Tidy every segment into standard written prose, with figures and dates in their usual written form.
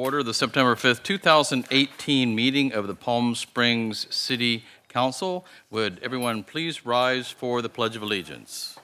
order the September 5th, 2018 meeting of the Palm Springs City Council. Would everyone please rise for the Pledge of Allegiance?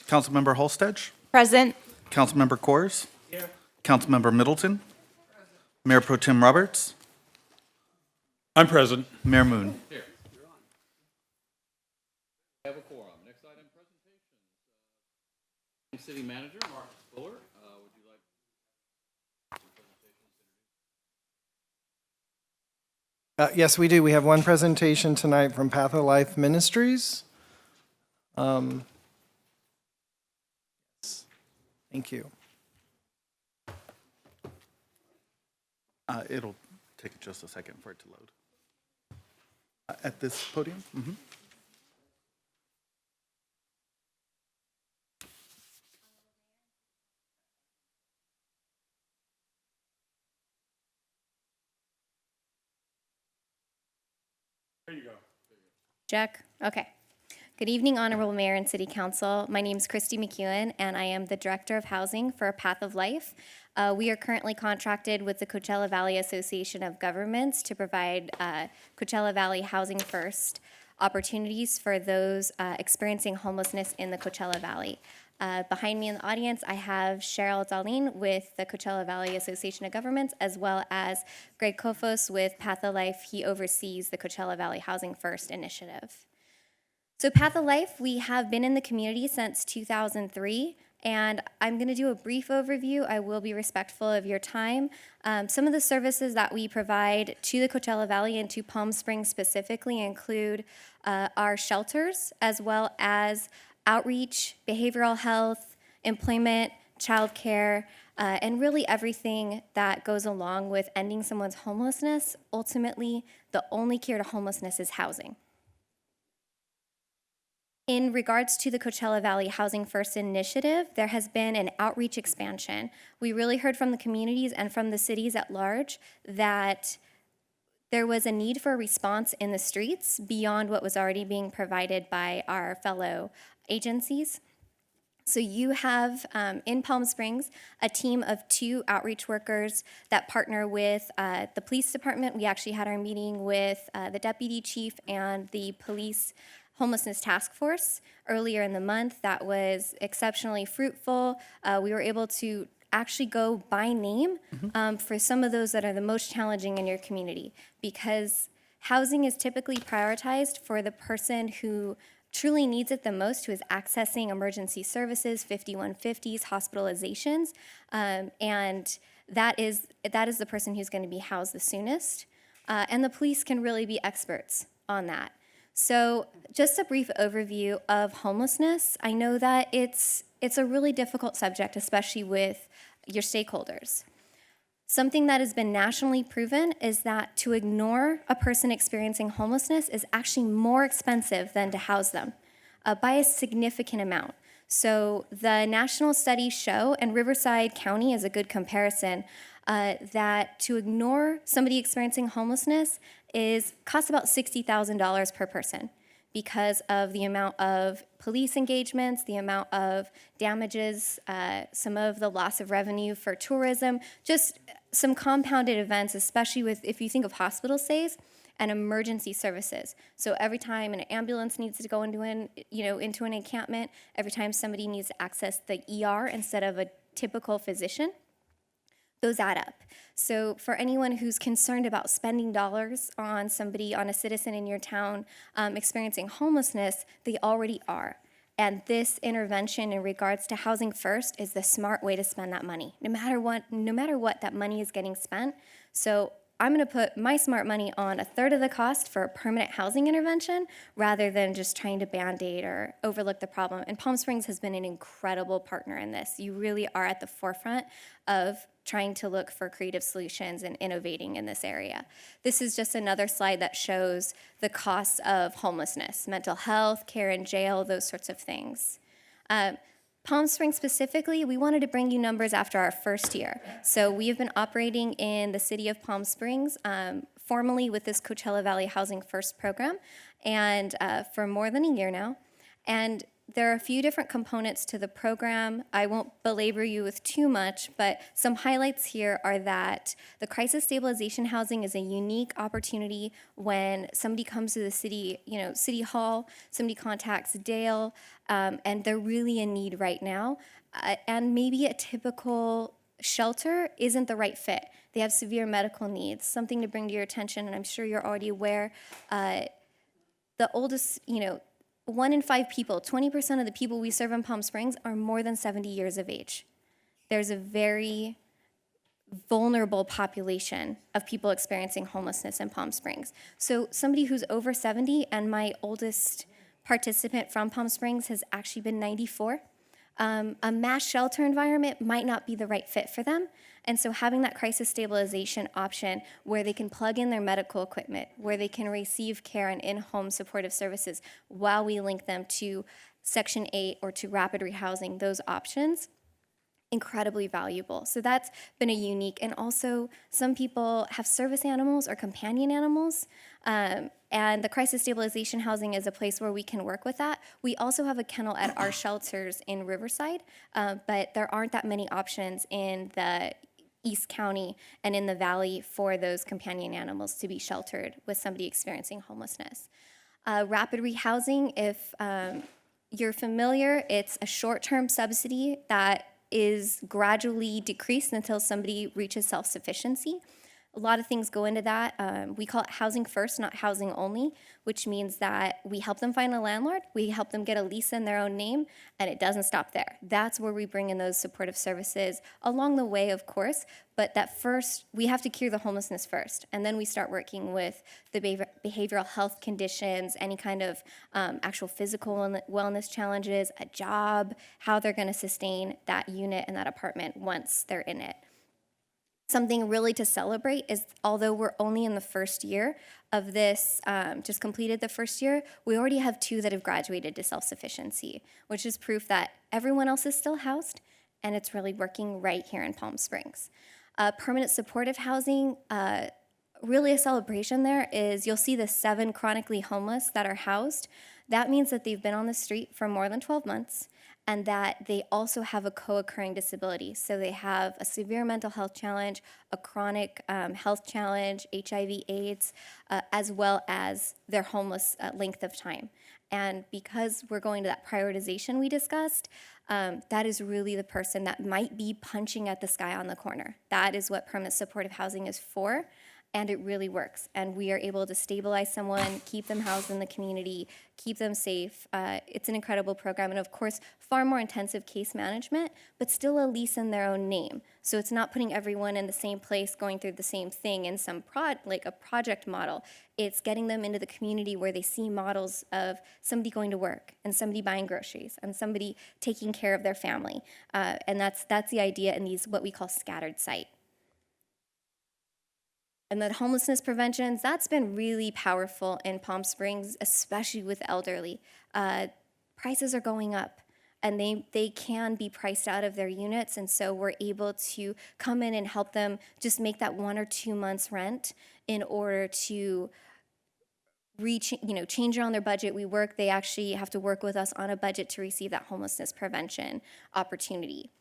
Councilmember Holstedge, Present. Councilmember Coors, Councilmember Middleton, Mayor Pro Tem Roberts, I'm present. Mayor Moon. Have a quorum. Next item, presentations. City Manager Mark Fuller, would you like? Yes, we do. We have one presentation tonight from Path of Life Ministries. Thank you. It'll take just a second for it to load. At this podium? There you go. Jack? Okay. Good evening, Honorable Mayor and City Council. My name is Christy McEwen, and I am the Director of Housing for Path of Life. We are currently contracted with the Coachella Valley Association of Governments to provide Coachella Valley Housing First opportunities for those experiencing homelessness in the Coachella Valley. Behind me in the audience, I have Cheryl Darlene with the Coachella Valley Association of Governments, as well as Greg Kofos with Path of Life. He oversees the Coachella Valley Housing First initiative. So Path of Life, we have been in the community since 2003, and I'm going to do a brief overview. I will be respectful of your time. Some of the services that we provide to the Coachella Valley and to Palm Springs specifically include our shelters, as well as outreach, behavioral health, employment, childcare, and really everything that goes along with ending someone's homelessness. Ultimately, the only cure to homelessness is housing. In regards to the Coachella Valley Housing First initiative, there has been an outreach expansion. We really heard from the communities and from the cities at large that there was a need for a response in the streets beyond what was already being provided by our fellow agencies. So you have, in Palm Springs, a team of 2 outreach workers that partner with the police department. We actually had our meeting with the deputy chief and the police homelessness task force earlier in the month. That was exceptionally fruitful. We were able to actually go by name for some of those that are the most challenging in your community, because housing is typically prioritized for the person who truly needs it the most, who is accessing emergency services, 5150s, hospitalizations, and that is the person who's going to be housed the soonest. And the police can really be experts on that. So just a brief overview of homelessness. I know that it's a really difficult subject, especially with your stakeholders. Something that has been nationally proven is that to ignore a person experiencing homelessness is actually more expensive than to house them by a significant amount. So the national studies show, and Riverside County is a good comparison, that to ignore somebody experiencing homelessness costs about $60,000 per person because of the amount of police engagements, the amount of damages, some of the loss of revenue for tourism, just some compounded events, especially if you think of hospital stays and emergency services. So every time an ambulance needs to go into an encampment, every time somebody needs to access the ER instead of a typical physician, those add up. So for anyone who's concerned about spending dollars on a citizen in your town experiencing homelessness, they already are. And this intervention in regards to Housing First is the smart way to spend that money, no matter what that money is getting spent. So I'm going to put my smart money on a third of the cost for a permanent housing intervention rather than just trying to Band-Aid or overlook the problem. And Palm Springs has been an incredible partner in this. You really are at the forefront of trying to look for creative solutions and innovating in this area. This is just another slide that shows the costs of homelessness, mental health, care in jail, those sorts of things. Palm Springs specifically, we wanted to bring you numbers after our first year. So we have been operating in the city of Palm Springs formally with this Coachella Valley Housing First program and for more than a year now. And there are a few different components to the program. I won't belabor you with too much, but some highlights here are that the crisis stabilization housing is a unique opportunity when somebody comes to the city, City Hall, somebody contacts Dale, and they're really in need right now. And maybe a typical shelter isn't the right fit. They have severe medical needs, something to bring to your attention, and I'm sure you're already aware. The oldest, 1 in 5 people, 20% of the people we serve in Palm Springs are more than 70 years of age. There's a very vulnerable population of people experiencing homelessness in Palm Springs. So somebody who's over 70, and my oldest participant from Palm Springs has actually been 94, a mass shelter environment might not be the right fit for them. And so having that crisis stabilization option where they can plug in their medical equipment, where they can receive care and in-home supportive services while we link them to Section 8 or to rapid rehousing, those options, incredibly valuable. So that's been a unique, and also some people have service animals or companion animals, and the crisis stabilization housing is a place where we can work with that. We also have a kennel at our shelters in Riverside, but there aren't that many options in the East County and in the Valley for those companion animals to be sheltered with somebody experiencing homelessness. Rapid rehousing, if you're familiar, it's a short-term subsidy that is gradually decreased until somebody reaches self-sufficiency. A lot of things go into that. We call it housing first, not housing only, which means that we help them find a landlord, we help them get a lease in their own name, and it doesn't stop there. That's where we bring in those supportive services along the way, of course, but that first, we have to cure the homelessness first, and then we start working with the behavioral health conditions, any kind of actual physical wellness challenges, a job, how they're gonna sustain that unit and that apartment once they're in it. Something really to celebrate is, although we're only in the first year of this, just completed the first year, we already have 2 that have graduated to self-sufficiency, which is proof that everyone else is still housed, and it's really working right here in Palm Springs. Permanent supportive housing, really a celebration there is you'll see the 7 chronically homeless that are housed. That means that they've been on the street for more than 12 months, and that they also have a co-occurring disability. So they have a severe mental health challenge, a chronic health challenge, HIV/AIDS, as well as their homeless length of time. And because we're going to that prioritization we discussed, that is really the person that might be punching at the sky on the corner. That is what permanent supportive housing is for. And it really works. And we are able to stabilize someone, keep them housed in the community, keep them safe. It's an incredible program. And of course, far more intensive case management, but still a lease in their own name. So it's not putting everyone in the same place, going through the same thing in some like a project model. It's getting them into the community where they see models of somebody going to work and somebody buying groceries and somebody taking care of their family. And that's the idea in these, what we call scattered site. And then homelessness preventions, that's been really powerful in Palm Springs, especially with elderly. Prices are going up and they can be priced out of their units. And so we're able to come in and help them just make that 1 or 2 months rent in order to change around their budget. They actually have to work with us on a budget to receive that homelessness prevention opportunity.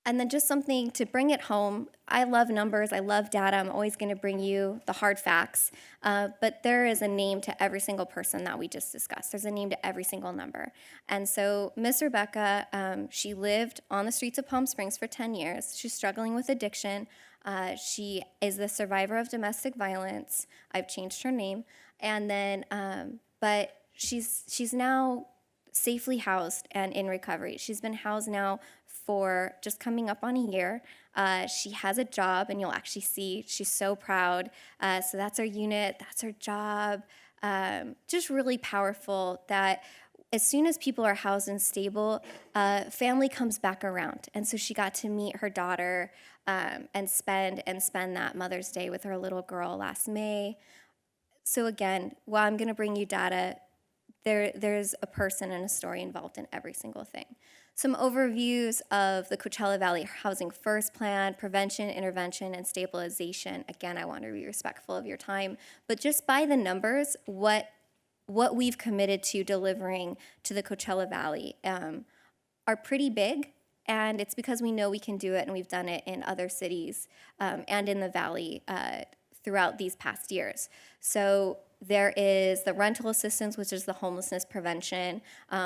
And then just something to bring it home. I love numbers. I love data. I'm always going to bring you the hard facts. But there is a name to every single person that we just discussed. There's a name to every single number. And so Miss Rebecca, she lived on the streets of Palm Springs for 10 years. She's struggling with addiction. She is the survivor of domestic violence. I've changed her name. And then, but she's now safely housed and in recovery. She's been housed now for just coming up on a year. She has a job, and you'll actually see she's so proud. So that's her unit, that's her job. Just really powerful that as soon as people are housed and stable, family comes back around. And so she got to meet her daughter and spend that Mother's Day with her little girl last May. So again, while I'm going to bring you data, there's a person and a story involved in every single thing. Some overviews of the Coachella Valley Housing First Plan, prevention, intervention, and stabilization. Again, I want to be respectful of your time, but just by the numbers, what we've committed to delivering to the Coachella Valley are pretty big, and it's because we know we can do it, and we've done it in other cities and in the Valley throughout these past years. So there is the rental assistance, which is the homelessness prevention.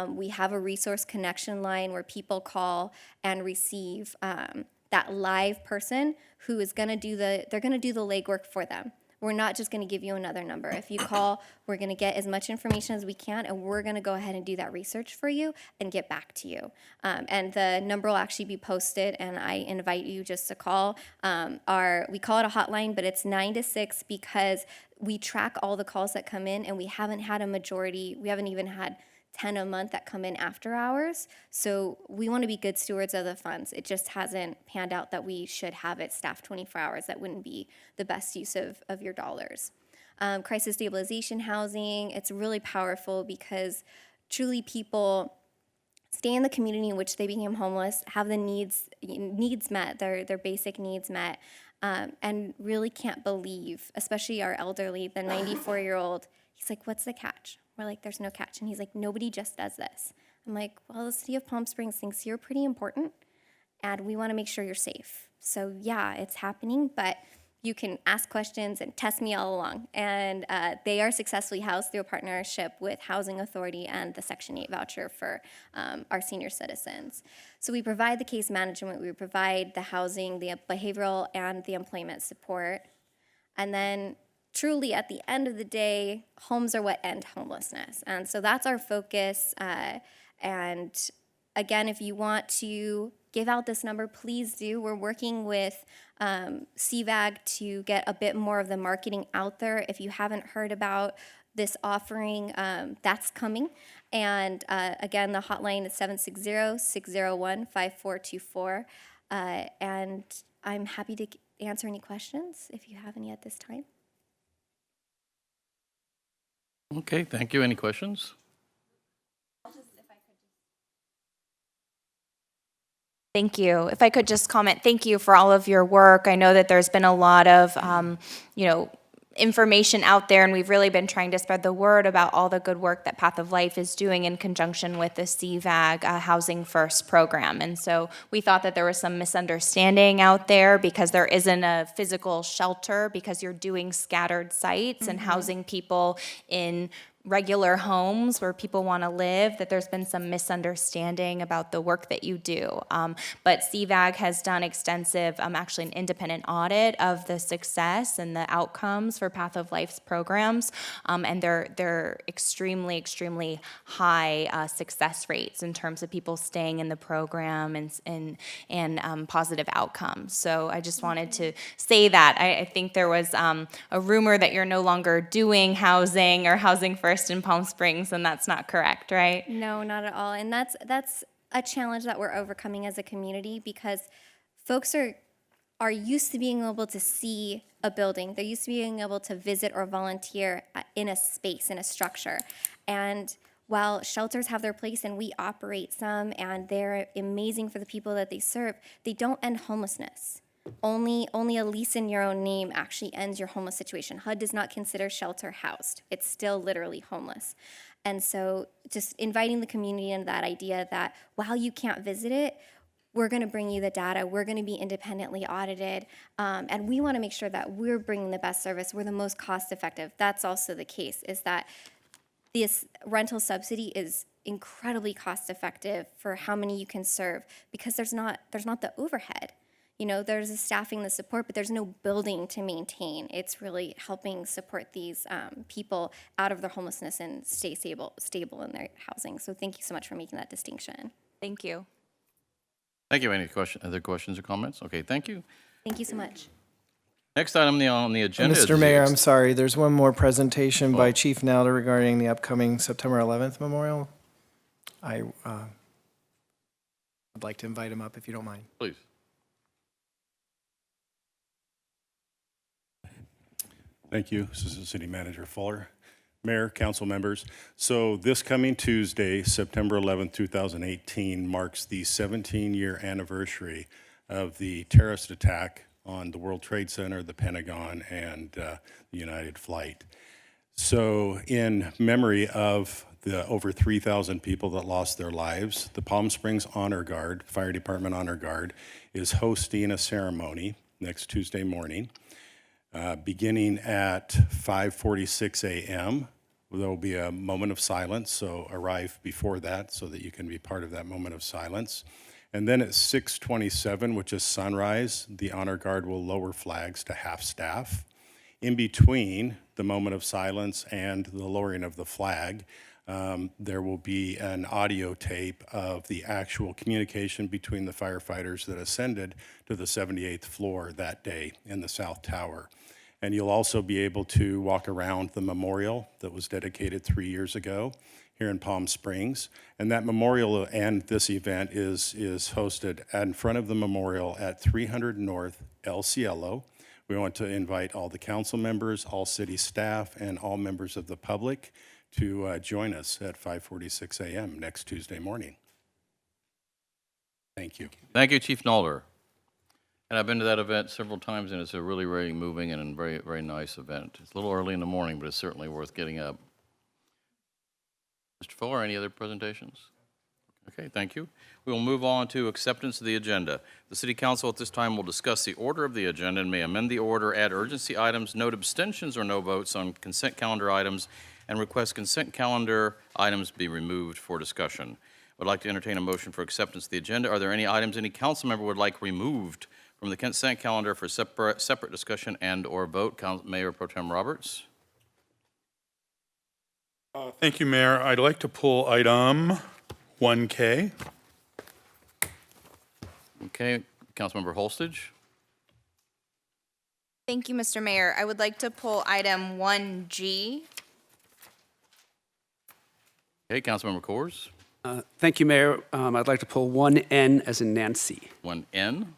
We have a resource connection line where people call and receive that live person who is going to do they're going to do the legwork for them. We're not just going to give you another number. If you call, we're going to get as much information as we can, and we're going to go ahead and do that research for you and get back to you. And the number will actually be posted, and I invite you just to call. We call it a hotline, but it's 9 to 6 because we track all the calls that come in, and we haven't had a majority. We haven't even had 10 a month that come in after hours. So we want to be good stewards of the funds. It just hasn't panned out that we should have it staffed 24 hours. That wouldn't be the best use of your dollars. Crisis stabilization housing, it's really powerful because truly people stay in the community in which they became homeless, have the needs met, their basic needs met, and really can't believe, especially our elderly, the 94-year-old, he's like, what's the catch? We're like, there's no catch. And he's like, nobody just does this. I'm like, well, the city of Palm Springs thinks you're pretty important, and we want to make sure you're safe. So yeah, it's happening, but you can ask questions and test me all along. And they are successfully housed through a partnership with Housing Authority and the Section 8 voucher for our senior citizens. So we provide the case management, we provide the housing, the behavioral, and the employment support. And then truly, at the end of the day, homes are what end homelessness. And so that's our focus. And again, if you want to give out this number, please do. We're working with CVAG to get a bit more of the marketing out there. If you haven't heard about this offering, that's coming. And again, the hotline is 760-601-5424. And I'm happy to answer any questions if you have any at this time. Okay, thank you. Any questions? Thank you. If I could just comment, thank you for all of your work. I know that there's been a lot of, information out there, and we've really been trying to spread the word about all the good work that Path of Life is doing in conjunction with the CVAG Housing First program. And so we thought that there was some misunderstanding out there because there isn't a physical shelter, because you're doing scattered sites and housing people in regular homes where people want to live, that there's been some misunderstanding about the work that you do. But CVAG has done extensive, actually an independent audit of the success and the outcomes for Path of Life's programs, and they're extremely, extremely high success rates in terms of people staying in the program and positive outcomes. So I just wanted to say that. I think there was a rumor that you're no longer doing housing or Housing First in Palm Springs, and that's not correct, right? No, not at all. And that's a challenge that we're overcoming as a community because folks are are used to being able to see a building. They're used to being able to visit or volunteer in a space, in a structure. And while shelters have their place and we operate some and they're amazing for the people that they serve, they don't end homelessness. Only a lease in your own name actually ends your homeless situation. HUD does not consider shelter housed. It's still literally homeless. And so just inviting the community into that idea that while you can't visit it, we're going to bring you the data, we're going to be independently audited, and we want to make sure that we're bringing the best service, we're the most cost effective. That's also the case, is that this rental subsidy is incredibly cost effective for how many you can serve, because there's not the overhead. You know, there's the staffing, the support, but there's no building to maintain. It's really helping support these people out of their homelessness and stay stable in their housing. So thank you so much for making that distinction. Thank you. Thank you. Any other questions or comments? Okay, thank you. Thank you so much. Next item on the agenda is Mr. Mayor, I'm sorry, there's one more presentation by Chief Nalder regarding the upcoming September 11th memorial. I'd like to invite him up if you don't mind. Please. Thank you. This is City Manager Fuller. Mayor, council members. So this coming Tuesday, September 11th, 2018, marks the 17-year anniversary of the terrorist attack on the World Trade Center, the Pentagon, and the United Flight. So in memory of the over 3,000 people that lost their lives, the Palm Springs Honor Guard, Fire Department Honor Guard, is hosting a ceremony next Tuesday morning. Beginning at 5:46 a.m. There will be a moment of silence, so arrive before that so that you can be part of that moment of silence. And then at 6:27, which is sunrise, the Honor Guard will lower flags to half staff. In between the moment of silence and the lowering of the flag, there will be an audio tape of the actual communication between the firefighters that ascended to the 78th floor that day in the South Tower. And you'll also be able to walk around the memorial that was dedicated 3 years ago here in Palm Springs. And that memorial and this event is hosted in front of the memorial at 300 North El Cielo. We want to invite all the council members, all city staff, and all members of the public to join us at 5:46 a.m. next Tuesday morning. Thank you. Thank you, Chief Nalder. And I've been to that event several times, and it's a really, really moving and very, very nice event. It's a little early in the morning, but it's certainly worth getting up. Mr. Fuller, any other presentations? Okay, thank you. We will move on to acceptance of the agenda. The City Council at this time will discuss the order of the agenda and may amend the order, add urgency items, note abstentions or no votes on consent calendar items, and request consent calendar items be removed for discussion. Would like to entertain a motion for acceptance of the agenda. Are there any items any council member would like removed from the consent calendar for separate discussion and/or vote? Mayor Pro Tem Roberts. Thank you, Mayor. I'd like to pull item 1K. Okay, Councilmember Holstage. Thank you, Mr. Mayor. I would like to pull item 1G. Okay, Councilmember Coors. Thank you, Mayor. I'd like to pull 1N as in Nancy. 1N.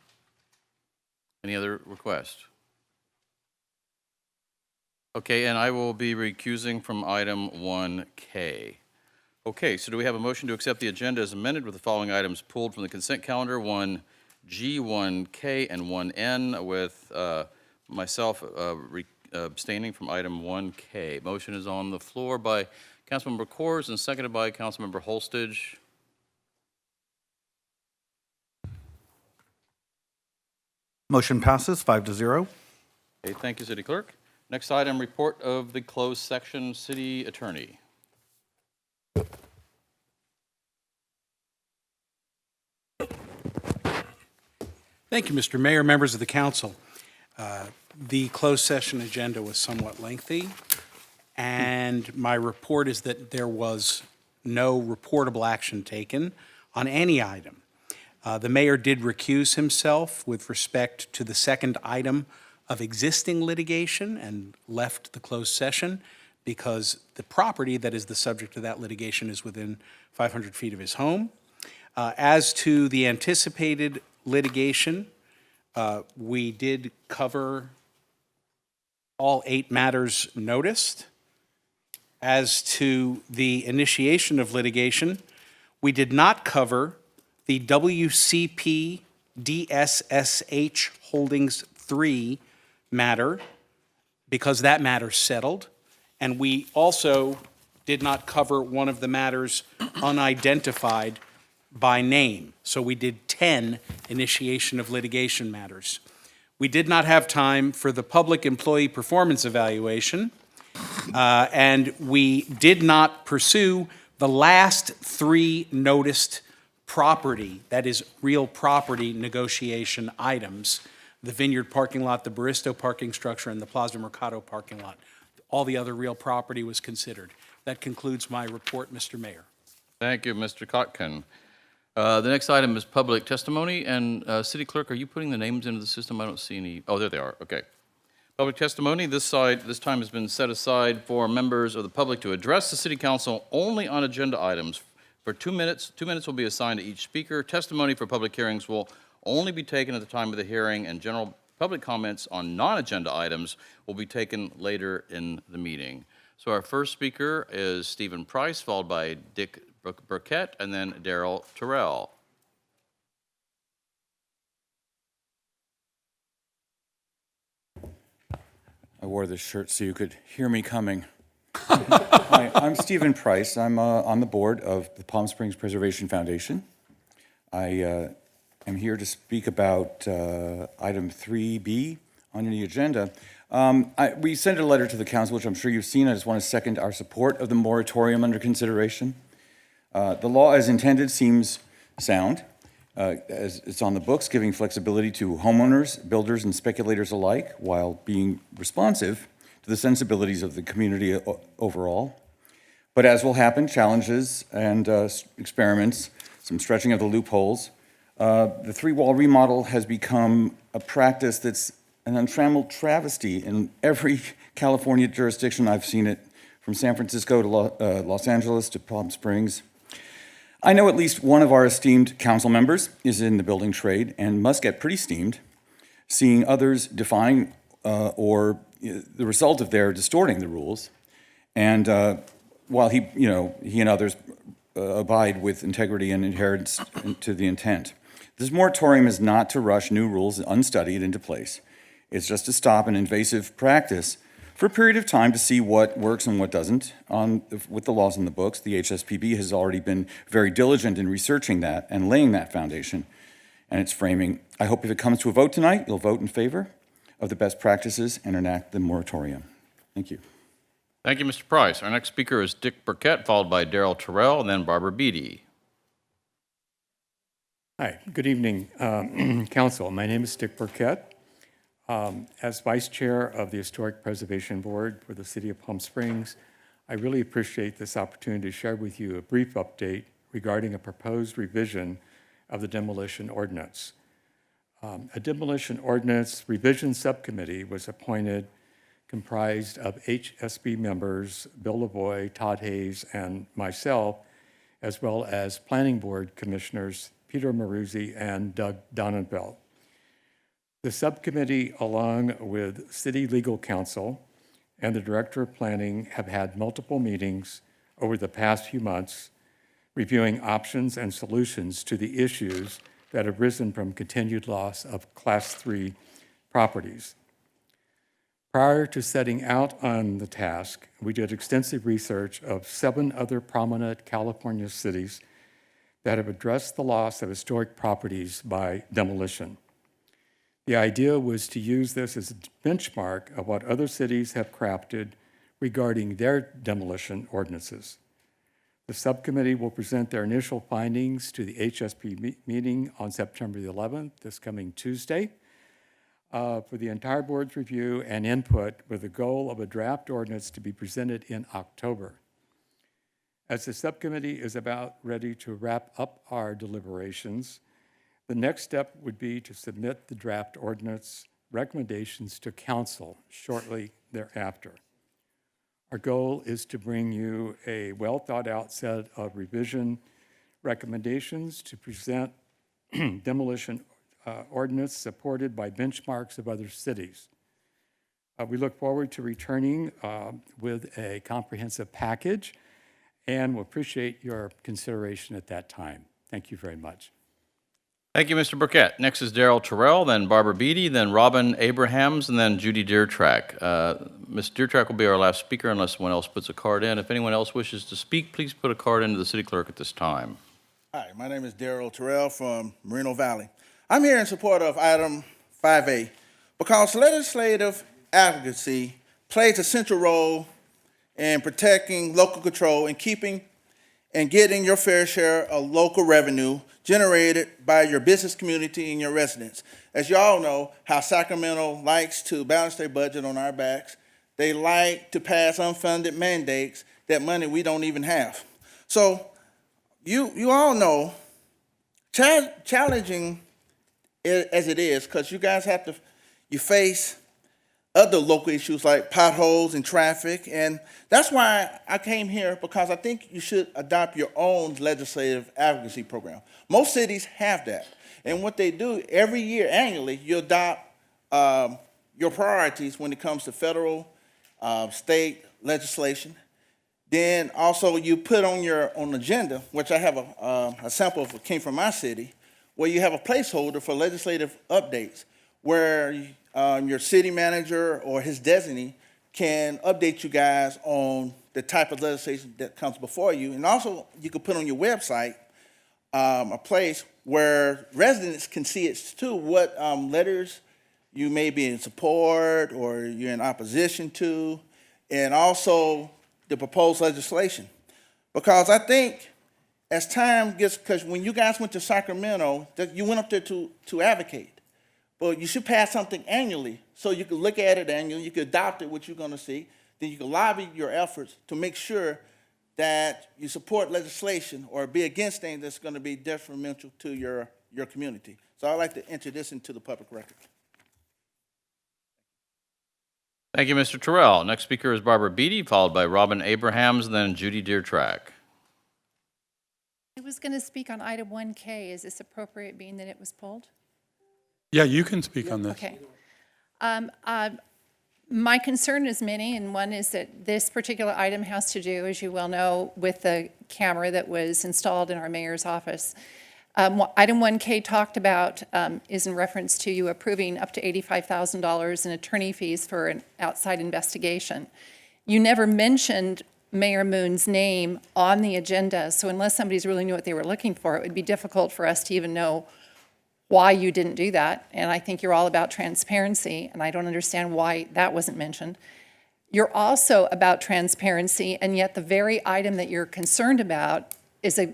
Any other request? Okay, and I will be recusing from item 1K. Okay, so do we have a motion to accept the agenda as amended with the following items pulled from the consent calendar, 1G, 1K, and 1N, with myself abstaining from item 1K. Motion is on the floor by Councilmember Coors and seconded by Councilmember Holstage. Motion passes 5-0. Okay, thank you, City Clerk. Next item, report of the closed section City Attorney. Thank you, Mr. Mayor, members of the council. The closed session agenda was somewhat lengthy, and my report is that there was no reportable action taken on any item. The mayor did recuse himself with respect to the second item of existing litigation and left the closed session because the property that is the subject of that litigation is within 500 feet of his home. As to the anticipated litigation, We did cover all 8 matters noticed. As to the initiation of litigation, we did not cover the WCP DSSH Holdings 3 matter because that matter settled. And we also did not cover one of the matters unidentified by name. So we did 10 initiation of litigation matters. We did not have time for the public employee performance evaluation, and we did not pursue the last 3 noticed property, that is real property negotiation items, the Vineyard parking lot, the Baristo parking structure, and the Plaza Mercado parking lot. All the other real property was considered. That concludes my report, Mr. Mayor. Thank you, Mr. Kotkin. The next item is public testimony, and City Clerk, are you putting the names into the system? I don't see any. Oh, there they are, okay. Public testimony, this time has been set aside for members of the public to address the City Council only on agenda items for 2 minutes. 2 minutes will be assigned to each speaker. Testimony for public hearings will only be taken at the time of the hearing, and general public comments on non-agenda items will be taken later in the meeting. So our first speaker is Stephen Price, followed by Dick Burkett, and then Daryl Terrell. I wore this shirt so you could hear me coming. Hi, I'm Stephen Price. I'm on the board of the Palm Springs Preservation Foundation. I am here to speak about item 3B on the agenda. We sent a letter to the council, which I'm sure you've seen. I just want to second our support of the moratorium under consideration. The law as intended seems sound, as it's on the books, giving flexibility to homeowners, builders, and speculators alike, while being responsive to the sensibilities of the community overall. But as will happen, challenges and experiments, some stretching of the loopholes. The three-wall remodel has become a practice that's an untrammeled travesty in every California jurisdiction. I've seen it from San Francisco to Los Angeles to Palm Springs. I know at least one of our esteemed council members is in the building trade and must get pretty steamed, seeing others defying or the result of their distorting the rules. And while he and others abide with integrity and adherence to the intent. This moratorium is not to rush new rules unstudied into place. It's just to stop an invasive practice for a period of time to see what works and what doesn't. With the laws in the books, the HSPB has already been very diligent in researching that and laying that foundation and its framing. I hope if it comes to a vote tonight, you'll vote in favor of the best practices and enact the moratorium. Thank you. Thank you, Mr. Price. Our next speaker is Dick Burkett, followed by Daryl Terrell, and then Barbara Beatty. Hi, good evening, Council. My name is Dick Burkett. As Vice Chair of the Historic Preservation Board for the City of Palm Springs, I really appreciate this opportunity to share with you a brief update regarding a proposed revision of the demolition ordinance. A demolition ordinance revision subcommittee was appointed, comprised of HSB members Bill Lavoie, Todd Hayes, and myself, as well as Planning Board Commissioners Peter Maruzzi and Doug Donenfeld. The subcommittee, along with City Legal Counsel and the Director of Planning, have had multiple meetings over the past few months, reviewing options and solutions to the issues that have risen from continued loss of Class 3 properties. Prior to setting out on the task, we did extensive research of 7 other prominent California cities that have addressed the loss of historic properties by demolition. The idea was to use this as a benchmark of what other cities have crafted regarding their demolition ordinances. The subcommittee will present their initial findings to the HSP meeting on September the 11th, this coming Tuesday, for the entire board's review and input with the goal of a draft ordinance to be presented in October. As the subcommittee is about ready to wrap up our deliberations, the next step would be to submit the draft ordinance recommendations to council shortly thereafter. Our goal is to bring you a well-thought-out set of revision recommendations to present demolition ordinance supported by benchmarks of other cities. We look forward to returning with a comprehensive package and will appreciate your consideration at that time. Thank you very much. Thank you, Mr. Burkett. Next is Darrell Terrell, then Barbara Beatty, then Robin Abrahams, and then Judy Deertrack. Ms. Deertrack will be our last speaker unless someone else puts a card in. If anyone else wishes to speak, please put a card into the city clerk at this time. Hi, my name is Darrell Terrell from Moreno Valley. I'm here in support of item 5A because legislative advocacy plays a central role in protecting local control and keeping and getting your fair share of local revenue generated by your business community and your residents. As you all know, how Sacramento likes to balance their budget on our backs. They like to pass unfunded mandates, that money we don't even have. So you all know, challenging as it is, because you guys you face other local issues like potholes and traffic, and that's why I came here, because I think you should adopt your own legislative advocacy program. Most cities have that, and what they do every year, annually, you adopt your priorities when it comes to federal, state legislation. Then also you put on your agenda, which I have a sample of what came from my city, where you have a placeholder for legislative updates, where your city manager or his designee can update you guys on the type of legislation that comes before you. And also, you can put on your website a place where residents can see it too, what letters you may be in support or you're in opposition to, and also the proposed legislation. Because I think as time gets, because when you guys went to Sacramento, you went up there to advocate. But you should pass something annually so you can look at it annually, you can adopt it, what you're going to see. Then you can lobby your efforts to make sure that you support legislation or be against things that's going to be detrimental to your community. So I'd like to enter this into the public record. Thank you, Mr. Terrell. Next speaker is Barbara Beatty, followed by Robin Abrahams, and then Judy Deertrack. I was going to speak on item 1K. Is this appropriate, being that it was pulled? Yeah, you can speak on this. Okay. My concern is many, and one is that this particular item has to do, as you well know, with the camera that was installed in our mayor's office. Item 1K talked about is in reference to you approving up to $85,000 in attorney fees for an outside investigation. You never mentioned Mayor Moon's name on the agenda, so unless somebody's really knew what they were looking for, it would be difficult for us to even know why you didn't do that. And I think you're all about transparency, and I don't understand why that wasn't mentioned. You're also about transparency, and yet the very item that you're concerned about is a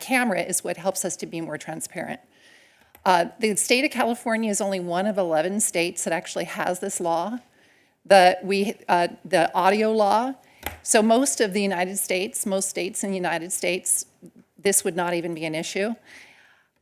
camera is what helps us to be more transparent. The state of California is only one of 11 states that actually has this law, the audio law. So most of the United States, most states in the United States, this would not even be an issue.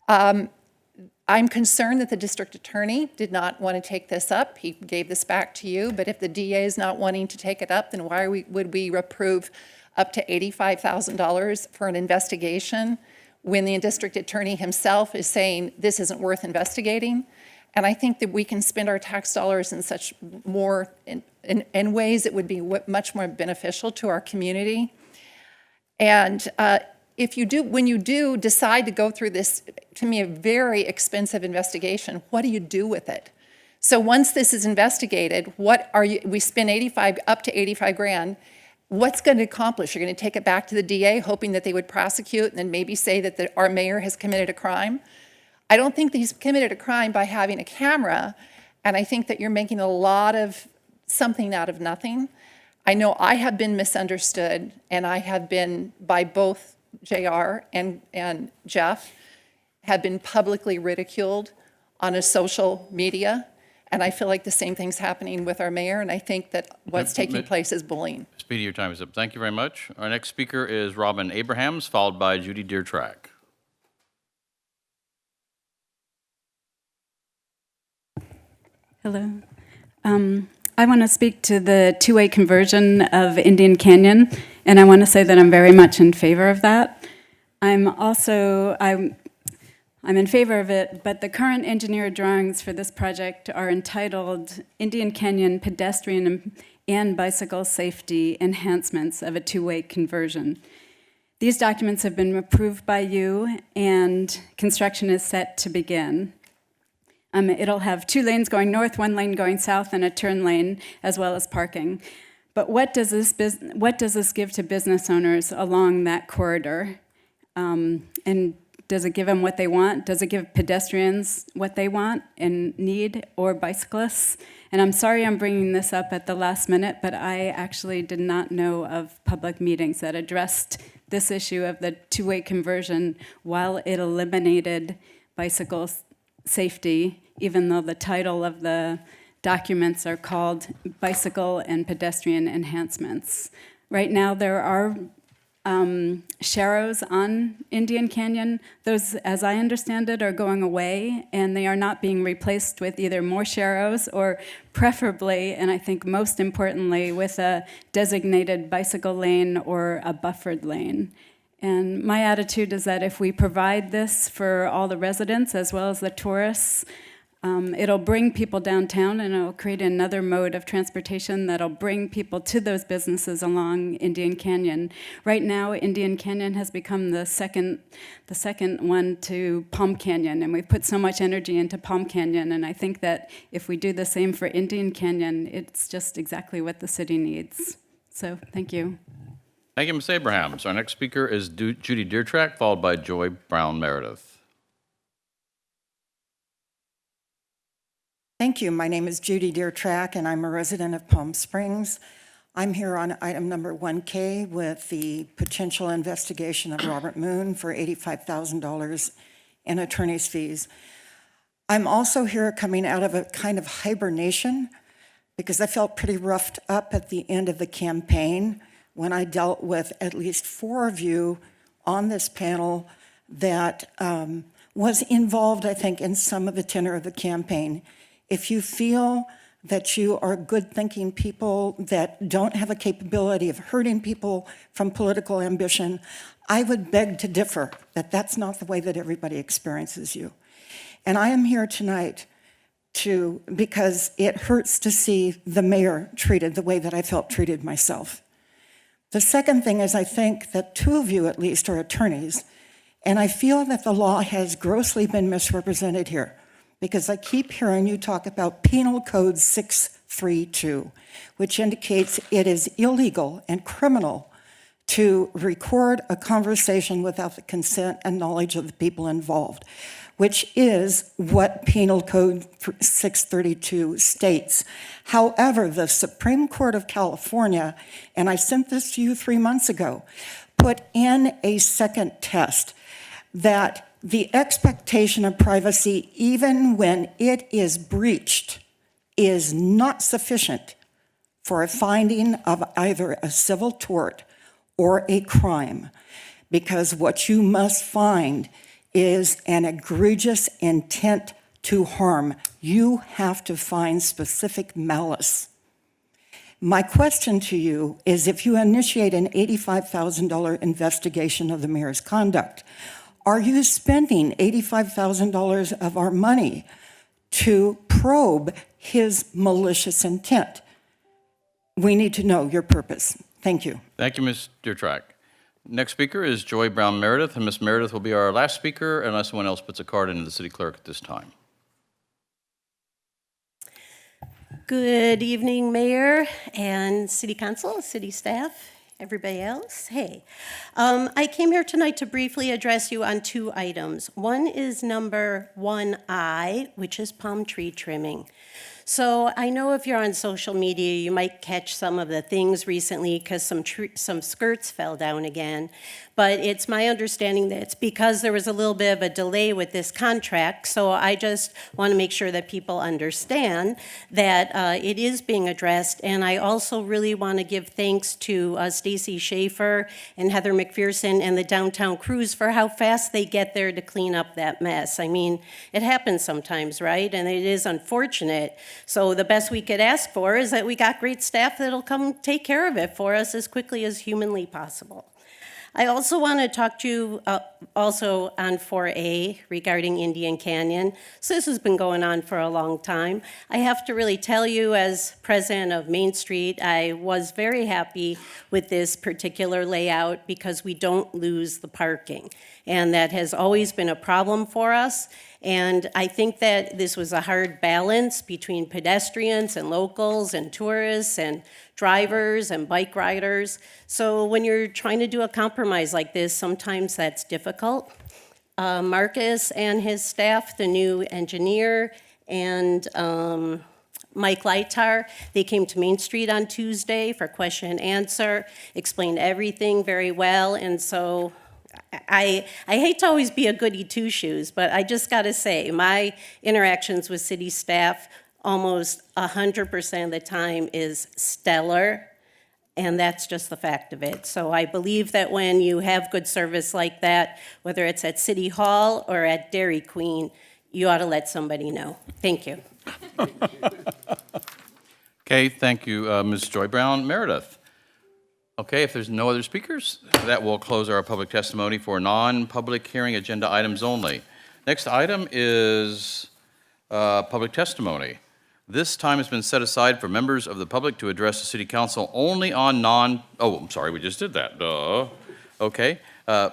I'm concerned that the district attorney did not want to take this up. He gave this back to you, but if the DA is not wanting to take it up, then why would we approve up to $85,000 for an investigation when the district attorney himself is saying this isn't worth investigating? And I think that we can spend our tax dollars in such more, in ways that would be much more beneficial to our community. And if you do, when you do decide to go through this, to me, a very expensive investigation, what do you do with it? So once this is investigated, we spend up to 85 grand, what's going to accomplish? You're going to take it back to the DA, hoping that they would prosecute and then maybe say that our mayor has committed a crime? I don't think that he's committed a crime by having a camera, and I think that you're making a lot of something out of nothing. I know I have been misunderstood, and I have been, by both JR and Jeff, have been publicly ridiculed on a social media, and I feel like the same thing's happening with our mayor, and I think that what's taking place is bullying. Speedy, your time is up. Thank you very much. Our next speaker is Robin Abrahams, followed by Judy Deertrack. Hello. I want to speak to the two-way conversion of Indian Canyon, and I want to say that I'm very much in favor of that. I'm I'm in favor of it, but the current engineered drawings for this project are entitled Indian Canyon Pedestrian and Bicycle Safety Enhancements of a Two-Way Conversion. These documents have been approved by you, and construction is set to begin. It'll have 2 lanes going north, 1 lane going south, and a turn lane, as well as parking. But what does this give to business owners along that corridor? And does it give them what they want? Does it give pedestrians what they want and need, or bicyclists? And I'm sorry I'm bringing this up at the last minute, but I actually did not know of public meetings that addressed this issue of the two-way conversion while it eliminated bicycle safety, even though the title of the documents are called Bicycle and Pedestrian Enhancements. Right now, there are sharrows on Indian Canyon. Those, as I understand it, are going away, and they are not being replaced with either more sharrows or preferably, and I think most importantly, with a designated bicycle lane or a buffered lane. And my attitude is that if we provide this for all the residents as well as the tourists, it'll bring people downtown, and it'll create another mode of transportation that'll bring people to those businesses along Indian Canyon. Right now, Indian Canyon has become the second one to Palm Canyon, and we've put so much energy into Palm Canyon, and I think that if we do the same for Indian Canyon, it's just exactly what the city needs. So, thank you. Thank you, Ms. Abrahams. Our next speaker is Judy Deertrack, followed by Joy Brown Meredith. Thank you. My name is Judy Deertrack, and I'm a resident of Palm Springs. I'm here on item number 1K with the potential investigation of Robert Moon for $85,000 in attorney's fees. I'm also here coming out of a kind of hibernation because I felt pretty roughed up at the end of the campaign when I dealt with at least 4 of you on this panel that was involved, I think, in some of the tenor of the campaign. If you feel that you are good-thinking people that don't have a capability of hurting people from political ambition, I would beg to differ that that's not the way that everybody experiences you. And I am here tonight because it hurts to see the mayor treated the way that I felt treated myself. The second thing is I think that 2 of you at least are attorneys, and I feel that the law has grossly been misrepresented here, because I keep hearing you talk about Penal Code 632, which indicates it is illegal and criminal to record a conversation without the consent and knowledge of the people involved, which is what Penal Code 632 states. However, the Supreme Court of California, and I sent this to you 3 months ago, put in a second test that the expectation of privacy, even when it is breached, is not sufficient for a finding of either a civil tort or a crime, because what you must find is an egregious intent to harm. You have to find specific malice. My question to you is, if you initiate an $85,000 investigation of the mayor's conduct, are you spending $85,000 of our money to probe his malicious intent? We need to know your purpose. Thank you. Thank you, Ms. Deertrack. Next speaker is Joy Brown Meredith, and Ms. Meredith will be our last speaker unless someone else puts a card into the city clerk at this time. Good evening, Mayor and City Council, city staff, everybody else. Hey, I came here tonight to briefly address you on 2 items. One is number 1I, which is palm tree trimming. So I know if you're on social media, you might catch some of the things recently because some skirts fell down again. But it's my understanding that it's because there was a little bit of a delay with this contract. So I just want to make sure that people understand that it is being addressed. And I also really want to give thanks to Stacy Schaefer and Heather McPherson and the downtown crews for how fast they get there to clean up that mess. I mean, it happens sometimes, right? And it is unfortunate. So the best we could ask for is that we got great staff that'll come take care of it for us as quickly as humanly possible. I also want to talk to you also on 4A regarding Indian Canyon. So this has been going on for a long time. I have to really tell you, as president of Main Street, I was very happy with this particular layout because we don't lose the parking. And that has always been a problem for us. And I think that this was a hard balance between pedestrians and locals and tourists and drivers and bike riders. So when you're trying to do a compromise like this, sometimes that's difficult. Marcus and his staff, the new engineer, and Mike Lightar, they came to Main Street on Tuesday for question and answer, explained everything very well, and so I hate to always be a goody two-shoes, but I just got to say, my interactions with city staff almost 100% of the time is stellar, and that's just the fact of it. So I believe that when you have good service like that, whether it's at City Hall or at Dairy Queen, you ought to let somebody know. Thank you. Okay, thank you, Ms. Joy Brown. Meredith? Okay, if there's no other speakers, that will close our public testimony for non-public hearing agenda items only. Next item is public testimony. This time has been set aside for members of the public to address the city council only on oh, I'm sorry, we just did that, duh. Okay. Sorry,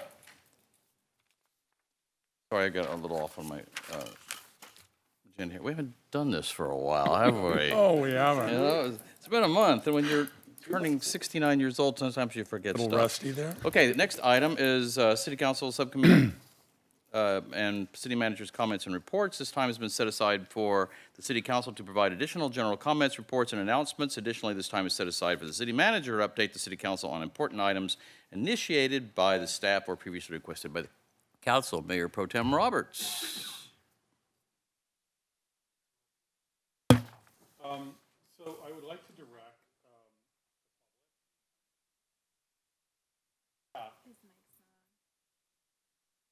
I got a little off on my agenda here. We haven't done this for a while, have we? Oh, we haven't. You know, it's been a month, and when you're turning 69 years old, sometimes you forget A little stuff. rusty there. Okay, the next item is City Council Subcommittee and City Manager's comments and reports. This time has been set aside for the City Council to provide additional general comments, reports, and announcements. Additionally, this time is set aside for the City Manager to update the City Council on important items initiated by the staff or previously requested by the Council. Mayor Pro Tem Roberts. So I would like to direct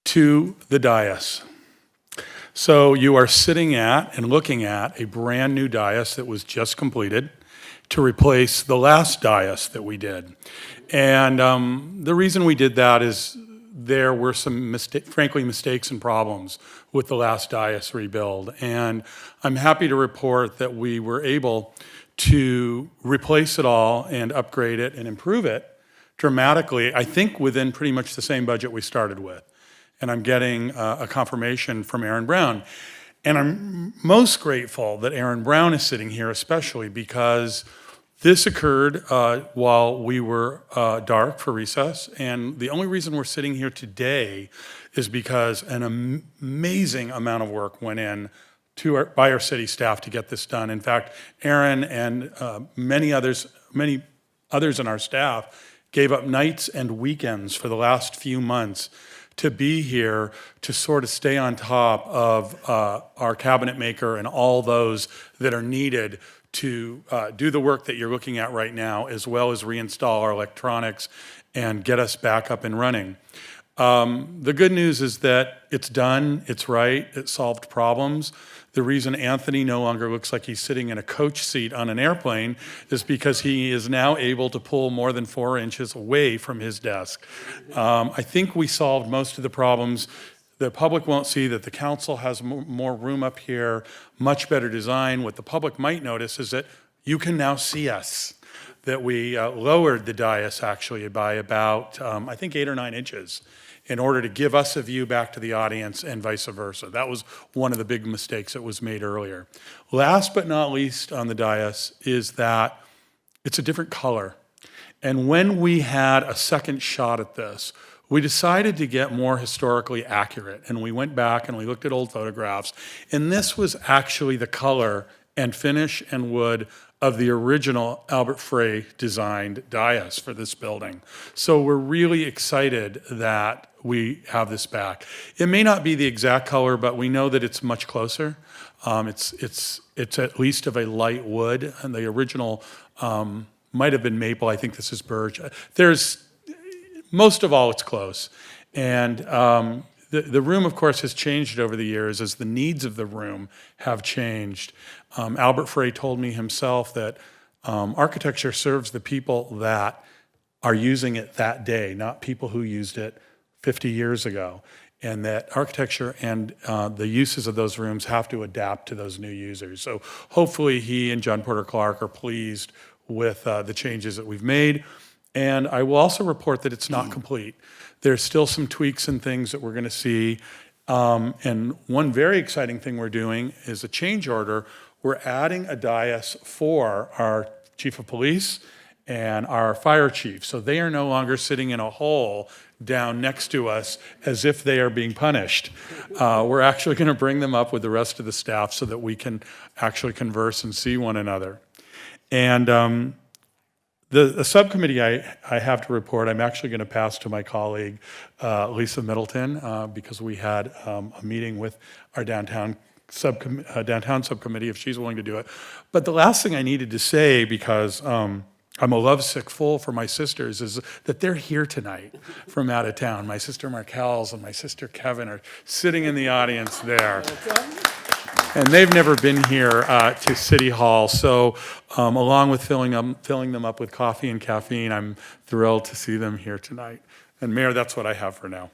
to the dais. So you are sitting at and looking at a brand-new dais that was just completed to replace the last dais that we did. And the reason we did that is there were some, frankly, mistakes and problems with the last dais rebuild. And I'm happy to report that we were able to replace it all and upgrade it and improve it dramatically, I think within pretty much the same budget we started with. And I'm getting a confirmation from Aaron Brown. And I'm most grateful that Aaron Brown is sitting here, especially because this occurred while we were dark for recess. And the only reason we're sitting here today is because an amazing amount of work went in by our city staff to get this done. In fact, Aaron and many others in our staff gave up nights and weekends for the last few months to be here to sort of stay on top of our cabinet maker and all those that are needed to do the work that you're looking at right now, as well as reinstall our electronics and get us back up and running. The good news is that it's done, it's right, it solved problems. The reason Anthony no longer looks like he's sitting in a coach seat on an airplane is because he is now able to pull more than 4 inches away from his desk. I think we solved most of the problems. The public won't see that the council has more room up here, much better design. What the public might notice is that you can now see us, that we lowered the dais actually by about, I think, 8 or 9 inches in order to give us a view back to the audience and vice versa. That was one of the big mistakes that was made earlier. Last but not least on the dais is that it's a different color. And when we had a second shot at this, we decided to get more historically accurate, and we went back and we looked at old photographs, and this was actually the color and finish and wood of the original Albert Frey designed dais for this building. So we're really excited that we have this back. It may not be the exact color, but we know that it's much closer. It's at least of a light wood, and the original might have been maple. I think this is birch. Most of all, it's close. And the room, of course, has changed over the years as the needs of the room have changed. Albert Frey told me himself that architecture serves the people that are using it that day, not people who used it 50 years ago. And that architecture and the uses of those rooms have to adapt to those new users. So hopefully he and John Porter Clark are pleased with the changes that we've made. And I will also report that it's not complete. There's still some tweaks and things that we're going to see. And one very exciting thing we're doing is a change order. We're adding a dais for our chief of police and our fire chief. So they are no longer sitting in a hole down next to us as if they are being punished. We're actually going to bring them up with the rest of the staff so that we can actually converse and see one another. And the subcommittee I have to report, I'm actually going to pass to my colleague, Lisa Middleton, because we had a meeting with our downtown subcommittee, if she's willing to do it. But the last thing I needed to say, because I'm a lovesick fool for my sisters, is that they're here tonight from out of town. My sister Markel's and my sister Kevin are sitting in the audience there. And they've never been here to City Hall. So along with filling them up with coffee and caffeine, I'm thrilled to see them here tonight. And Mayor, that's what I have for now.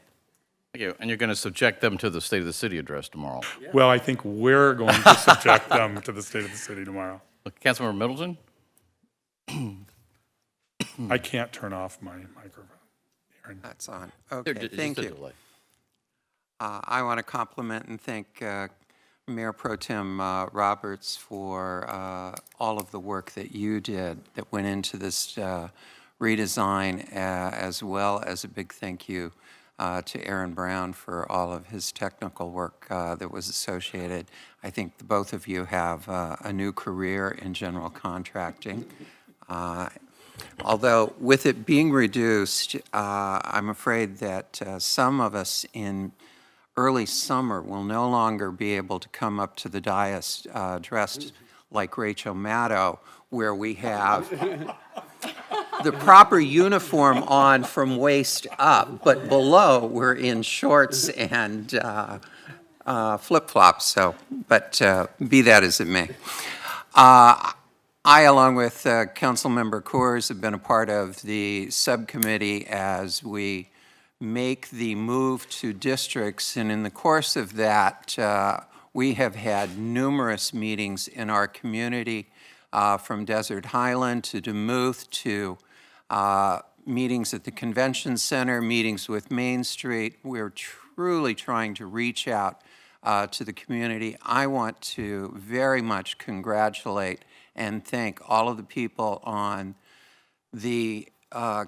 Thank you. And you're going to subject them to the State of the City address tomorrow. Well, I think we're going to subject them to the State of the City tomorrow. Councilmember Middleton? I can't turn off my microphone. Aaron. That's on. Okay, Just thank a you. delay. I want to compliment and thank Mayor Pro Tem Roberts for all of the work that you did that went into this redesign, as well as a big thank you to Aaron Brown for all of his technical work that was associated. I think the both of you have a new career in general contracting. Although with it being reduced, I'm afraid that some of us in early summer will no longer be able to come up to the dais dressed like Rachel Maddow, where we have the proper uniform on from waist up, but below we're in shorts and flip-flops. So, but be that as it may. I, along with Councilmember Coors, have been a part of the subcommittee as we make the move to districts, and in the course of that, we have had numerous meetings in our community, from Desert Highland to Demuth to meetings at the Convention Center, meetings with Main Street. We're truly trying to reach out to the community. I want to very much congratulate and thank all of the people on the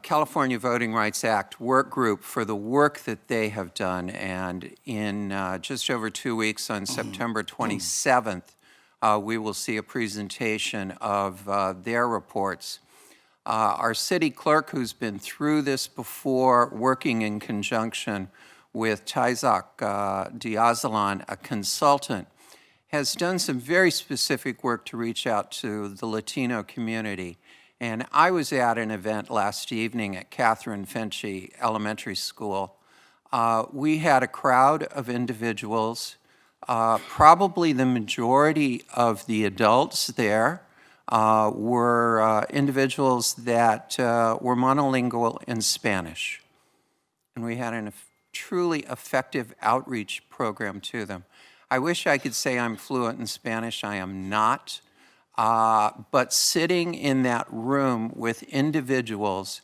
California Voting Rights Act work group for the work that they have done. And in just over 2 weeks, on September 27th, we will see a presentation of their reports. Our city clerk, who's been through this before, working in conjunction with Tizak Diazalan, a consultant, has done some very specific work to reach out to the Latino community. And I was at an event last evening at Catherine Finchie Elementary School. We had a crowd of individuals, probably the majority of the adults there were individuals that were monolingual in Spanish. And we had a truly effective outreach program to them. I wish I could say I'm fluent in Spanish. I am not. But sitting in that room with individuals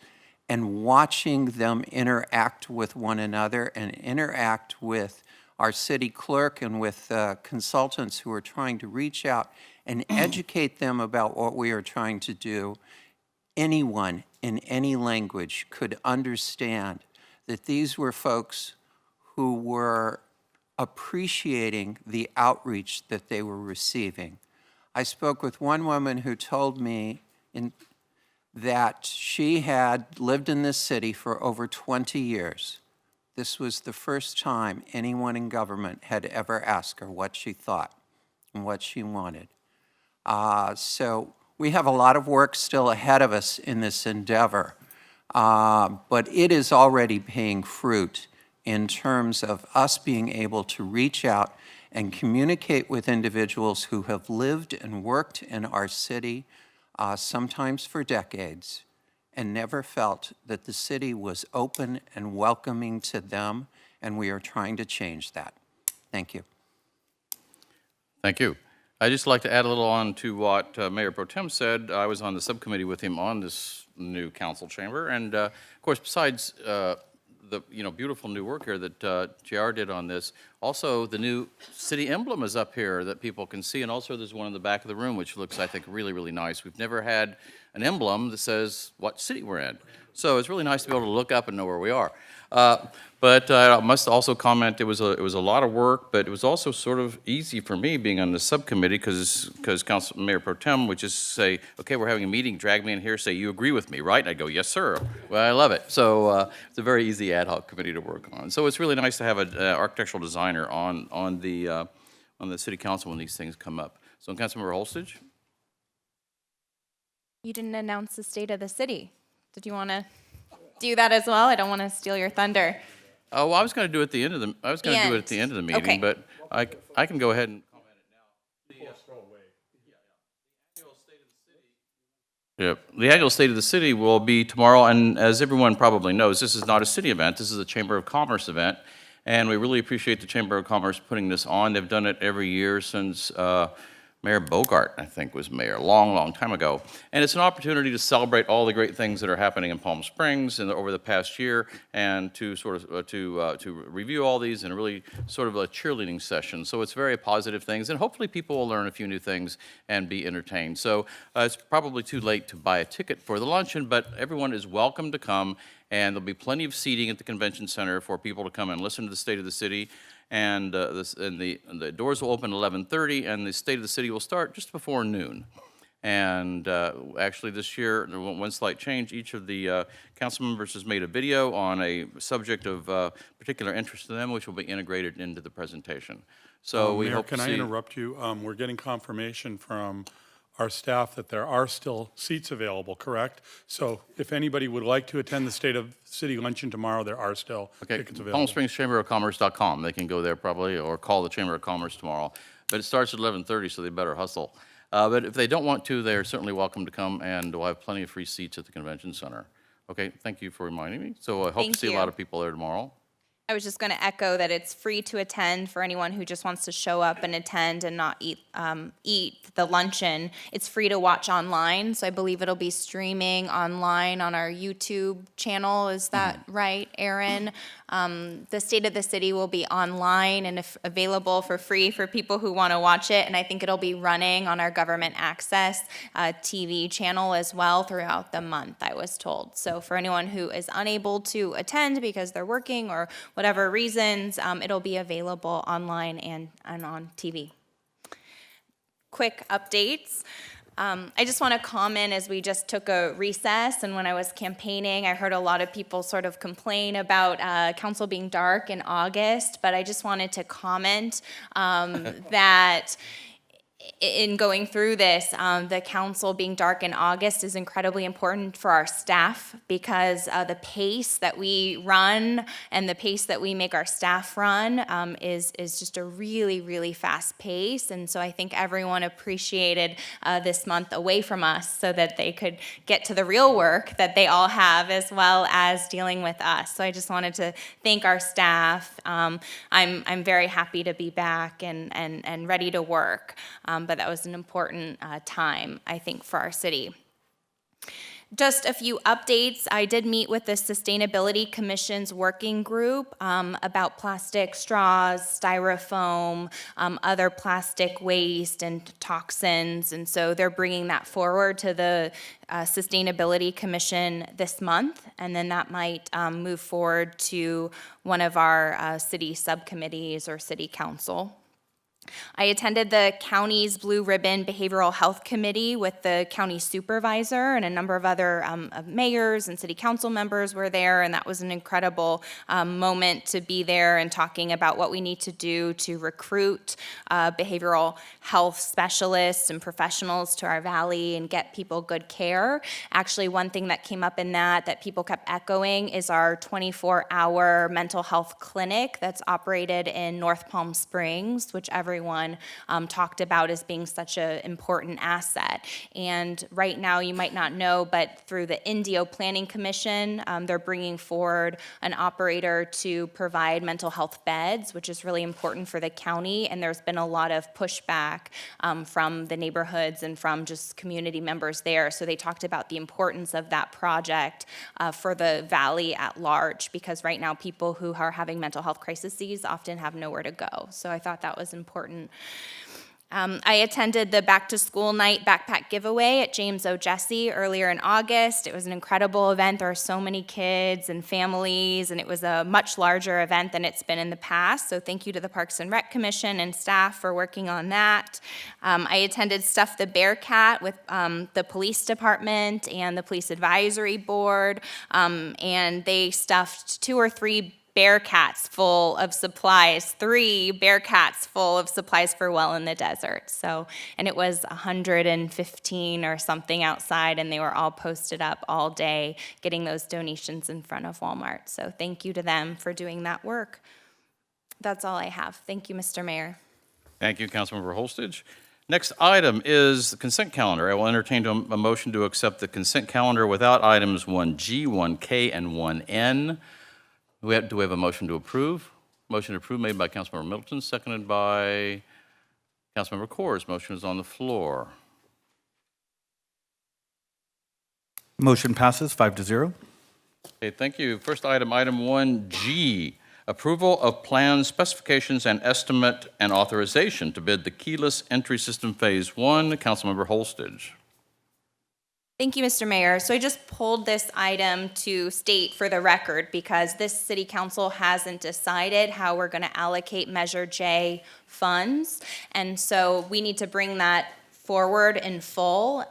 and watching them interact with one another and interact with our city clerk and with consultants who are trying to reach out and educate them about what we are trying to do, anyone in any language could understand that these were folks who were appreciating the outreach that they were receiving. I spoke with one woman who told me that she had lived in this city for over 20 years. This was the first time anyone in government had ever asked her what she thought and what she wanted. So we have a lot of work still ahead of us in this endeavor, but it is already paying fruit in terms of us being able to reach out and communicate with individuals who have lived and worked in our city, sometimes for decades, and never felt that the city was open and welcoming to them, and we are trying to change that. Thank you. Thank you. I'd just like to add a little on to what Mayor Pro Tem said. I was on the subcommittee with him on this new council chamber, and of course, besides the beautiful new work here that JR did on this, also the new city emblem is up here that people can see, and also there's one in the back of the room which looks, I think, really, really nice. We've never had an emblem that says what city we're in, so it's really nice to be able to look up and know where we are. But I must also comment, it was a lot of work, but it was also sort of easy for me being on the subcommittee because Mayor Pro Tem would just say, okay, we're having a meeting, drag me in here, say, you agree with me, right? And I'd go, yes, sir. Well, I love it. So it's a very easy ad hoc committee to work on. So it's really nice to have an architectural designer on the city council when these things come up. So Councilmember Holstage? You didn't announce the state of the city. Did you want to do that as well? I don't want to steal your thunder. Oh, well, I was going to do it at the end of the. I was going to do it at the end of the meeting, Okay. but I can go ahead and comment it now. The annual State of the City will be tomorrow, and as everyone probably knows, this is not a city event. This is a Chamber of Commerce event, and we really appreciate the Chamber of Commerce putting this on. They've done it every year since Mayor Bogart, I think, was mayor a long, long time ago. And it's an opportunity to celebrate all the great things that are happening in Palm Springs and over the past year, and to sort of to review all these in a really sort of a cheerleading session. So it's very positive things, and hopefully people will learn a few new things and be entertained. So it's probably too late to buy a ticket for the luncheon, but everyone is welcome to come, and there'll be plenty of seating at the convention center for people to come and listen to the State of the City. And the doors will open at 11:30, and the State of the City will start just before noon. And actually this year, one slight change, each of the council members has made a video on a subject of particular interest to them, which will be integrated into the presentation. So we Mayor, hope to see. can I interrupt you? We're getting confirmation from our staff that there are still seats available, correct? So if anybody would like to attend the State of City luncheon tomorrow, there are still tickets available. Palm Springs Chamber of Commerce.com. They can go there probably, or call the Chamber of Commerce tomorrow. But it starts at 11:30, so they better hustle. But if they don't want to, they're certainly welcome to come, and we'll have plenty of free seats at the convention center. Okay, thank you for reminding me. So I hope to Thank see a you. lot of people there tomorrow. I was just going to echo that it's free to attend for anyone who just wants to show up and attend and not eat the luncheon. It's free to watch online, so I believe it'll be streaming online on our YouTube channel. Is that right, Aaron? The State of the City will be online and available for free for people who want to watch it, and I think it'll be running on our government access TV channel as well throughout the month, I was told. So for anyone who is unable to attend because they're working or whatever reasons, it'll be available online and on TV. Quick updates. I just want to comment, as we just took a recess, and when I was campaigning, I heard a lot of people sort of complain about council being dark in August, but I just wanted to comment that in going through this, the council being dark in August is incredibly important for our staff, because the pace that we run and the pace that we make our staff run is just a really, really fast pace. And so I think everyone appreciated this month away from us so that they could get to the real work that they all have, as well as dealing with us. So I just wanted to thank our staff. I'm very happy to be back and ready to work. But that was an important time, I think, for our city. Just a few updates. I did meet with the Sustainability Commission's working group about plastic straws, styrofoam, other plastic waste and toxins. And so they're bringing that forward to the Sustainability Commission this month. And then that might move forward to one of our city subcommittees or city council. I attended the county's Blue Ribbon Behavioral Health Committee with the county supervisor, and a number of other mayors and city council members were there, and that was an incredible moment to be there and talking about what we need to do to recruit behavioral health specialists and professionals to our valley and get people good care. Actually, one thing that came up in that people kept echoing is our 24-hour mental health clinic that's operated in North Palm Springs, which everyone everyone talked about as being such an important asset. And right now, you might not know, but through the Indio Planning Commission, they're bringing forward an operator to provide mental health beds, which is really important for the county. And there's been a lot of pushback from the neighborhoods and from just community members there. So they talked about the importance of that project for the valley at large, because right now people who are having mental health crises often have nowhere to go. So I thought that was important. I attended the Back to School Night backpack giveaway at James O. Jesse earlier in August. It was an incredible event. There are so many kids and families, and it was a much larger event than it's been in the past. So thank you to the Parks and Rec Commission and staff for working on that. I attended Stuff the Bearcat with the police department and the police advisory board, and they stuffed 2 or 3 Bearcats full of supplies, 3 Bearcats full of supplies for Well in the Desert. So, and it was 115 or something outside, and they were all posted up all day, getting those donations in front of Walmart. So thank you to them for doing that work. That's all I have. Thank you, Mr. Mayor. Thank you, Councilmember Holstage. Next item is the consent calendar. I will entertain a motion to accept the consent calendar without items 1G, 1K, and 1N. Do we have a motion to approve? Motion to approve made by Councilmember Middleton, seconded by Councilmember Coors. Motion is on the floor. Motion passes 5-0. Okay, thank you. First item, item 1G, approval of plans, specifications, and estimate and authorization to bid the keyless entry system Phase 1. Councilmember Holstage. Thank you, Mr. Mayor. So I just pulled this item to state for the record because this city council hasn't decided how we're going to allocate Measure J funds. And so we need to bring that forward in full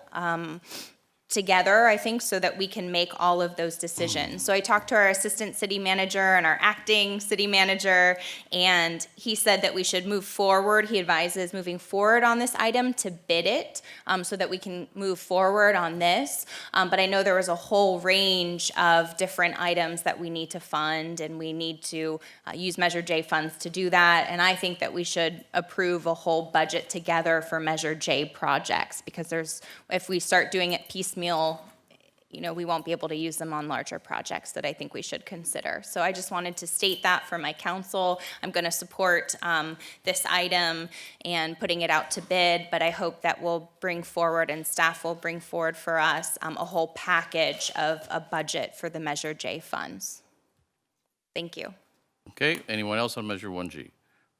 together, I think, so that we can make all of those decisions. So I talked to our assistant city manager and our acting city manager, and he said that we should move forward. He advises moving forward on this item to bid it so that we can move forward on this. But I know there was a whole range of different items that we need to fund, and we need to use Measure J funds to do that. And I think that we should approve a whole budget together for Measure J projects, because if we start doing it piecemeal, we won't be able to use them on larger projects that I think we should consider. So I just wanted to state that for my council. I'm going to support this item and putting it out to bid, but I hope that we'll bring forward and staff will bring forward for us a whole package of a budget for the Measure J funds. Thank you. Okay, anyone else on Measure 1G?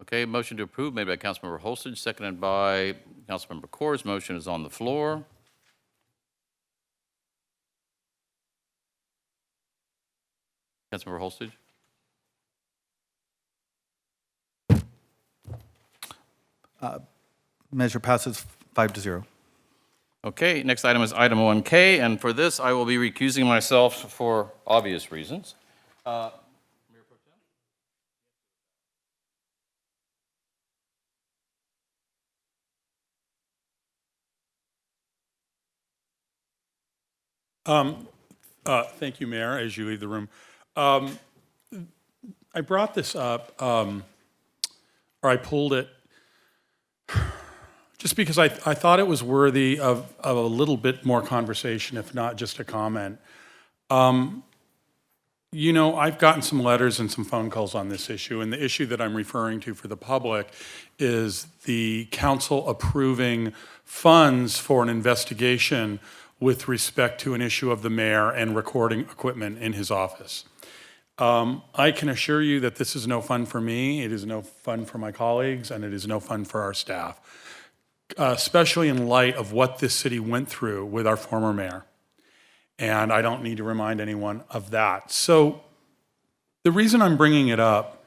Okay, motion to approve made by Councilmember Holstage, seconded by Councilmember Coors. Motion is on the floor. Councilmember Holstage? Measure passes 5-0. Okay, next item is item 1K, and for this, I will be recusing myself for obvious reasons. Mayor Pro Tem? Thank you, Mayor, as you leave the room. I brought this up, or I pulled it, just because I thought it was worthy of a little bit more conversation, if not just a comment. I've gotten some letters and some phone calls on this issue, and the issue that I'm referring to for the public is the council approving funds for an investigation with respect to an issue of the mayor and recording equipment in his office. I can assure you that this is no fun for me, it is no fun for my colleagues, and it is no fun for our staff, especially in light of what this city went through with our former mayor. And I don't need to remind anyone of that. So the reason I'm bringing it up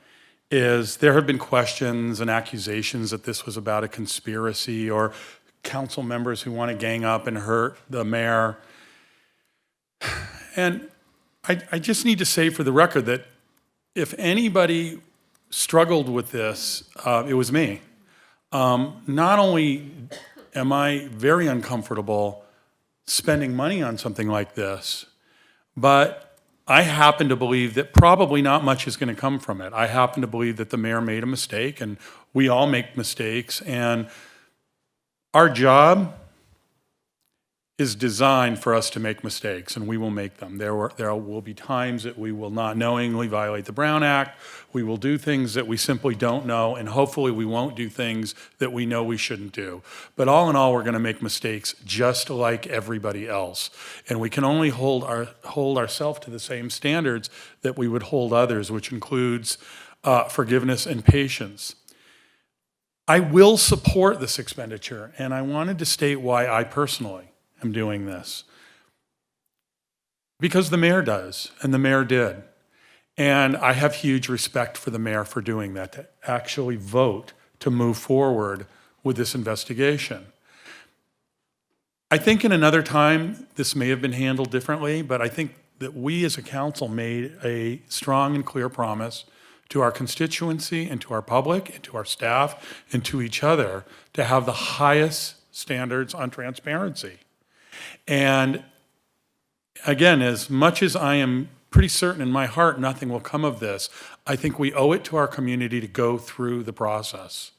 is there have been questions and accusations that this was about a conspiracy or council members who want to gang up and hurt the mayor. And I just need to say for the record that if anybody struggled with this, it was me. Not only am I very uncomfortable spending money on something like this, but I happen to believe that probably not much is going to come from it. I happen to believe that the mayor made a mistake and We all make mistakes, and our job is designed for us to make mistakes, and we will make them. There will be times that we will not knowingly violate the Brown Act. We will do things that we simply don't know, and hopefully we won't do things that we know we shouldn't do. But all in all, we're going to make mistakes just like everybody else. And we can only hold ourselves to the same standards that we would hold others, which includes forgiveness and patience. I will support this expenditure, and I wanted to state why I personally am doing this. Because the mayor does, and the mayor did. And I have huge respect for the mayor for doing that, to actually vote to move forward with this investigation. I think in another time, this may have been handled differently, but I think that we as a council made a strong and clear promise to our constituency and to our public and to our staff and to each other to have the highest standards on transparency. And again, as much as I am pretty certain in my heart nothing will come of this, I think we owe it to our community to go through the process.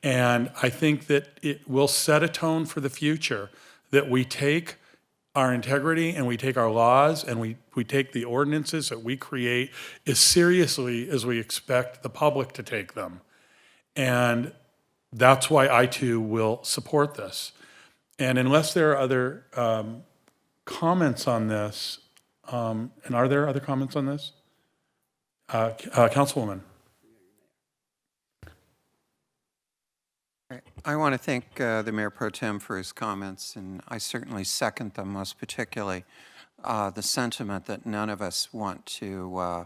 And I think that it will set a tone for the future, that we take our integrity and we take our laws and we take the ordinances that we create as seriously as we expect the public to take them. And that's why I too will support this. And unless there are other comments on this, and are there other comments on this? Councilwoman. I want to thank the Mayor Pro Tem for his comments, and I certainly second them, most particularly the sentiment that none of us want to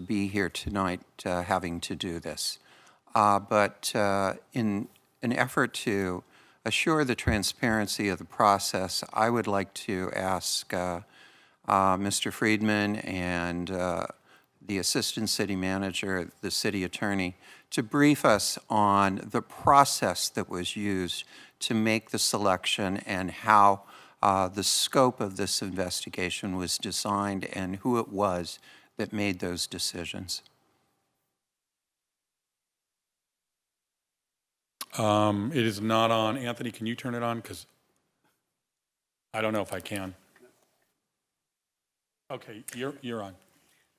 be here tonight having to do this. But in an effort to assure the transparency of the process, I would like to ask Mr. Friedman and the Assistant City Manager, the City Attorney, to brief us on the process that was used to make the selection and how the scope of this investigation was designed and who it was that made those decisions. It is not on. Anthony, can you turn it on? Because I don't know if I can. Okay, you're on.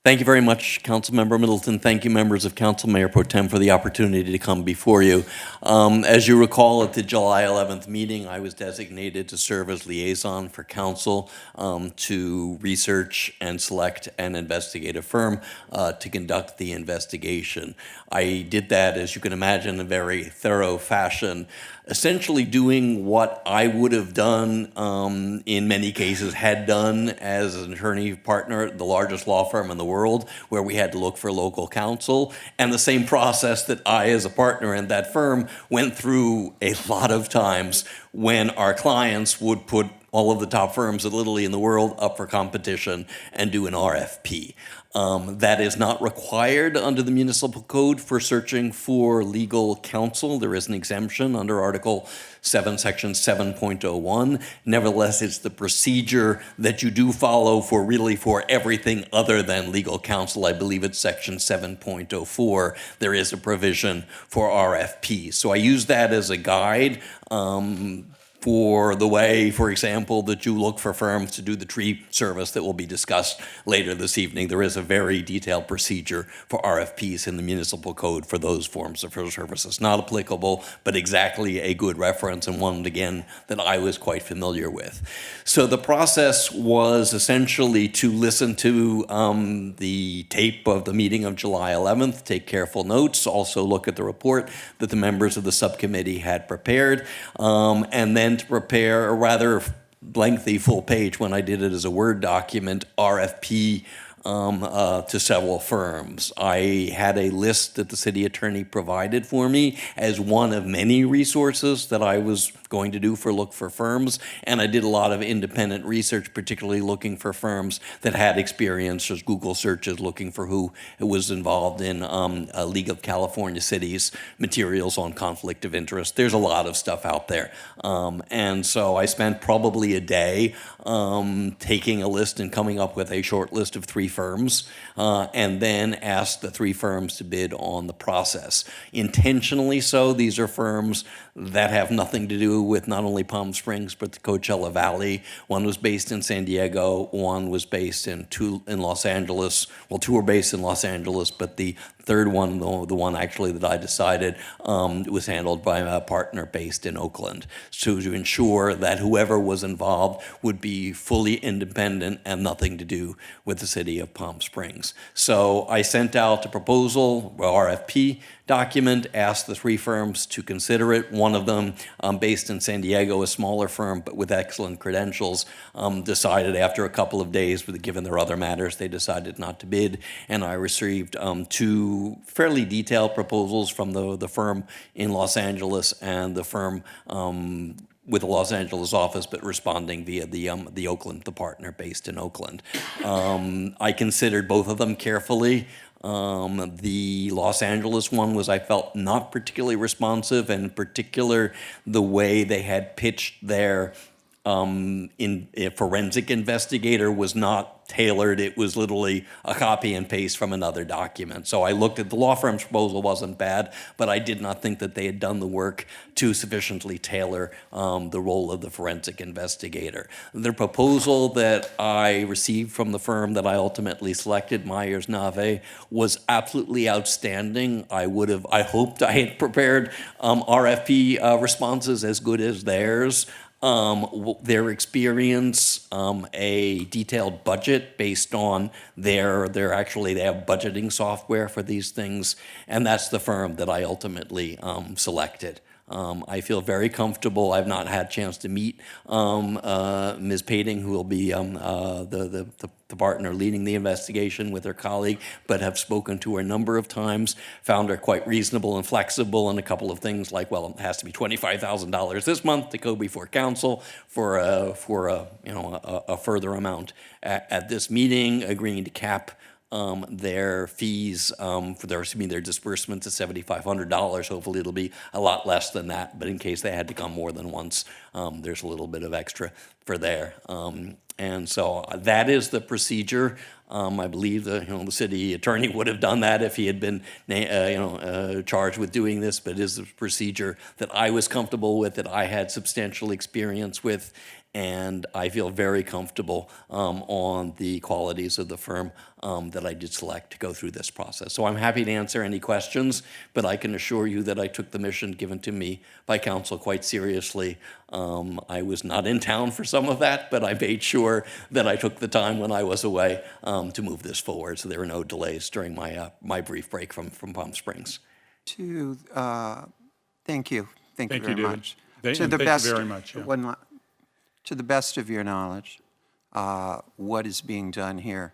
Thank you very much, Councilmember Middleton. Thank you, members of Council, Mayor Pro Tem, for the opportunity to come before you. As you recall, at the July 11th meeting, I was designated to serve as liaison for Council to research and select an investigative firm to conduct the investigation. I did that, as you can imagine, in a very thorough fashion, essentially doing what I would have done, in many cases had done as an attorney partner at the largest law firm in the world, where we had to look for local counsel, and the same process that I, as a partner in that firm, went through a lot of times when our clients would put all of the top firms literally in the world up for competition and do an RFP. That is not required under the municipal code for searching for legal counsel. There is an exemption under Article 7, Section 7.01. Nevertheless, it's the procedure that you do follow for everything other than legal counsel. I believe it's Section 7.04. There is a provision for RFP. So I use that as a guide for the way, for example, that you look for firms to do the tree service that will be discussed later this evening. There is a very detailed procedure for RFPs in the municipal code for those forms of services. Not applicable, but exactly a good reference, and one, again, that I was quite familiar with. So the process was essentially to listen to the tape of the meeting of July 11th, take careful notes, also look at the report that the members of the subcommittee had prepared, and then to prepare a rather lengthy full page, when I did it as a Word document, RFP to several firms. I had a list that the city attorney provided for me as one of many resources that I was going to do for look for firms, and I did a lot of independent research, particularly looking for firms that had experience, as Google searches looking for who was involved in a League of California Cities materials on conflict of interest. There's a lot of stuff out there, and so I spent probably a day taking a list and coming up with a short list of 3 firms, and then asked the 3 firms to bid on the process. Intentionally so, these are firms that have nothing to do with not only Palm Springs, but the Coachella Valley. One was based in San Diego, one was based in Los Angeles. Well, 2 were based in Los Angeles, but the third one, the one actually that I decided, was handled by a partner based in Oakland. So to ensure that whoever was involved would be fully independent and nothing to do with the city of Palm Springs. So I sent out a proposal, RFP document, asked the 3 firms to consider it. One of them, based in San Diego, a smaller firm but with excellent credentials, decided after a couple of days, given their other matters, they decided not to bid. And I received 2 fairly detailed proposals from the firm in Los Angeles and the firm with the Los Angeles office, but responding via the Oakland, the partner based in Oakland. I considered both of them carefully. The Los Angeles one was, I felt, not particularly responsive, and in particular, the way they had pitched their forensic investigator was not tailored. It was literally a copy and paste from another document. So I looked at the law firm's proposal, wasn't bad, but I did not think that they had done the work to sufficiently tailor the role of the forensic investigator. The proposal that I received from the firm that I ultimately selected, Myers Nave, was absolutely outstanding. I hoped I had prepared RFP responses as good as theirs. Their experience, a detailed budget based on they have budgeting software for these things, and that's the firm that I ultimately selected. I feel very comfortable. I've not had a chance to meet Ms. Pading, who will be the partner leading the investigation with her colleague, but have spoken to her a number of times, found her quite reasonable and flexible in a couple of things like, well, it has to be $25,000 this month to go before council for a further amount at this meeting, agreeing to cap their fees for their disbursements at $7,500. Hopefully it'll be a lot less than that, but in case they had to come more than once, there's a little bit of extra for there. And so that is the procedure. I believe the city attorney would have done that if he had been charged with doing this, but it is a procedure that I was comfortable with, that I had substantial experience with, and I feel very comfortable on the qualities of the firm that I did select to go through this process. So I'm happy to answer any questions, but I can assure you that I took the mission given to me by council quite seriously. I was not in town for some of that, but I made sure that I took the time when I was away to move this forward, so there were no delays during my brief break from Palm Springs. Thank you. Thank you very David. much. Thank you very much. Yeah. To the best of your knowledge, what is being done here,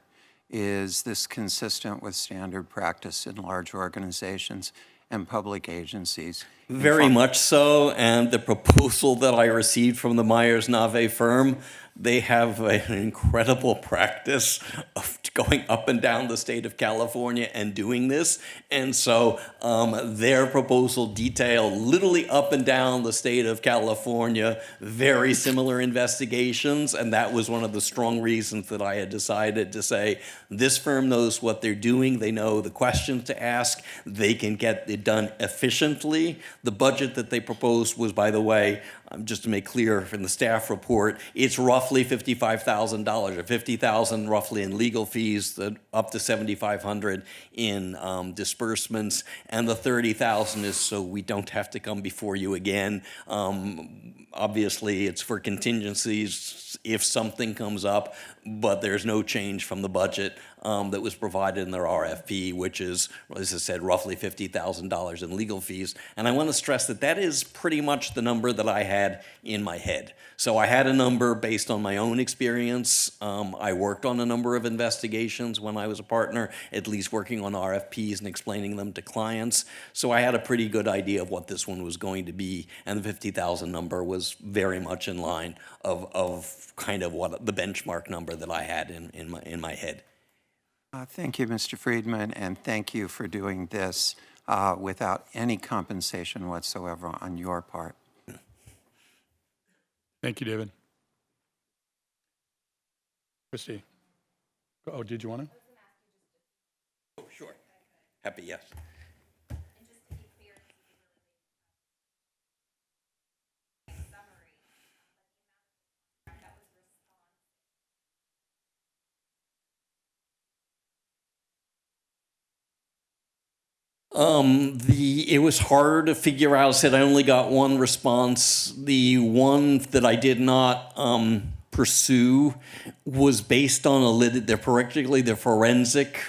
is this consistent with standard practice in large organizations and public agencies? Very much so, and the proposal that I received from the Myers Nave firm, they have an incredible practice of going up and down the state of California and doing this. And so their proposal detailed literally up and down the state of California, very similar investigations. And that was one of the strong reasons that I had decided to say, this firm knows what they're doing. They know the questions to ask. They can get it done efficiently. The budget that they proposed was, by the way, just to make clear from the staff report, it's roughly $55,000, or $50,000 roughly in legal fees, up to $7,500 in disbursements, and the $30,000 is so we don't have to come before you again. Obviously, it's for contingencies if something comes up, but there's no change from the budget that was provided in their RFP, which is, as I said, roughly $50,000 in legal fees. And I want to stress that that is pretty much the number that I had in my head. So I had a number based on my own experience. I worked on a number of investigations when I was a partner, at least working on RFPs and explaining them to clients. So I had a pretty good idea of what this one was going to be, and the 50,000 number was very much in line of kind of what the benchmark number that I had in my head. Thank you, Mr. Friedman, and thank you for doing this without any compensation whatsoever on your part. Thank you, David. Christy. Oh, did you want to? Oh, sure. Happy, yes. It was hard to figure out. I said I only got one response. The one that I did not pursue was based on particularly the forensic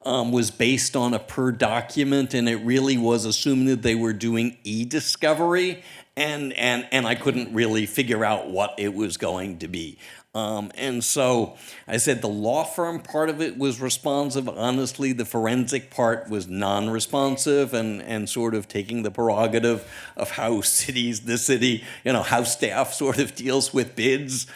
was based on a per document, and it really was assuming that they were doing e-discovery, and I couldn't really figure out what it was going to be. And so I said the law firm part of it was responsive. Honestly, the forensic part was non-responsive and sort of taking the prerogative of how the city, how staff sort of deals with bids.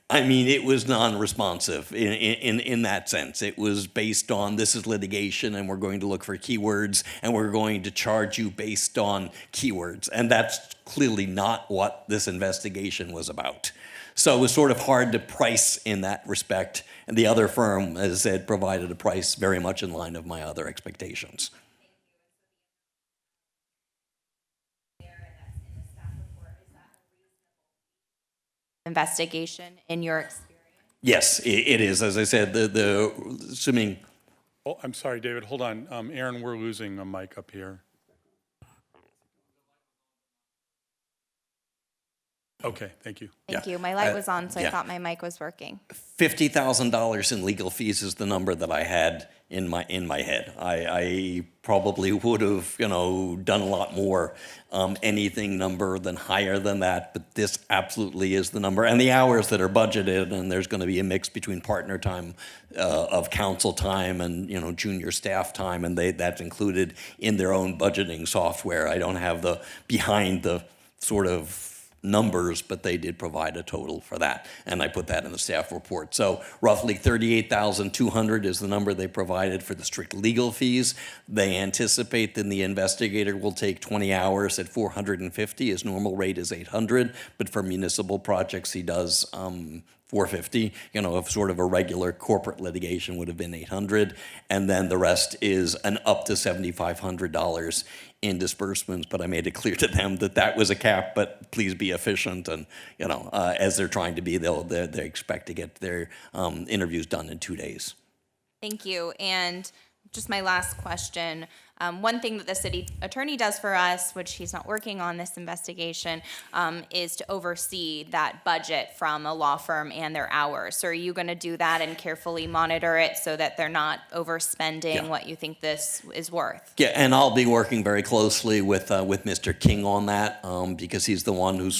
I mean, it was non-responsive in that sense. It was based on this is litigation and we're going to look for keywords and we're going to charge you based on keywords. And that's clearly not what this investigation was about. So it was sort of hard to price in that respect. And the other firm, as I said, provided a price very much in line of my other expectations. Investigation in your experience? Yes, it is. As I said, assuming. Oh, I'm sorry, David. Hold on. Aaron, we're losing a mic up here. Okay, thank you. Thank you. My light was on, so I thought my mic was working. $50,000 in legal fees is the number that I had in my head. I probably would have, done a lot more, anything number than higher than that, but this absolutely is the number. And the hours that are budgeted, and there's going to be a mix between partner time of council time and, junior staff time, and that's included in their own budgeting software. I don't have behind the sort of numbers, but they did provide a total for that, and I put that in the staff report. So roughly $38,200 is the number they provided for the strict legal fees. They anticipate that the investigator will take 20 hours at $450. His normal rate is $800, but for municipal projects he does $450. If sort of a regular corporate litigation would have been $800, and then the rest is an up to $7,500 in disbursements. But I made it clear to them that that was a cap, but please be efficient. And as they're trying to be, they expect to get their interviews done in 2 days. Thank you. And just my last question. One thing that the city attorney does for us, which he's not working on this investigation, is to oversee that budget from a law firm and their hours. So are you going to do that and carefully monitor it so that they're not overspending what you think this is worth? Yeah, and I'll be working very closely with Mr. King on that because he's the one who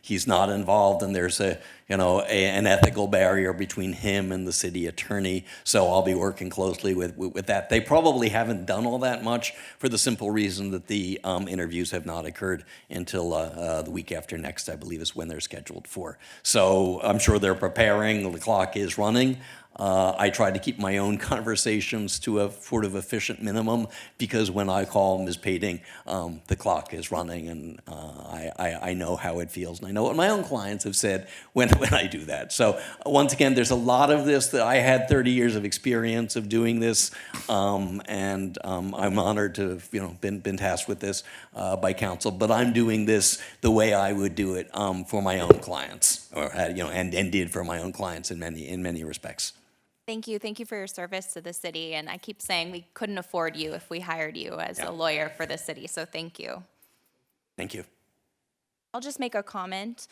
he's not involved, and there's an ethical barrier between him and the city attorney. So I'll be working closely with that. They probably haven't done all that much for the simple reason that the interviews have not occurred until the week after next, I believe, is when they're scheduled for. So I'm sure they're preparing. The clock is running. I try to keep my own conversations to a sort of efficient minimum because when I call Ms. Pading, the clock is running, and I know how it feels, and I know what my own clients have said when I do that. So once again, there's a lot of this that I had 30 years of experience of doing this, and I'm honored to have been tasked with this by council. But I'm doing this the way I would do it for my own clients, or and did for my own clients in many respects. Thank you. Thank you for your service to the city. And I keep saying we couldn't afford you if we hired you as a lawyer for the city. So thank you. Thank you. I'll just make a comment.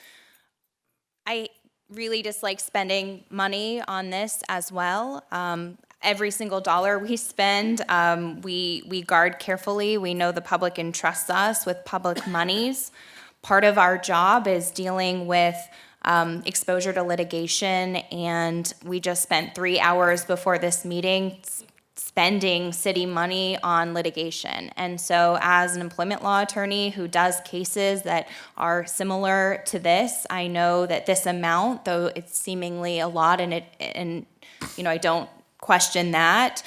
I really dislike spending money on this as well. every single dollar we spend, we guard carefully. We know the public entrusts us with public monies. Part of our job is dealing with exposure to litigation, and we just spent 3 hours before this meeting spending city money on litigation. And so as an employment law attorney who does cases that are similar to this, I know that this amount, though it's seemingly a lot, and I don't question that,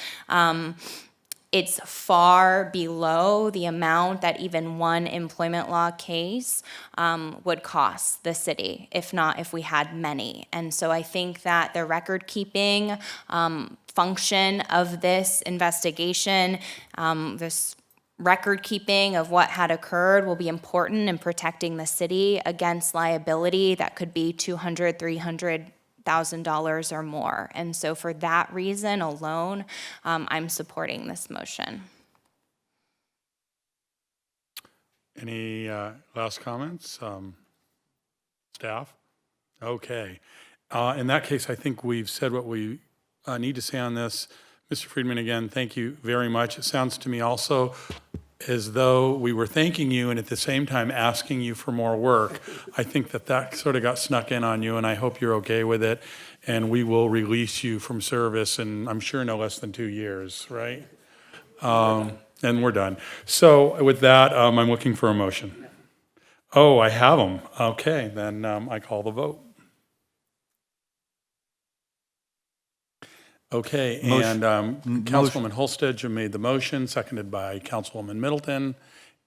it's far below the amount that even one employment law case would cost the city, if we had many. And so I think that the record keeping function of this investigation, this record keeping of what had occurred, will be important in protecting the city against liability that could be $200,000, $300,000 or more. And so for that reason alone, I'm supporting this motion. Any last comments? Staff? Okay. In that case, I think we've said what we need to say on this. Mr. Friedman, again, thank you very much. It sounds to me also as though we were thanking you and at the same time asking you for more work. I think that sort of got snuck in on you, and I hope you're okay with it. And we will release you from service in, I'm sure, no less than 2 years, right? And we're done. So with that, I'm looking for a motion. Oh, I have them. Okay, then I call the vote. Okay, and Councilwoman Holstead, you made the motion, seconded by Councilwoman Middleton,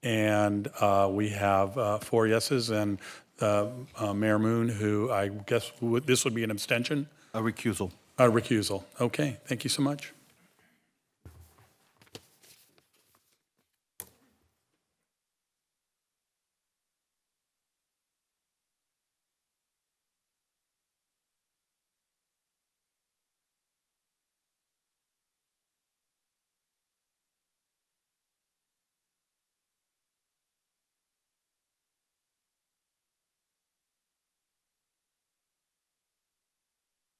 and we have 4 yeses, and Mayor Moon, who I guess this would be an abstention? A recusal. A recusal. Okay, thank you so much.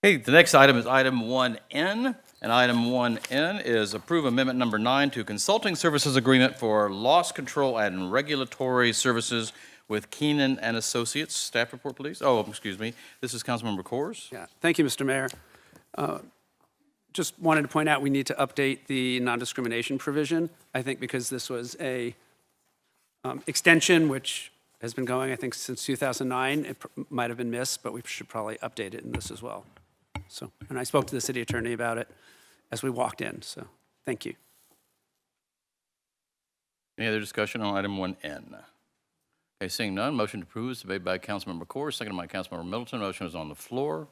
Okay, the next item is item 1N, and item 1N is approve amendment number 9 to consulting services agreement for loss control and regulatory services with Keenan and Associates. Staff report, please. Oh, excuse me. This is Councilmember Coors. Yeah, thank you, Mr. Mayor. Just wanted to point out we need to update the non-discrimination provision. I think because this was a extension which has been going, I think, since 2009. It might have been missed, but we should probably update it in this as well. So, and I spoke to the city attorney about it as we walked in, so thank you. Any other discussion on item 1N? Okay, seeing none, motion to approve is made by Councilmember Coors, seconded by Councilmember Middleton. Motion is on the floor.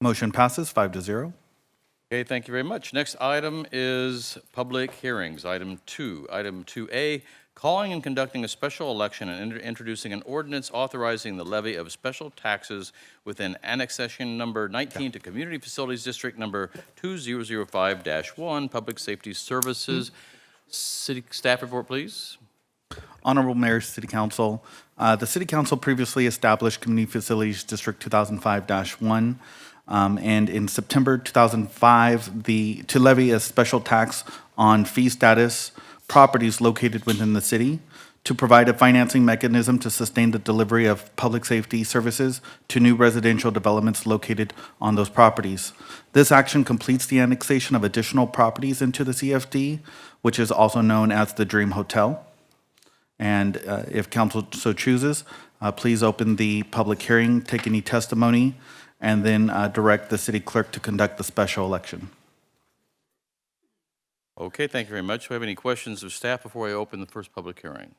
Motion passes 5-0. Okay, thank you very much. Next item is public hearings. Item 2. Item 2A, calling and conducting a special election and introducing an ordinance authorizing the levy of special taxes within annexation number 19 to Community Facilities District number 2005-1, Public Safety Services. City staff report, please. Honorable Mayor, City Council. The City Council previously established Community Facilities District 2005-1. And in September 2005, to levy a special tax on fee status properties located within the city, to provide a financing mechanism to sustain the delivery of public safety services to new residential developments located on those properties. This action completes the annexation of additional properties into the CFD, which is also known as the Dream Hotel. And if council so chooses, please open the public hearing, take any testimony, and then direct the city clerk to conduct the special election. Okay, thank you very much. Do we have any questions of staff before I open the first public hearing?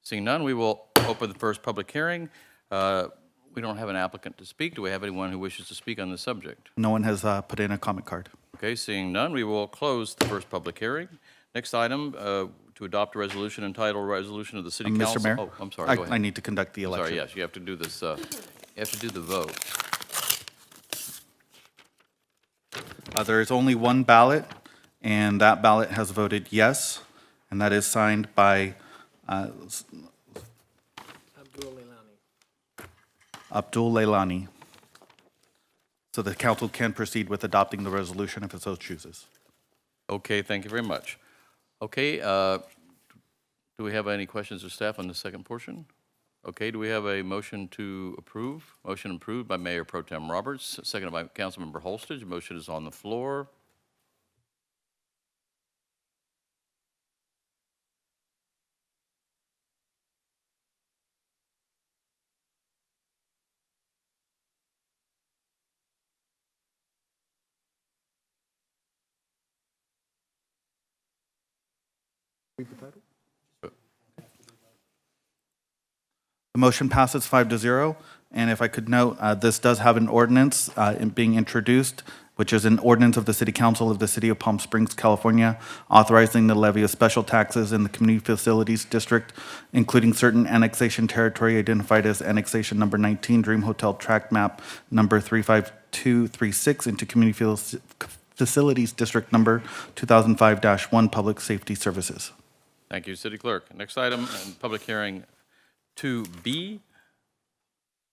Seeing none, we will open the first public hearing. We don't have an applicant to speak. Do we have anyone who wishes to speak on this subject? No one has put in a comment card. Okay, seeing none, we will close the first public hearing. Next item, to adopt a resolution entitled Resolution of the City Council. Mr. Mayor? Oh, I'm sorry, go ahead. I need to conduct the election. Sorry, yes, you have to do this, you have to do the vote. There is only one ballot, and that ballot has voted yes, and that is signed by Abdul Leilani. So the council can proceed with adopting the resolution if it so chooses. Okay, thank you very much. Okay, do we have any questions of staff on the second portion? Okay, do we have a motion to approve? Motion approved by Mayor Pro Tem Roberts, seconded by Councilmember Holstage. Motion is on the floor. The motion passes 5-0. And if I could note, this does have an ordinance being introduced, which is an ordinance of the City Council of the City of Palm Springs, California, authorizing the levy of special taxes in the Community Facilities District, including certain annexation territory identified as Annexation Number 19, Dream Hotel Tract Map Number 35236 into Community Facilities District Number 2005-1, Public Safety Services. Thank you, City Clerk. Next item, public hearing 2B,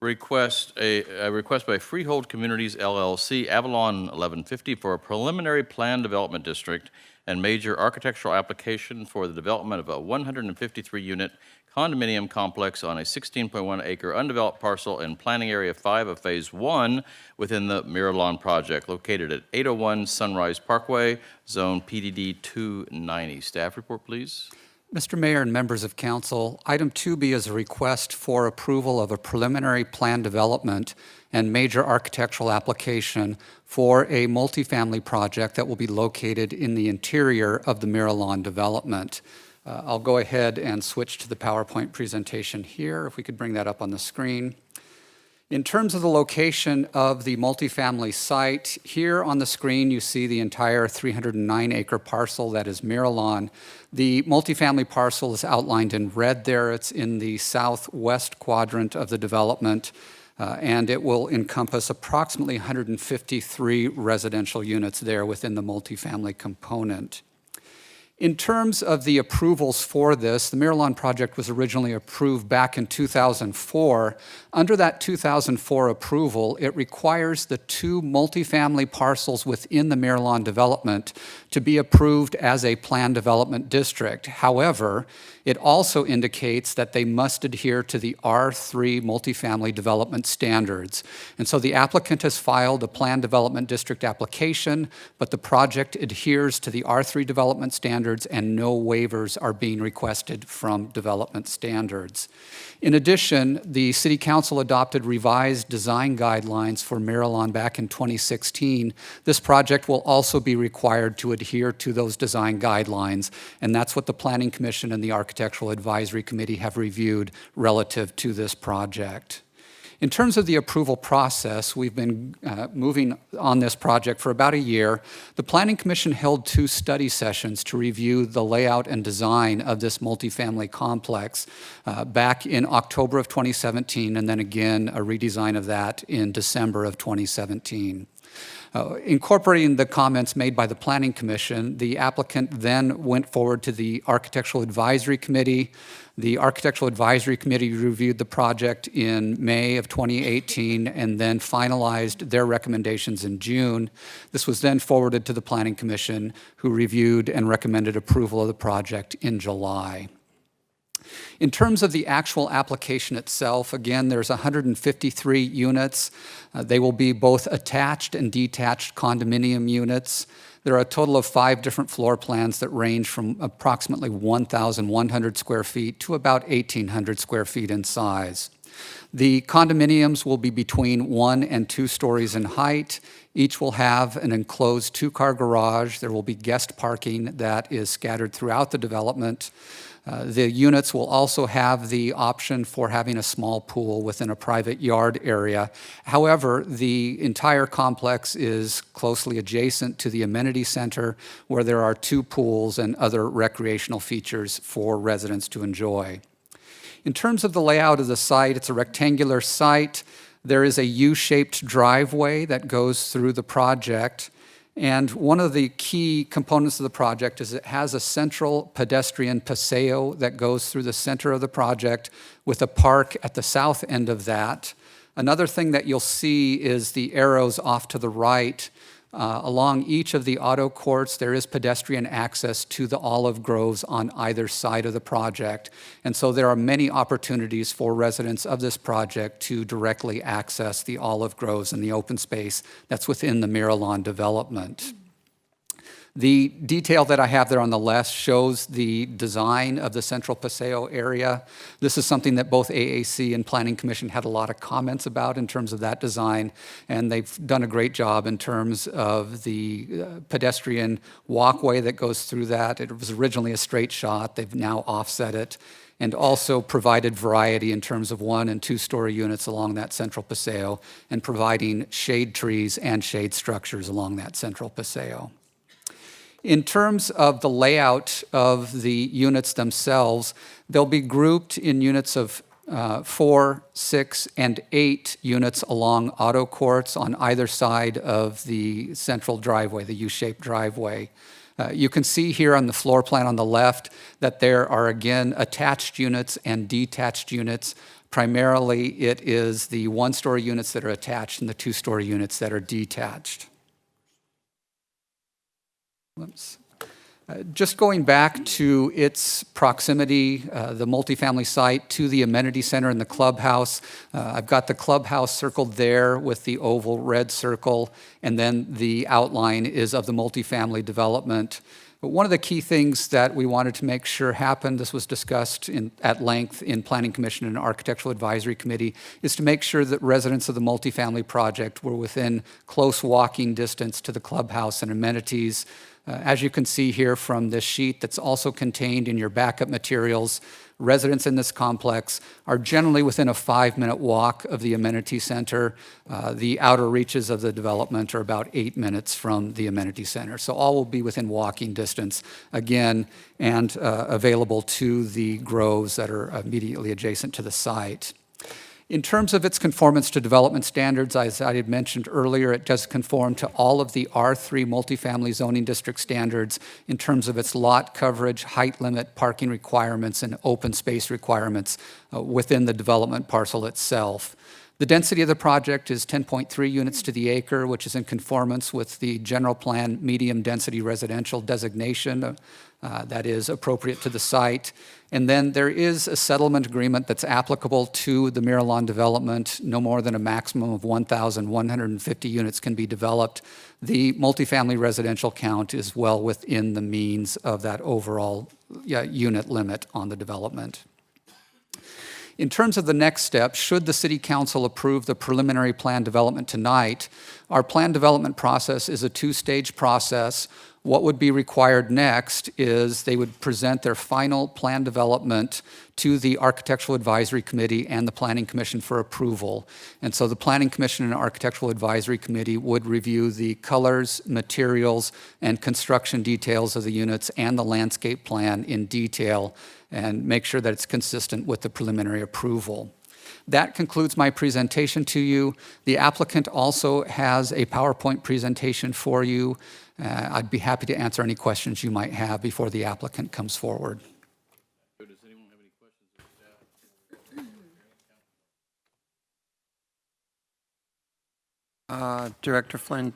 a request by Freehold Communities LLC, Avalon 1150, for a preliminary plan development district and major architectural application for the development of a 153-unit condominium complex on a 16.1-acre undeveloped parcel in Planning Area 5 of Phase 1 within the Miralon project, located at 801 Sunrise Parkway, Zone PDD 290. Staff report, please. Mr. Mayor and members of council, item 2B is a request for approval of a preliminary plan development and major architectural application for a multifamily project that will be located in the interior of the Miralon development. I'll go ahead and switch to the PowerPoint presentation here, if we could bring that up on the screen. In terms of the location of the multifamily site, here on the screen you see the entire 309-acre parcel that is Miralon. The multifamily parcel is outlined in red there. It's in the southwest quadrant of the development, and it will encompass approximately 153 residential units there within the multifamily component. In terms of the approvals for this, the Miralon project was originally approved back in 2004. Under that 2004 approval, it requires the two multifamily parcels within the Miralon development to be approved as a planned development district. However, it also indicates that they must adhere to the R3 multifamily development standards. And so the applicant has filed a planned development district application, but the project adheres to the R3 development standards and no waivers are being requested from development standards. In addition, the City Council adopted revised design guidelines for Miralon back in 2016. This project will also be required to adhere to those design guidelines, and that's what the Planning Commission and the Architectural Advisory Committee have reviewed relative to this project. In terms of the approval process, we've been moving on this project for about a year. The Planning Commission held 2 study sessions to review the layout and design of this multifamily complex back in October of 2017, and then again a redesign of that in December of 2017. Incorporating the comments made by the Planning Commission, the applicant then went forward to the Architectural Advisory Committee. The Architectural Advisory Committee reviewed the project in May of 2018 and then finalized their recommendations in June. This was then forwarded to the Planning Commission, who reviewed and recommended approval of the project in July. In terms of the actual application itself, again, there's 153 units. They will be both attached and detached condominium units. There are a total of 5 different floor plans that range from approximately 1,100 square feet to about 1,800 square feet in size. The condominiums will be between 1 and 2 stories in height. Each will have an enclosed 2-car garage. There will be guest parking that is scattered throughout the development. The units will also have the option for having a small pool within a private yard area. However, the entire complex is closely adjacent to the amenity center, where there are 2 pools and other recreational features for residents to enjoy. In terms of the layout of the site, it's a rectangular site. There is a U-shaped driveway that goes through the project. And one of the key components of the project is it has a central pedestrian paseo that goes through the center of the project with a park at the south end of that. Another thing that you'll see is the arrows off to the right. Along each of the auto courts, there is pedestrian access to the olive groves on either side of the project. And so there are many opportunities for residents of this project to directly access the olive groves and the open space that's within the Miralon development. The detail that I have there on the left shows the design of the Central Paseo area. This is something that both AAC and Planning Commission had a lot of comments about in terms of that design, and they've done a great job in terms of the pedestrian walkway that goes through that. It was originally a straight shot. They've now offset it, and also provided variety in terms of 1- and 2-story units along that Central Paseo, and providing shade trees and shade structures along that Central Paseo. In terms of the layout of the units themselves, they'll be grouped in units of 4, 6, and 8 units along auto courts on either side of the central driveway, the U-shaped driveway. You can see here on the floor plan on the left that there are, again, attached units and detached units. Primarily, it is the 1-story units that are attached and the 2-story units that are detached. Just going back to its proximity, the multifamily site to the amenity center and the clubhouse. I've got the clubhouse circled there with the oval red circle, and then the outline is of the multifamily development. But one of the key things that we wanted to make sure happened, this was discussed at length in Planning Commission and Architectural Advisory Committee, is to make sure that residents of the multifamily project were within close walking distance to the clubhouse and amenities. As you can see here from this sheet that's also contained in your backup materials, residents in this complex are generally within a 5-minute walk of the amenity center. The outer reaches of the development are about 8 minutes from the amenity center. So all will be within walking distance, again, and available to the groves that are immediately adjacent to the site. In terms of its conformance to development standards, as I had mentioned earlier, it does conform to all of the R3 multifamily zoning district standards in terms of its lot coverage, height limit, parking requirements, and open space requirements within the development parcel itself. The density of the project is 10.3 units to the acre, which is in conformance with the general plan medium density residential designation that is appropriate to the site. And then there is a settlement agreement that's applicable to the Miralon development. No more than a maximum of 1,150 units can be developed. The multifamily residential count is well within the means of that overall unit limit on the development. In terms of the next step, should the City Council approve the preliminary plan development tonight, our plan development process is a 2-stage process. What would be required next is they would present their final plan development to the Architectural Advisory Committee and the Planning Commission for approval. And so the Planning Commission and Architectural Advisory Committee would review the colors, materials, and construction details of the units and the landscape plan in detail and make sure that it's consistent with the preliminary approval. That concludes my presentation to you. The applicant also has a PowerPoint presentation for you. I'd be happy to answer any questions you might have before the applicant comes forward. Does anyone have any questions of staff? Director Flynn,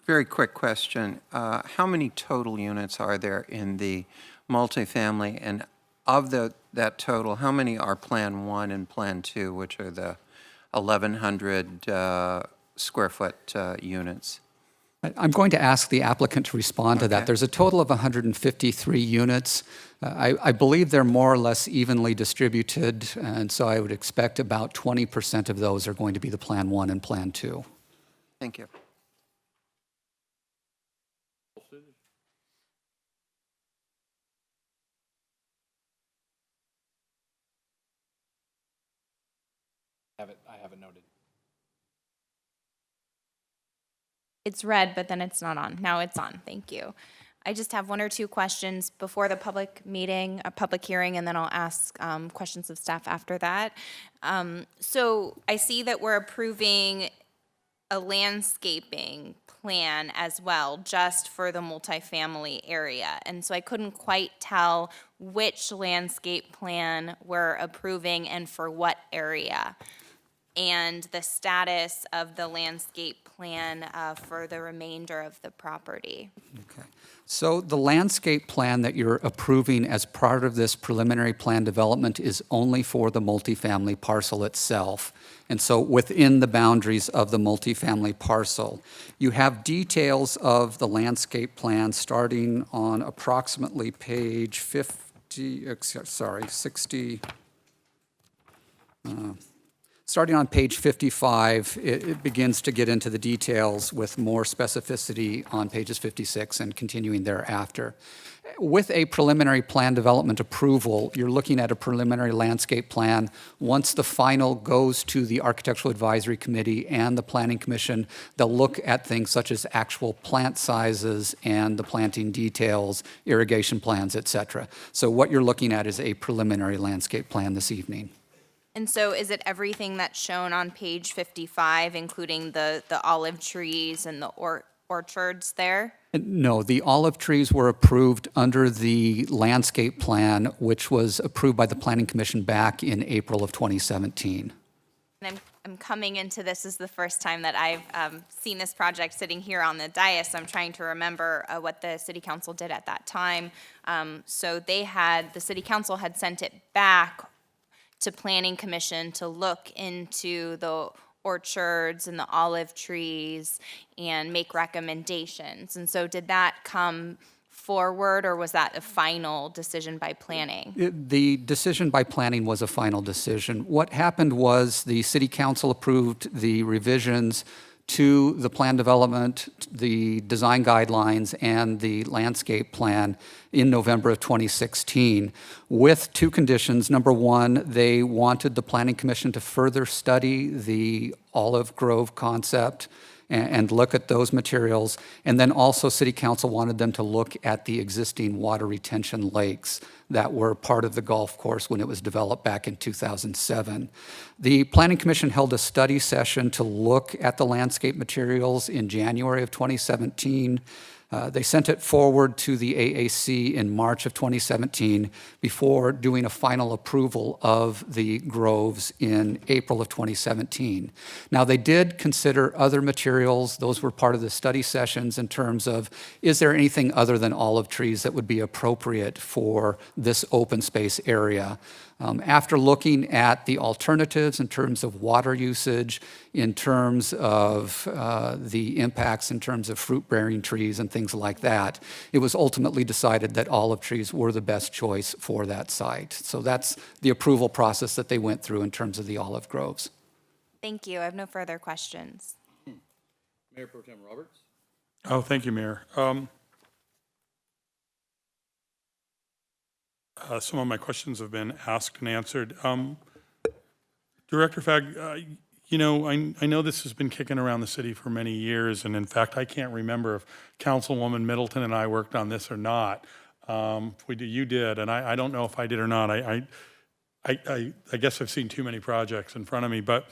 very quick question. How many total units are there in the multifamily? And of that total, how many are Plan 1 and Plan 2, which are the 1,100 square foot units? I'm going to ask the applicant to respond to that. There's a total of 153 units. I believe they're more or less evenly distributed, and so I would expect about 20% of those are going to be the Plan 1 and Plan 2. Thank you. I have it noted. It's red, but then it's not on. Now it's on. Thank you. I just have 1 or 2 questions before the public meeting, a public hearing, and then I'll ask questions of staff after that. So I see that we're approving a landscaping plan as well, just for the multifamily area. And so I couldn't quite tell which landscape plan we're approving and for what area. and the status of the landscape plan for the remainder of the property. Okay. So the landscape plan that you're approving as part of this preliminary plan development is only for the multifamily parcel itself. And so within the boundaries of the multifamily parcel, you have details of the landscape plan starting on approximately page 60, starting on page 55, it begins to get into the details with more specificity on pages 56 and continuing thereafter. With a preliminary plan development approval, you're looking at a preliminary landscape plan. Once the final goes to the Architectural Advisory Committee and the Planning Commission, they'll look at things such as actual plant sizes and the planting details, irrigation plans, et cetera. So what you're looking at is a preliminary landscape plan this evening. And so is it everything that's shown on page 55, including the olive trees and the orchards there? No, the olive trees were approved under the landscape plan, which was approved by the Planning Commission back in April of 2017. And I'm coming into this as the first time that I've seen this project sitting here on the dais. I'm trying to remember what the city council did at that time. So the city council had sent it back to Planning Commission to look into the orchards and the olive trees and make recommendations. And so did that come forward, or was that a final decision by planning? The decision by planning was a final decision. What happened was the city council approved the revisions to the plan development, the design guidelines, and the landscape plan in November of 2016 with two conditions. Number one, they wanted the Planning Commission to further study the olive grove concept and look at those materials. And then also City Council wanted them to look at the existing water retention lakes that were part of the golf course when it was developed back in 2007. The Planning Commission held a study session to look at the landscape materials in January of 2017. They sent it forward to the AAC in March of 2017 before doing a final approval of the groves in April of 2017. Now, they did consider other materials. Those were part of the study sessions in terms of, is there anything other than olive trees that would be appropriate for this open space area? After looking at the alternatives in terms of water usage, in terms of the impacts in terms of fruit-bearing trees and things like that, it was ultimately decided that olive trees were the best choice for that site. So that's the approval process that they went through in terms of the olive groves. Thank you. I have no further questions. Mayor Pro Tem Roberts? Oh, thank you, Mayor. Some of my questions have been asked and answered. Director Fagg, you know, I know this has been kicking around the city for many years, and in fact, I can't remember if Councilwoman Middleton and I worked on this or not. You did, and I don't know if I did or not. I guess I've seen too many projects in front of me, but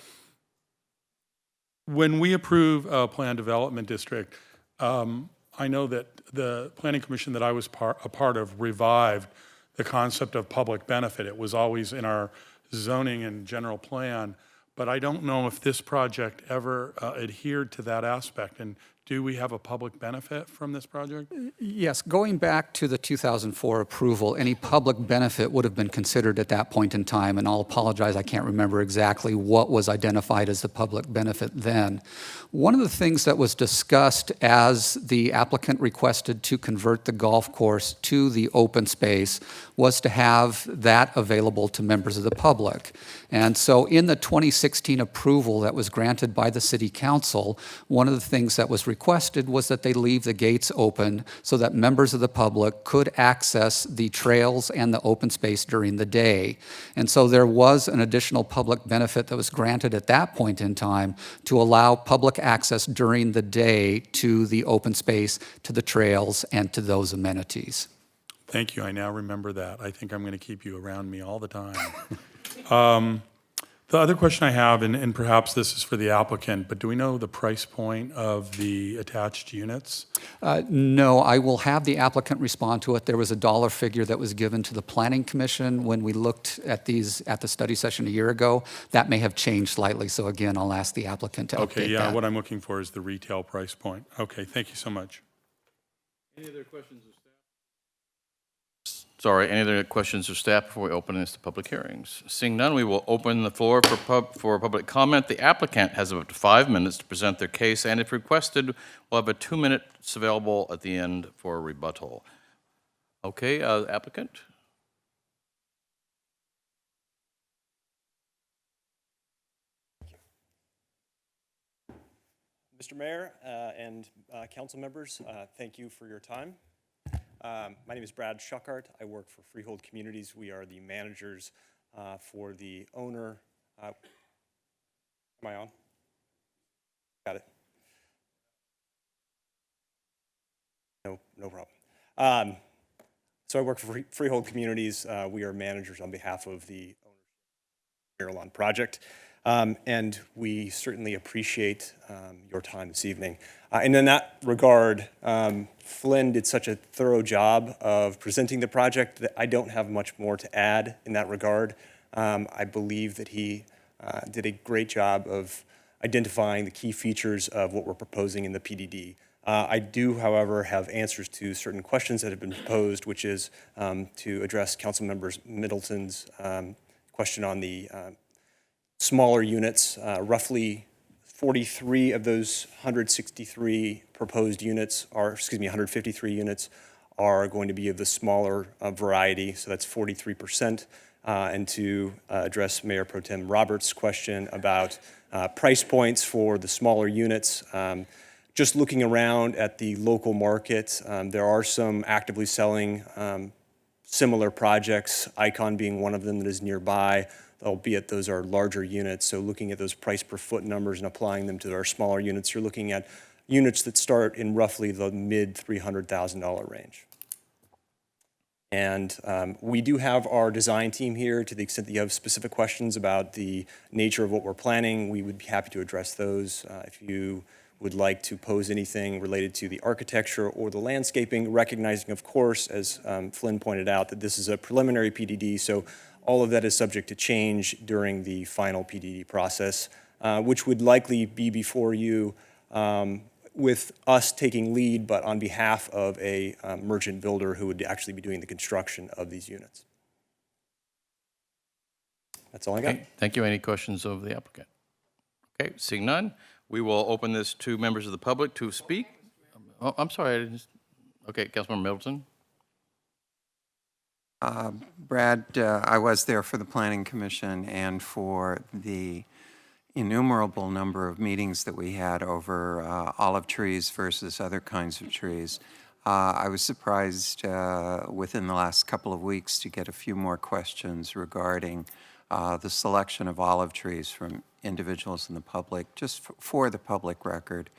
when we approve a planned development district, I know that the Planning Commission that I was a part of revived the concept of public benefit. It was always in our zoning and general plan, but I don't know if this project ever adhered to that aspect. And do we have a public benefit from this project? Yes, going back to the 2004 approval, any public benefit would have been considered at that point in time, and I'll apologize, I can't remember exactly what was identified as the public benefit then. One of the things that was discussed as the applicant requested to convert the golf course to the open space was to have that available to members of the public. And so in the 2016 approval that was granted by the City Council, one of the things that was requested was that they leave the gates open so that members of the public could access the trails and the open space during the day. And so there was an additional public benefit that was granted at that point in time to allow public access during the day to the open space, to the trails, and to those amenities. Thank you. I now remember that. I think I'm going to keep you around me all the time. The other question I have, and perhaps this is for the applicant, but do we know the price point of the attached units? No, I will have the applicant respond to it. There was a dollar figure that was given to the Planning Commission when we looked at these at the study session a year ago. That may have changed slightly, so again, I'll ask the applicant to update Okay, yeah, that. what I'm looking for is the retail price point. Okay, thank you so much. Any other questions of staff? Sorry, any other questions of staff before we open this to public hearings? Seeing none, we will open the floor for public comment. The applicant has up to 5 minutes to present their case, and if requested, we'll have a 2 minutes available at the end for a rebuttal. Okay, applicant? Mr. Mayor and council members, thank you for your time. My name is Brad Schuckart. I work for Freehold Communities. We are the managers for the owner. Am I on? Got it. No problem. So I work for Freehold Communities. We are managers on behalf of the Carillon project. And we certainly appreciate your time this evening. And in that regard, Flynn did such a thorough job of presenting the project that I don't have much more to add in that regard. I believe that he did a great job of identifying the key features of what we're proposing in the PDD. I do, however, have answers to certain questions that have been posed, which is to address Councilmember Middleton's question on the smaller units. Roughly 43 of those 163 proposed units are, 153 units are going to be of the smaller variety, so that's 43%. And to address Mayor Pro Tem Roberts' question about price points for the smaller units, just looking around at the local market, there are some actively selling similar projects, Icon being one of them that is nearby, albeit those are larger units. So looking at those price per foot numbers and applying them to our smaller units, you're looking at units that start in roughly the mid $300,000 range. And we do have our design team here. To the extent that you have specific questions about the nature of what we're planning, we would be happy to address those. If you would like to pose anything related to the architecture or the landscaping, recognizing, of course, as Flynn pointed out, that this is a preliminary PDD, so all of that is subject to change during the final PDD process, which would likely be before you with us taking lead, but on behalf of a merchant builder who would actually be doing the construction of these units. That's all I got. Okay, thank you. Any questions of the applicant? Okay, seeing none, we will open this to members of the public to speak. Oh, I'm sorry. Okay, Councilmember Middleton. Brad, I was there for the Planning Commission and for the innumerable number of meetings that we had over olive trees versus other kinds of trees. I was surprised within the last couple of weeks to get a few more questions regarding the selection of olive trees from individuals in the public. Just for the public record,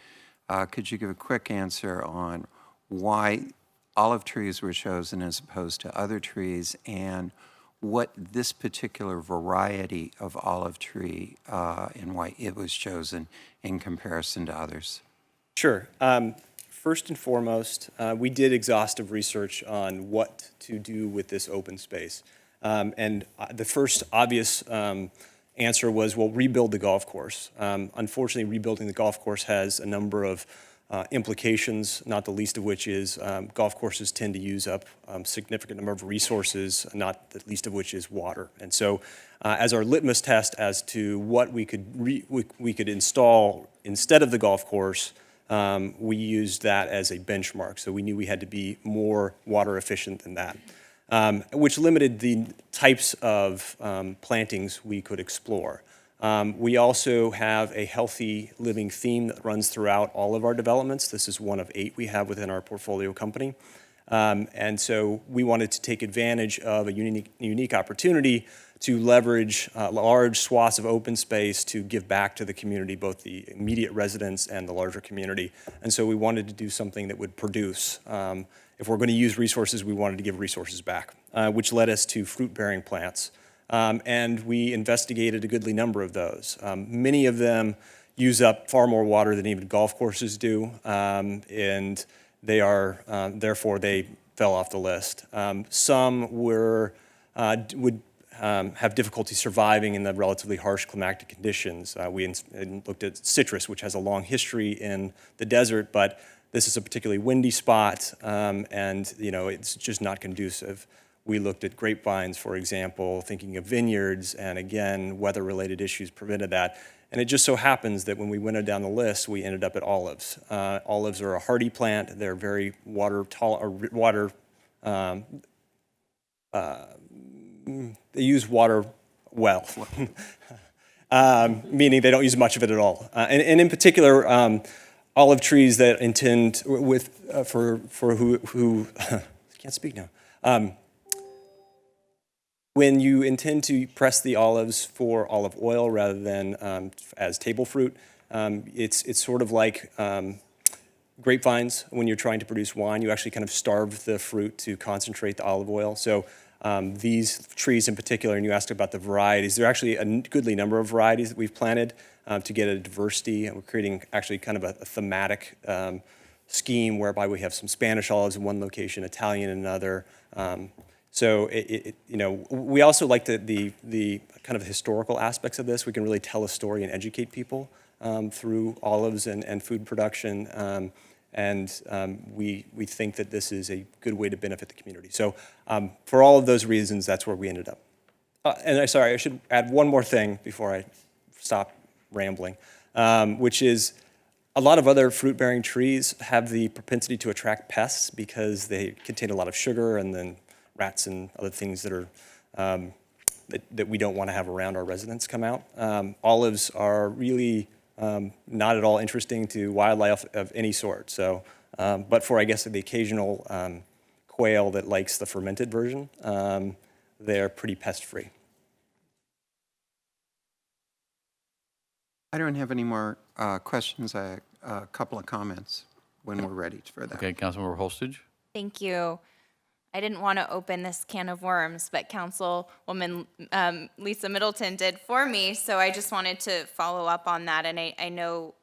could you give a quick answer on why olive trees were chosen as opposed to other trees, and what this particular variety of olive tree and why it was chosen in comparison to others? Sure. First and foremost, we did exhaustive research on what to do with this open space. And the first obvious answer was, well, rebuild the golf course. Unfortunately, rebuilding the golf course has a number of implications, not the least of which is golf courses tend to use up a significant number of resources, not the least of which is water. And so as our litmus test as to what we could install instead of the golf course, we used that as a benchmark. So we knew we had to be more water efficient than that, which limited the types of plantings we could explore. We also have a healthy living theme that runs throughout all of our developments. This is one of 8 we have within our portfolio company. And so we wanted to take advantage of a unique opportunity to leverage large swaths of open space to give back to the community, both the immediate residents and the larger community. And so we wanted to do something that would produce. If we're going to use resources, we wanted to give resources back, which led us to fruit-bearing plants. and we investigated a goodly number of those. Many of them use up far more water than even golf courses do, and they are, therefore, they fell off the list. Some would have difficulty surviving in the relatively harsh climatic conditions. We looked at citrus, which has a long history in the desert, but this is a particularly windy spot, and it's just not conducive. We looked at grapevines, for example, thinking of vineyards, and again, weather-related issues prevented that. And it just so happens that when we went down the list, we ended up at olives. Olives are a hardy plant. They're very they use water well, meaning they don't use much of it at all. And in particular, olive trees that intend for who can't speak now. When you intend to press the olives for olive oil rather than as table fruit, it's sort of like grapevines. When you're trying to produce wine, you actually kind of starve the fruit to concentrate the olive oil. So these trees in particular, and you asked about the varieties, there are actually a goodly number of varieties that we've planted to get a diversity. And we're creating actually kind of a thematic scheme whereby we have some Spanish olives in one location, Italian in another. So we also like the kind of historical aspects of this. We can really tell a story and educate people through olives and food production. We think that this is a good way to benefit the community. So for all of those reasons, that's where we ended up. Sorry, I should add one more thing before I stop rambling, which is a lot of other fruit-bearing trees have the propensity to attract pests because they contain a lot of sugar and then rats and other things that are that we don't want to have around our residents come out. Olives are really not at all interesting to wildlife of any sort. So, but for I guess the occasional quail that likes the fermented version, they're pretty pest-free. I don't have any more questions. I a couple of comments when we're ready for that. Okay, Councilmember Holstage. Thank you. I didn't want to open this can of worms, but Councilwoman Lisa Middleton did for me, so I just wanted to follow up on that. And I know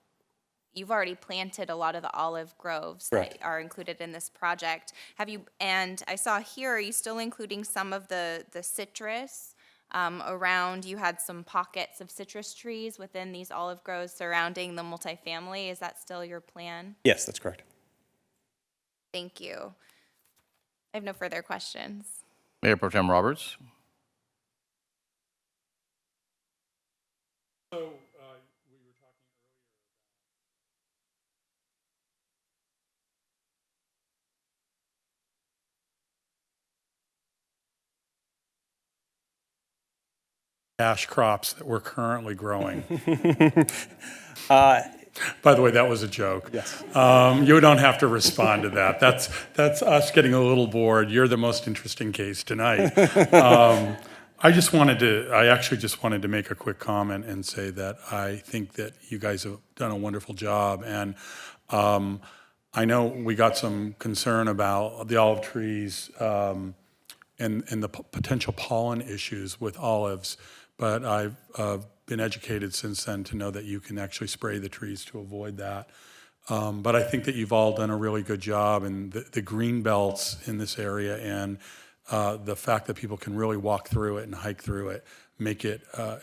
you've already planted a lot of the olive groves that are included in this project. Have you? And I saw here, are you still including some of the citrus around? You had some pockets of citrus trees within these olive groves surrounding the multifamily. Is that still your plan? Yes, that's correct. Thank you. I have no further questions. Mayor Pro Tem Roberts. So we were talking earlier. Cash crops that we're currently growing. By the way, that was a joke. Yes. You don't have to respond to that. That's us getting a little bored. You're the most interesting case tonight. I actually just wanted to make a quick comment and say that I think that you guys have done a wonderful job. And I know we got some concern about the olive trees and the potential pollen issues with olives, but I've been educated since then to know that you can actually spray the trees to avoid that. But I think that you've all done a really good job, and the green belts in this area and the fact that people can really walk through it and hike through it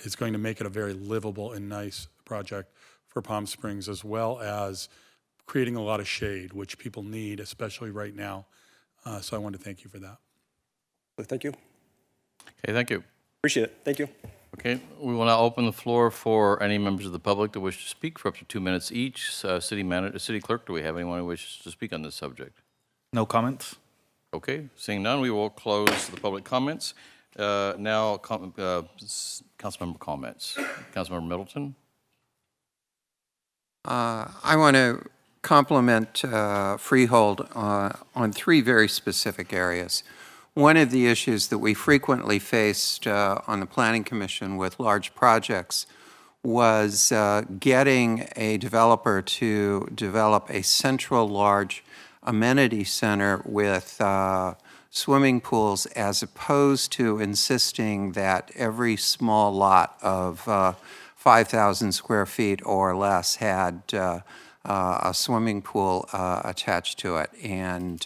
is going to make it a very livable and nice project for Palm Springs, as well as creating a lot of shade, which people need, especially right now. So I want to thank you for that. Thank you. Okay, thank you. Appreciate it. Thank you. Okay, we will now open the floor for any members of the public that wish to speak for up to 2 minutes each. City Clerk, do we have anyone who wishes to speak on this subject? No comments? Okay, seeing none, we will close the public comments. Now, Councilmember comments. Councilmember Middleton. I want to compliment Freehold on three very specific areas. One of the issues that we frequently faced on the Planning Commission with large projects was getting a developer to develop a central large amenity center with swimming pools as opposed to insisting that every small lot of 5,000 square feet or less had a swimming pool attached to it. And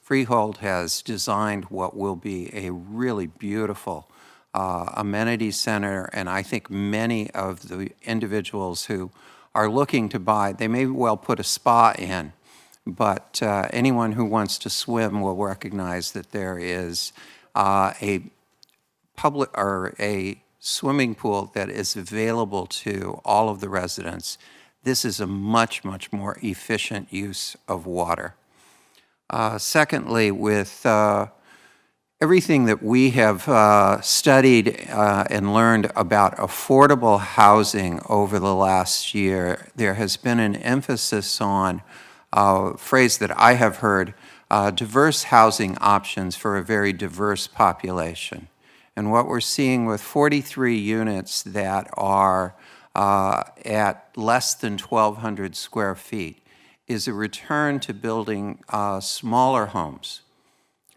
Freehold has designed what will be a really beautiful amenity center, and I think many of the individuals who are looking to buy, they may well put a spa in, but anyone who wants to swim will recognize that there is a public or a swimming pool that is available to all of the residents. This is a much, much more efficient use of water. Secondly, with everything that we have studied and learned about affordable housing over the last year, there has been an emphasis on a phrase that I have heard, diverse housing options for a very diverse population. And what we're seeing with 43 units that are at less than 1,200 square feet is a return to building smaller homes.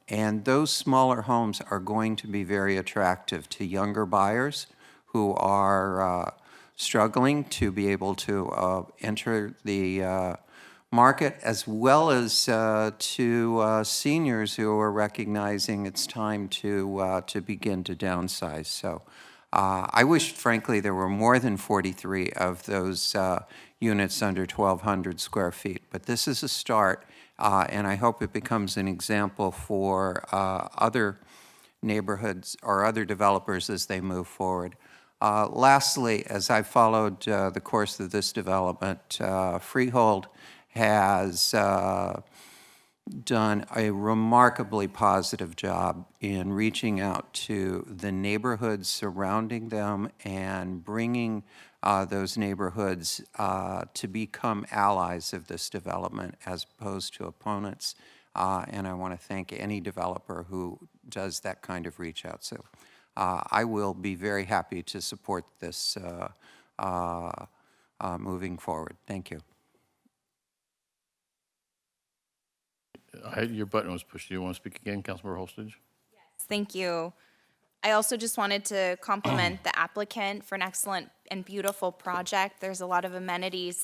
And those smaller homes are going to be very attractive to younger buyers who are struggling to be able to enter the market, as well as to seniors who are recognizing it's time to begin to downsize. So I wish, frankly, there were more than 43 of those units under 1,200 square feet. But this is a start, and I hope it becomes an example for other neighborhoods or other developers as they move forward. Lastly, as I followed the course of this development, Freehold has done a remarkably positive job in reaching out to the neighborhoods surrounding them and bringing those neighborhoods to become allies of this development as opposed to opponents. And I want to thank any developer who does that kind of reach out. So I will be very happy to support this moving forward. Thank you. Your button was pushed. Do you want to speak again, Councilmember Holstage? Thank you. I also just wanted to compliment the applicant for an excellent and beautiful project. There's a lot of amenities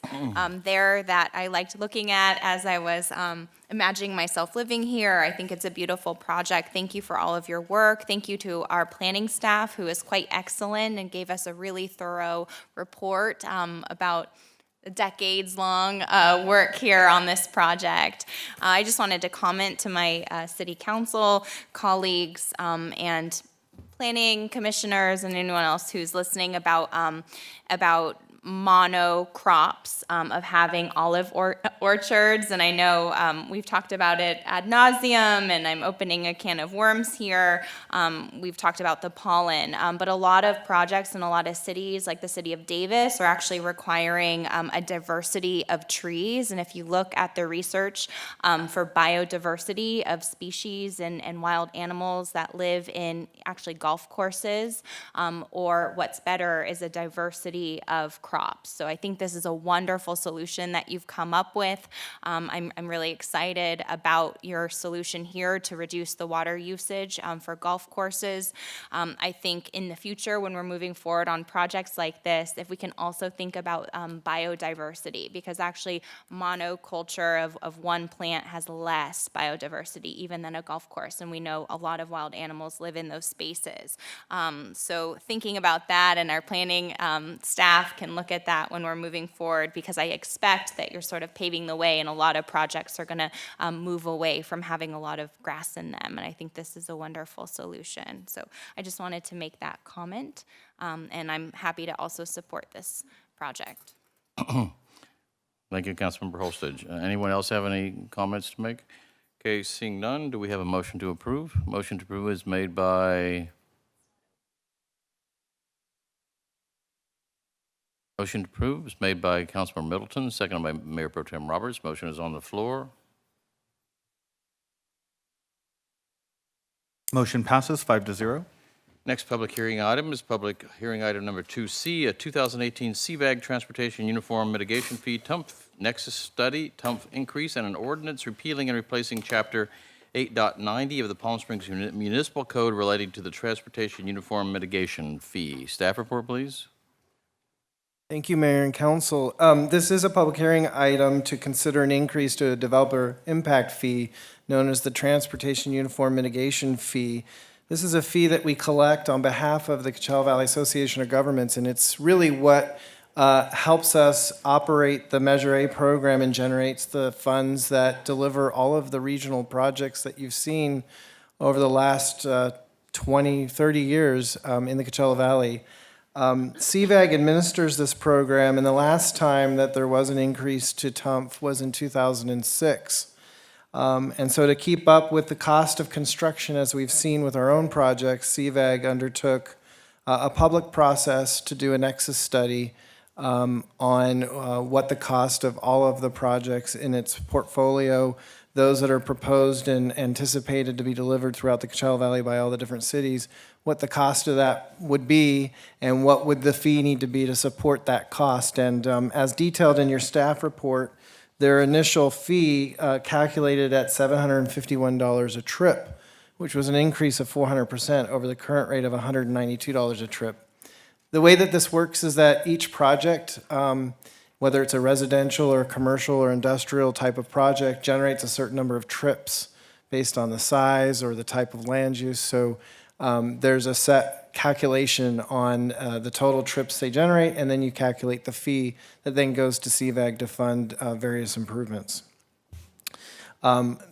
there that I liked looking at as I was imagining myself living here. I think it's a beautiful project. Thank you for all of your work. Thank you to our planning staff, who is quite excellent and gave us a really thorough report about decades-long work here on this project. I just wanted to comment to my city council colleagues and planning commissioners and anyone else who's listening about monocrops of having olive orchards. And I know we've talked about it ad nauseum, and I'm opening a can of worms here. We've talked about the pollen, but a lot of projects in a lot of cities, like the city of Davis, are actually requiring a diversity of trees. And if you look at the research for biodiversity of species and wild animals that live in actually golf courses, or what's better is a diversity of crops. So I think this is a wonderful solution that you've come up with. I'm really excited about your solution here to reduce the water usage for golf courses. I think in the future, when we're moving forward on projects like this, if we can also think about biodiversity, because actually monoculture of one plant has less biodiversity even than a golf course, and we know a lot of wild animals live in those spaces. So thinking about that, and our planning staff can look at that when we're moving forward, because I expect that you're sort of paving the way, and a lot of projects are going to move away from having a lot of grass in them, and I think this is a wonderful solution. So I just wanted to make that comment, and I'm happy to also support this project. Thank you, Councilmember Holstage. Anyone else have any comments to make? Okay, seeing none, do we have a motion to approve? Motion to approve is made by... Motion to approve is made by Councilmember Middleton, seconded by Mayor Pro Tem Roberts. Motion is on the floor. Motion passes 5-0. Next public hearing item is public hearing item number 2C, a 2018 CVAG Transportation Uniform Mitigation Fee TUMF Nexus Study, TUMF Increase, and an ordinance repealing and replacing Chapter 8.90 of the Palm Springs Municipal Code relating to the transportation uniform mitigation fee. Staff report, please. Thank you, Mayor and Council. This is a public hearing item to consider an increase to a developer impact fee known as the Transportation Uniform Mitigation Fee. This is a fee that we collect on behalf of the Coachella Valley Association of Governments, and it's really what helps us operate the Measure A program and generates the funds that deliver all of the regional projects that you've seen over the last 20, 30 years in the Coachella Valley. CVAG administers this program, and the last time that there was an increase to TUMF was in 2006. And so to keep up with the cost of construction, as we've seen with our own projects, CVAG undertook a public process to do a nexus study on what the cost of all of the projects in its portfolio, those that are proposed and anticipated to be delivered throughout the Coachella Valley by all the different cities, what the cost of that would be, and what would the fee need to be to support that cost. And as detailed in your staff report, their initial fee calculated at $751 a trip, which was an increase of 400% over the current rate of $192 a trip. The way that this works is that each project, whether it's a residential or commercial or industrial type of project, generates a certain number of trips based on the size or the type of land use. So there's a set calculation on the total trips they generate, and then you calculate the fee that then goes to CVAG to fund various improvements.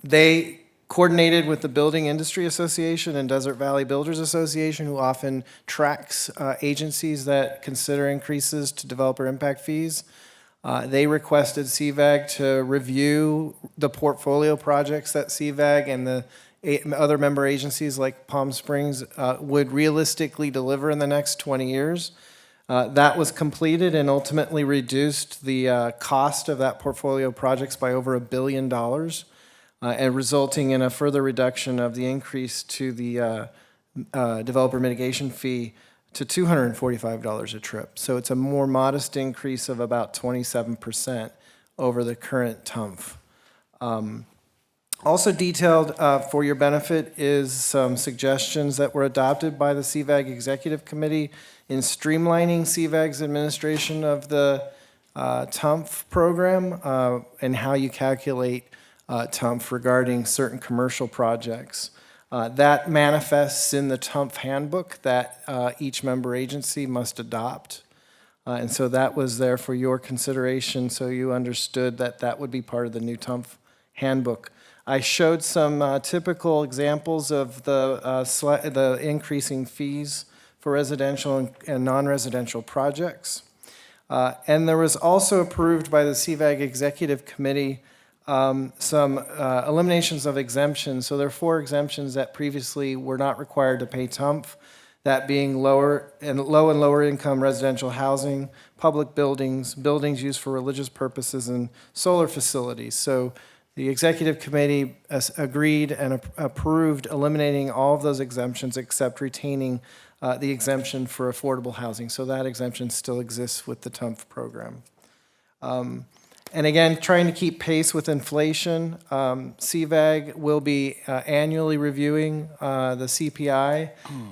They coordinated with the Building Industry Association and Desert Valley Builders Association, who often tracks agencies that consider increases to developer impact fees. They requested CVAG to review the portfolio projects that CVAG and the other member agencies like Palm Springs would realistically deliver in the next 20 years. That was completed and ultimately reduced the cost of that portfolio projects by over $1 billion, and resulting in a further reduction of the increase to the developer mitigation fee to $245 a trip. So it's a more modest increase of about 27% over the current TUMF. Also detailed for your benefit is some suggestions that were adopted by the CVAG Executive Committee in streamlining CVAG's administration of the TUMF program and how you calculate TUMF regarding certain commercial projects. That manifests in the TUMF handbook that each member agency must adopt. And so that was there for your consideration, so you understood that that would be part of the new TUMF handbook. I showed some typical examples of the increasing fees for residential and non-residential projects. And there was also approved by the CVAG Executive Committee some eliminations of exemptions. So there are 4 exemptions that previously were not required to pay TUMF, that being low and lower income residential housing, public buildings, buildings used for religious purposes, and solar facilities. So the Executive Committee agreed and approved eliminating all of those exemptions except retaining the exemption for affordable housing. So that exemption still exists with the TUMF program. And again, trying to keep pace with inflation, CVAG will be annually reviewing the CPI,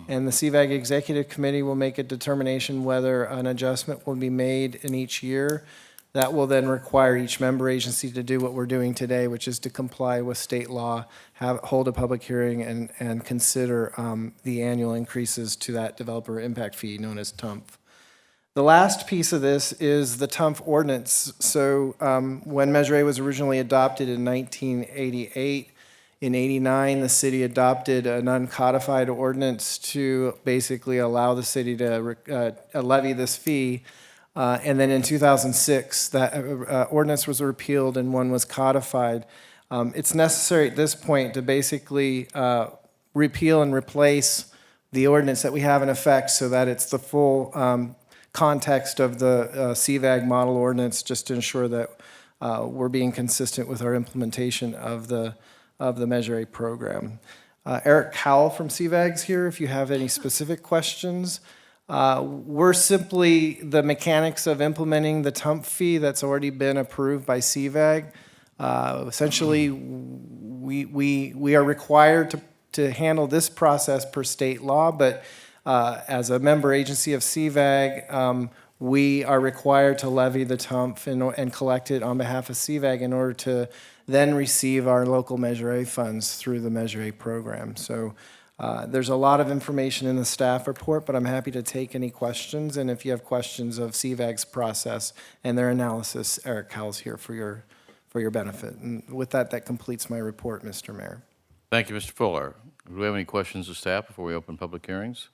and the CVAG Executive Committee will make a determination whether an adjustment will be made in each year. That will then require each member agency to do what we're doing today, which is to comply with state law, hold a public hearing, and consider the annual increases to that developer impact fee known as TUMF. The last piece of this is the TUMF ordinance. So when Measure A was originally adopted in 1988, in 89, the city adopted an uncodified ordinance to basically allow the city to levy this fee. And then in 2006, that ordinance was repealed and one was codified. It's necessary at this point to basically repeal and replace the ordinance that we have in effect so that it's the full context of the CVAG model ordinance, just to ensure that we're being consistent with our implementation of the Measure A program. Eric Howell from CVAG's here if you have any specific questions. We're simply the mechanics of implementing the TUMF fee that's already been approved by CVAG. Essentially, we are required to handle this process per state law, but as a member agency of CVAG, we are required to levy the TUMF and collect it on behalf of CVAG in order to then receive our local Measure A funds through the Measure A program. So there's a lot of information in the staff report, but I'm happy to take any questions. And if you have questions of CVAG's process and their analysis, Eric Howell's here for your benefit. And with that, that completes my report, Mr. Mayor. Thank you, Mr. Fuller. Do we have any questions of staff before we open public hearings?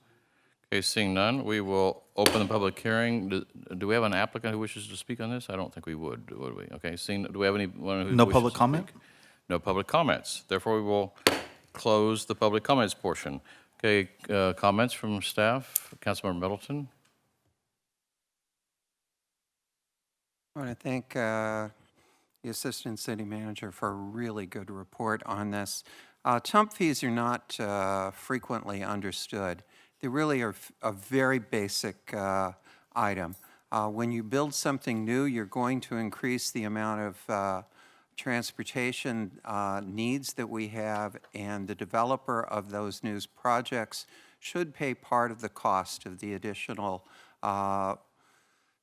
Okay, seeing none, we will open the public hearing. Do we have an applicant who wishes to speak on this? I don't think we would we? Okay, do we have anyone who No wishes public to comment? speak? No public comments. Therefore, we will close the public comments portion. Okay, comments from staff? Councilmember Middleton? I want to thank the Assistant City Manager for a really good report on this. TUMP fees are not frequently understood. They really are a very basic item. When you build something new, you're going to increase the amount of transportation needs that we have, and the developer of those new projects should pay part of the cost of the additional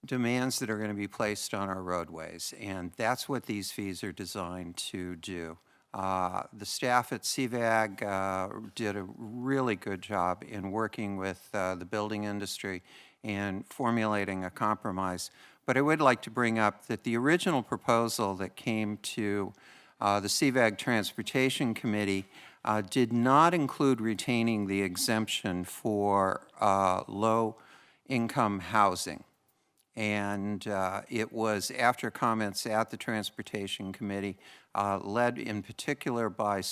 demands that are going to be placed on our roadways, and that's what these fees are designed to do. The staff at CVAG did a really good job in working with the building industry and formulating a compromise. But I would like to bring up that the original proposal that came to the CVAG Transportation Committee did not include retaining the exemption for low-income housing. And it was after comments at the Transportation Committee, led in particular by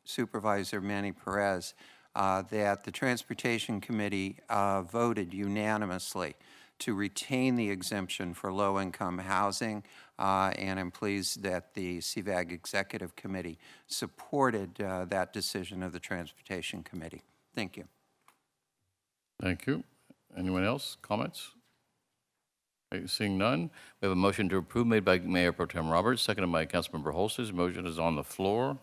Supervisor Manny Perez, that the Transportation Committee voted unanimously to retain the exemption for low-income housing, and I'm pleased that the CVAG Executive Committee supported that decision of the Transportation Committee. Thank you. Thank you. Anyone else? Comments? Okay, seeing none, we have a motion to approve made by Mayor Pro Tem Roberts, seconded by Councilmember Holston. Motion is on the floor.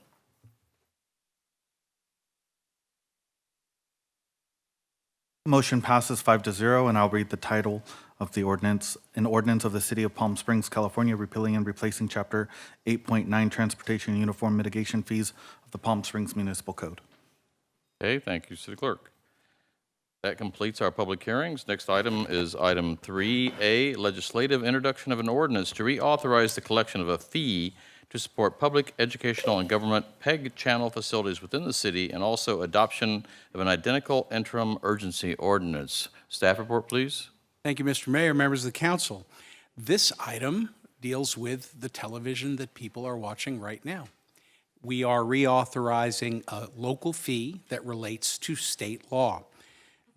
Motion passes 5-0, and I'll read the title of the ordinance. An ordinance of the City of Palm Springs, California, repealing and replacing Chapter 8.9 Transportation Uniform Mitigation Fees of the Palm Springs Municipal Code. Okay, thank you, City Clerk. That completes our public hearings. Next item is item 3A, legislative introduction of an ordinance to reauthorize the collection of a fee to support public, educational, and government PEG channel facilities within the city, and also adoption of an identical interim urgency ordinance. Staff report, please. Thank you, Mr. Mayor, members of the council. This item deals with the television that people are watching right now. We are reauthorizing a local fee that relates to state law.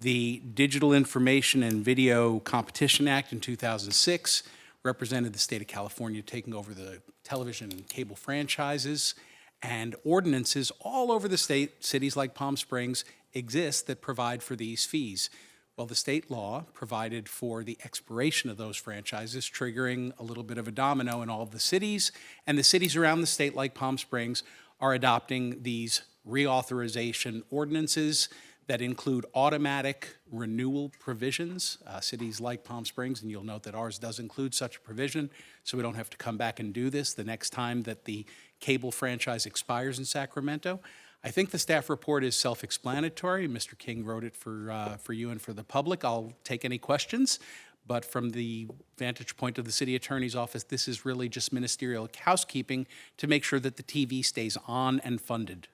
The Digital Information and Video Competition Act in 2006 represented the state of California taking over the television and cable franchises, and ordinances all over the state, cities like Palm Springs, exist that provide for these fees. Well, the state law provided for the expiration of those franchises, triggering a little bit of a domino in all of the cities, and the cities around the state, like Palm Springs, are adopting these reauthorization ordinances that include automatic renewal provisions. Cities like Palm Springs, and you'll note that ours does include such a provision, so we don't have to come back and do this the next time that the cable franchise expires in Sacramento. I think the staff report is self-explanatory. Mr. King wrote it for you and for the public. I'll take any questions, but from the vantage point of the city attorney's office, this is really just ministerial housekeeping to make sure that the TV stays on and funded.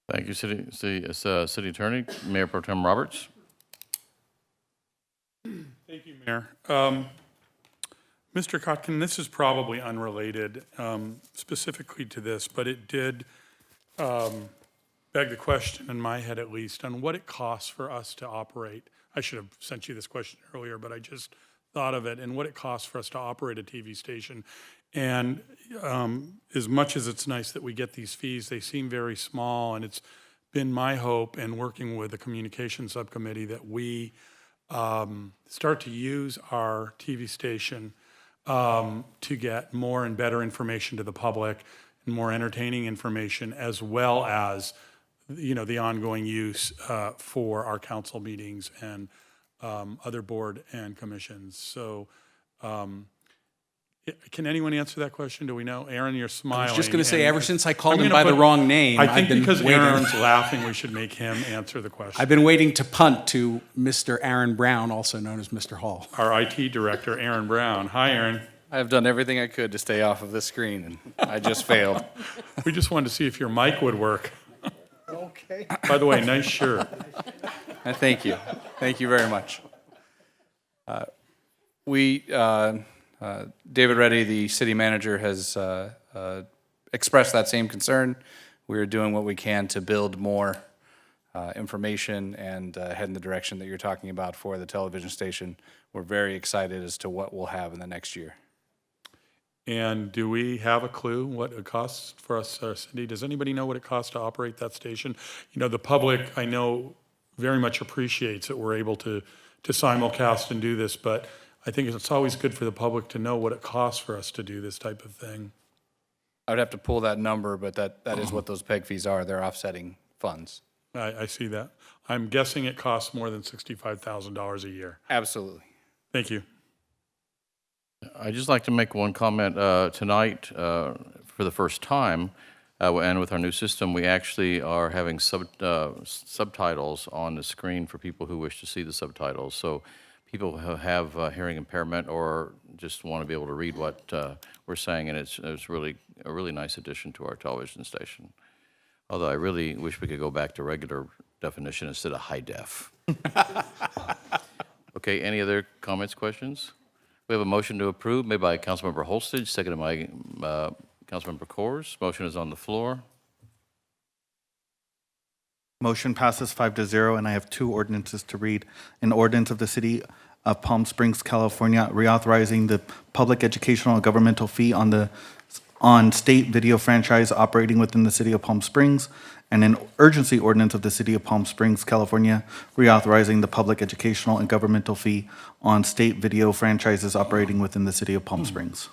Thank you, City Attorney. Mayor Pro Tem Roberts. Thank you, Mayor. Mr. Kotkin, this is probably unrelated specifically to this, but it did beg the question, in my head at least, on what it costs for us to operate. I should have sent you this question earlier, but I just thought of it, and what it costs for us to operate a TV station. And as much as it's nice that we get these fees, they seem very small, and it's been my hope in working with the communications subcommittee that we start to use our TV station to get more and better information to the public. and more entertaining information, as well as, the ongoing use for our council meetings and other board and commissions. So can anyone answer that question? Do we know? Aaron, you're smiling. I was just going to say, and ever since I called I'm him gonna by the put- wrong name, I I've think been because waiting. Aaron's laughing, we should make him answer the question. I've been waiting to punt to Mr. Aaron Brown, also known as Mr. Hall. Our IT director, Aaron Brown. Hi, Aaron. I've done everything I could to stay off of the screen, and I just failed. We just wanted to see if your mic would work. Okay. By the way, nice shirt. Thank you. Thank you very much. David Reddy, the city manager, has expressed that same concern. We are doing what we can to build more information and head in the direction that you're talking about for the television station. We're very excited as to what we'll have in the next year. And do we have a clue what it costs for us, Cindy? Does anybody know what it costs to operate that station? The public, I know, very much appreciates that we're able to simulcast and do this, but I think it's always good for the public to know what it costs for us to do this type of thing. I would have to pull that number, but that is what those PEG fees are. They're offsetting funds. I see that. I'm guessing it costs more than $65,000 a year. Absolutely. Thank you. I'd just like to make one comment. Tonight, for the first time, and with our new system, we actually are having subtitles on the screen for people who wish to see the subtitles. So people who have hearing impairment or just want to be able to read what we're saying, and it's really a really nice addition to our television station. Although I really wish we could go back to regular definition instead of high def. Okay, any other comments, questions? We have a motion to approve made by Councilmember Holstage, seconded by Councilmember Coors. Motion is on the floor. Motion passes 5-0, and I have two ordinances to read. An ordinance of the City of Palm Springs, California, reauthorizing the public educational and governmental fee on state video franchise operating within the City of Palm Springs, and an urgency ordinance of the City of Palm Springs, California, reauthorizing the public educational and governmental fee on state video franchises operating within the City of Palm Springs.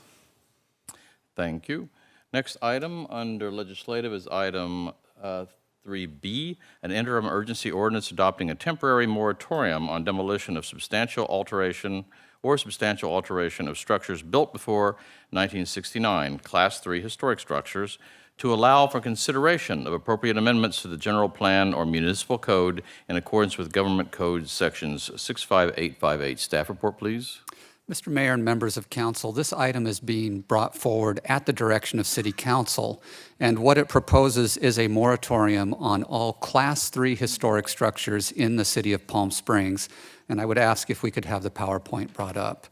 Thank you. Next item under legislative is item 3B, an interim urgency ordinance adopting a temporary moratorium on demolition of substantial alteration of structures built before 1969, Class 3 historic structures, to allow for consideration of appropriate amendments to the general plan or municipal code in accordance with Government Code Sections 65858. Staff report, please. Mr. Mayor and members of council, this item is being brought forward at the direction of City Council, and what it proposes is a moratorium on all Class 3 historic structures in the City of Palm Springs, and I would ask if we could have the PowerPoint brought up.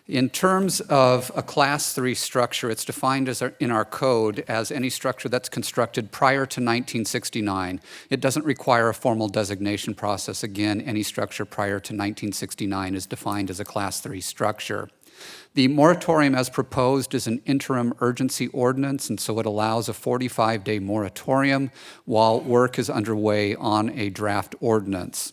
In terms of a Class 3 structure, it's defined in our code as any structure that's constructed prior to 1969. It doesn't require a formal designation process. Again, any structure prior to 1969 is defined as a Class 3 structure. The moratorium as proposed is an interim urgency ordinance, and so it allows a 45-day moratorium while work is underway on a draft ordinance.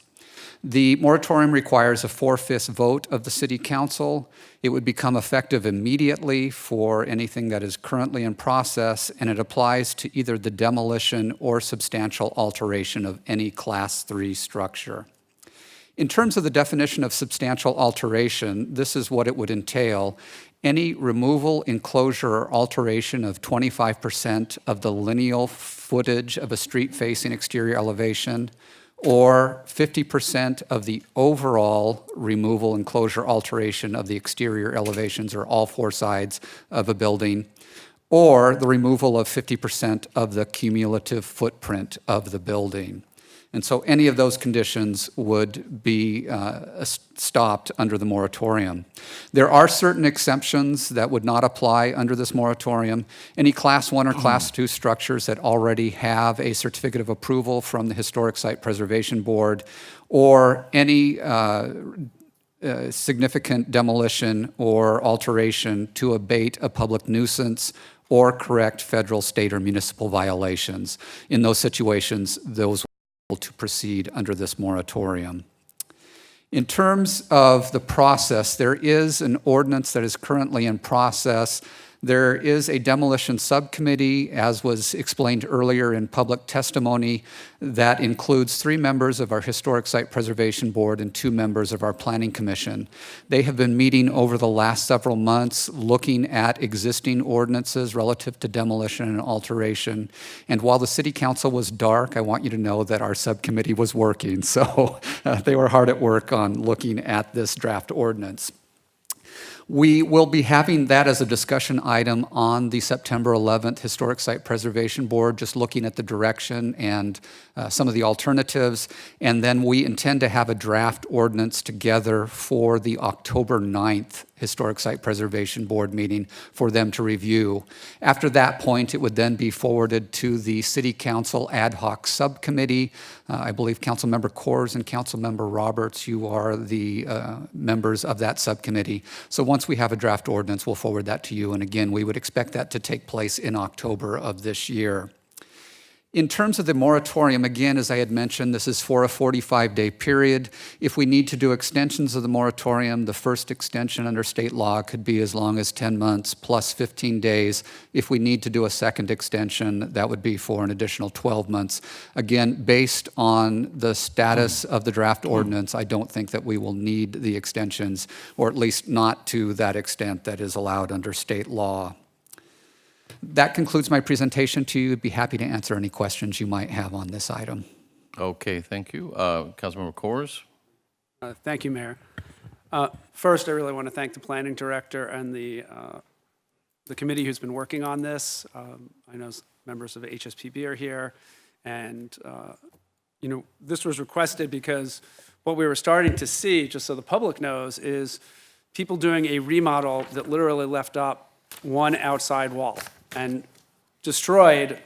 The moratorium requires a 4/5 vote of the City Council. It would become effective immediately for anything that is currently in process, and it applies to either the demolition or substantial alteration of any Class 3 structure. In terms of the definition of substantial alteration, this is what it would entail. Any removal, enclosure, or alteration of 25% of the lineal footage of a street-facing exterior elevation, or 50% of the overall removal, enclosure, alteration of the exterior elevations or all four sides of a building, or the removal of 50% of the cumulative footprint of the building. And so any of those conditions would be stopped under the moratorium. There are certain exemptions that would not apply under this moratorium. Any Class 1 or Class 2 structures that already have a certificate of approval from the Historic Site Preservation Board, or any significant demolition or alteration to abate a public nuisance or correct federal, state, or municipal violations. In those situations, those to proceed under this moratorium. In terms of the process, there is an ordinance that is currently in process There is a demolition subcommittee, as was explained earlier in public testimony, that includes 3 members of our Historic Site Preservation Board and 2 members of our Planning Commission. They have been meeting over the last several months, looking at existing ordinances relative to demolition and alteration. And while the City Council was dark, I want you to know that our subcommittee was working. So they were hard at work on looking at this draft ordinance. We will be having that as a discussion item on the September 11th Historic Site Preservation Board, just looking at the direction and some of the alternatives. And then we intend to have a draft ordinance together for the October 9th Historic Site Preservation Board meeting for them to review. After that point, it would then be forwarded to the City Council Ad Hoc Subcommittee. I believe Councilmember Coors and Councilmember Roberts, you are the members of that subcommittee. So once we have a draft ordinance, we'll forward that to you. And again, we would expect that to take place in October of this year. In terms of the moratorium, again, as I had mentioned, this is for a 45-day period. If we need to do extensions of the moratorium, the first extension under state law could be as long as 10 months plus 15 days. If we need to do a second extension, that would be for an additional 12 months. Again, based on the status of the draft ordinance, I don't think that we will need the extensions, or at least not to that extent that is allowed under state law. That concludes my presentation to you. I'd be happy to answer any questions you might have on this item. Okay, thank you. Councilmember Coors? Thank you, Mayor. First, I really want to thank the planning director and the committee who's been working on this. I know members of HSPB are here, and this was requested because what we were starting to see, just so the public knows, is people doing a remodel that literally left up one outside wall and destroyed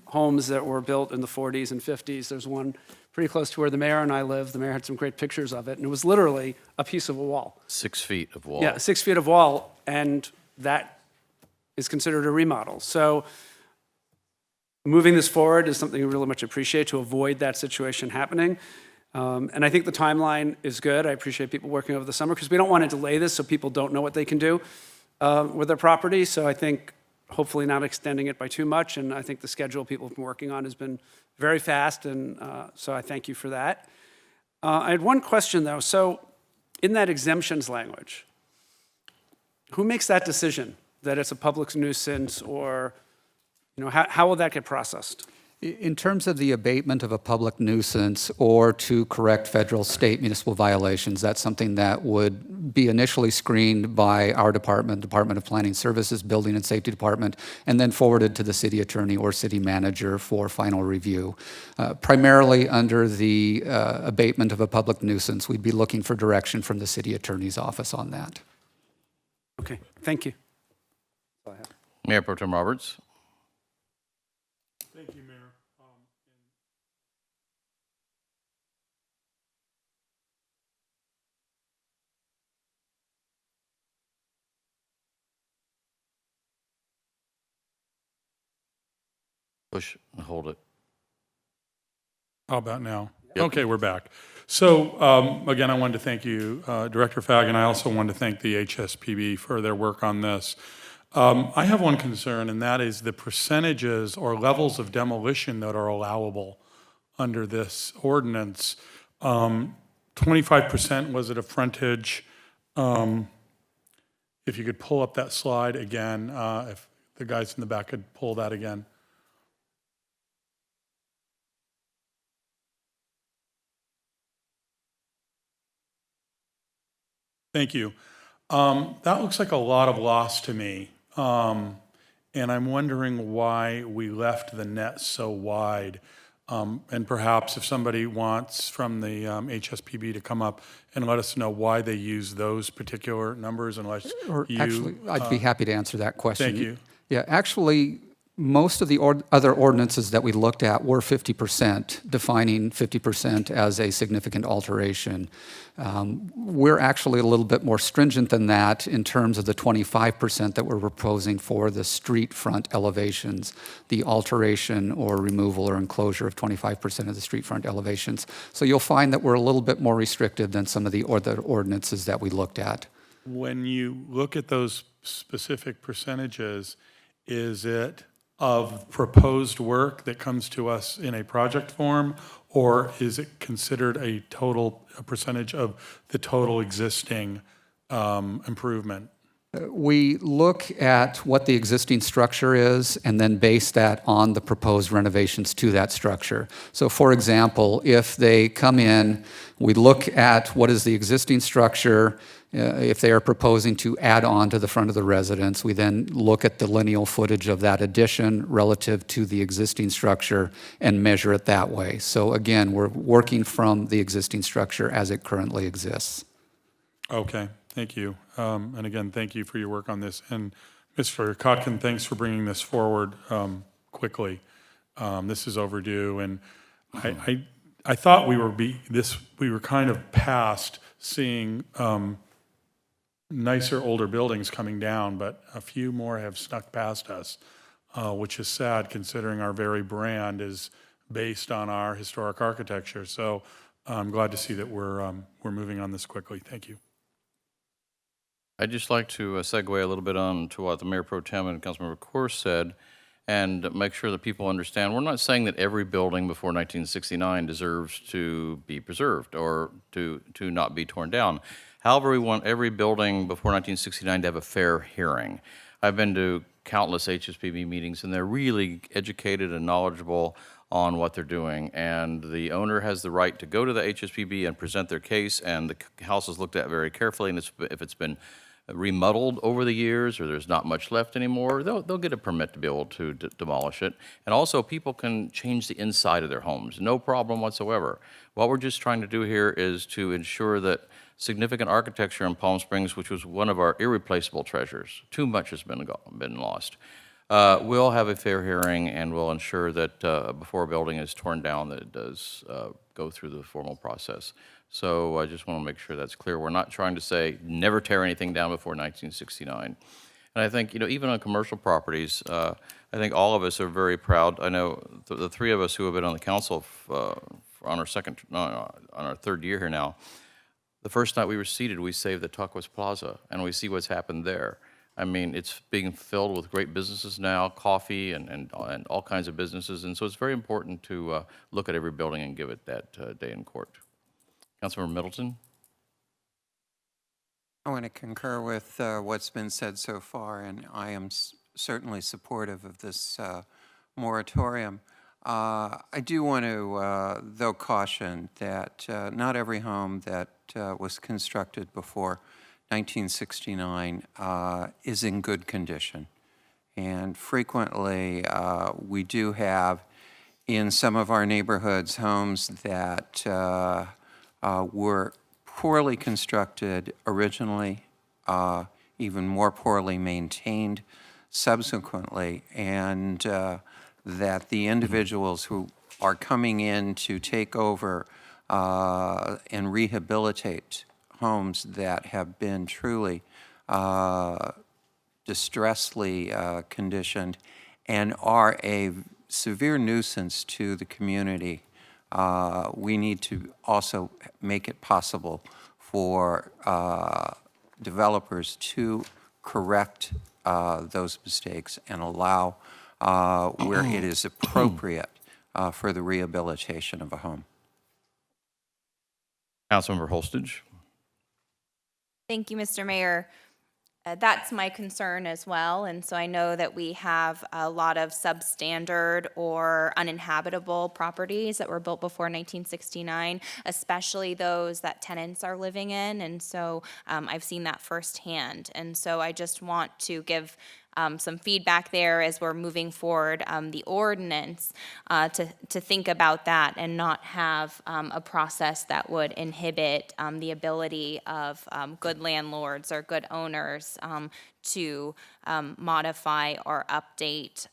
homes that were built in the 40s and 50s. There's one pretty close to where the mayor and I live. The mayor had some great pictures of it, and it was literally a piece of a wall. 6 feet of wall. Yeah, 6 feet of wall, and that is considered a remodel. So moving this forward is something we really much appreciate to avoid that situation happening. And I think the timeline is good. I appreciate people working over the summer because we don't want to delay this so people don't know what they can do with their property. So I think hopefully not extending it by too much. And I think the schedule people have been working on has been very fast. And so I thank you for that. I had one question though. So in that exemptions language, who makes that decision that it's a public nuisance, or how will that get processed? In terms of the abatement of a public nuisance or to correct federal, state, municipal violations, that's something that would be initially screened by our department, Department of Planning Services, Building and Safety Department, and then forwarded to the city attorney or city manager for final review. Primarily under the abatement of a public nuisance, we'd be looking for direction from the city attorney's office on that. Okay, thank you. Mayor Pro Tem Roberts? Thank you, Mayor. Push and hold it. How about now? Yep. Okay, we're back. So again, I wanted to thank you, Director Fagg, and I also wanted to thank the HSPB for their work on this. I have one concern, and that is the percentages or levels of demolition that are allowable under this ordinance. 25% was at a frontage. If you could pull up that slide again, if the guys in the back could pull that again. Thank you. That looks like a lot of loss to me. And I'm wondering why we left the net so wide. And perhaps if somebody wants from the HSPB to come up and let us know why they use those particular numbers, unless you... Actually, I'd be happy to answer that question. Thank you. Yeah, actually, most of the other ordinances that we looked at were 50%, defining 50% as a significant alteration. We're actually a little bit more stringent than that in terms of the 25% that we're proposing for the street front elevations, the alteration or removal or enclosure of 25% of the street front elevations. So you'll find that we're a little bit more restrictive than some of the other ordinances that we looked at. When you look at those specific percentages, is it of proposed work that comes to us in a project form, or is it considered a percentage of the total existing improvement? We look at what the existing structure is and then base that on the proposed renovations to that structure. So for example, if they come in, we look at what is the existing structure. If they are proposing to add on to the front of the residence, we then look at the lineal footage of that addition relative to the existing structure and measure it that way. So again, we're working from the existing structure as it currently exists. Okay, thank you. And again, thank you for your work on this. And Mr. Kotkin, thanks for bringing this forward quickly. This is overdue, and I thought we were kind of past seeing nicer older buildings coming down, but a few more have snuck past us, which is sad considering our very brand is based on our historic architecture. So I'm glad to see that we're moving on this quickly. Thank you. I'd just like to segue a little bit on to what the Mayor Pro Tem and Councilmember Coors said, and make sure that people understand, we're not saying that every building before 1969 deserves to be preserved or to not be torn down. However, we want every building before 1969 to have a fair hearing. I've been to countless HSPB meetings, and they're really educated and knowledgeable on what they're doing. And the owner has the right to go to the HSPB and present their case, and the house is looked at very carefully, and if it's been remodeled over the years or there's not much left anymore, they'll get a permit to be able to demolish it. And also, people can change the inside of their homes, no problem whatsoever. What we're just trying to do here is to ensure that significant architecture in Palm Springs, which was one of our irreplaceable treasures, too much has been lost. We'll have a fair hearing, and we'll ensure that before a building is torn down, that it does go through the formal process. So I just want to make sure that's clear. We're not trying to say never tear anything down before 1969. And I think, even on commercial properties, I think all of us are very proud. I know the three of us who have been on the council on our third year here now, the first night we were seated, we saved the Tuckwest Plaza, and we see what's happened there. I mean, it's being filled with great businesses now, coffee and all kinds of businesses, and so it's very important to look at every building and give it that day in court. Councilmember Middleton? I want to concur with what's been said so far, and I am certainly supportive of this moratorium. I do want to, though, caution that not every home that was constructed before 1969 is in good condition. And frequently, we do have in some of our neighborhoods homes that were poorly constructed originally, even more poorly maintained subsequently, and that the individuals who are coming in to take over and rehabilitate homes that have been truly distressingly conditioned and are a severe nuisance to the community, we need to also make it possible for developers to correct those mistakes and allow where it is appropriate for the rehabilitation of a home. Councilmember Holstage? Thank you, Mr. Mayor. That's my concern as well, and so I know that we have a lot of substandard or uninhabitable properties that were built before 1969, especially those that tenants are living in, and so I've seen that firsthand. And so I just want to give some feedback there as we're moving forward the ordinance to think about that and not have a process that would inhibit the ability of good landlords or good owners to modify or update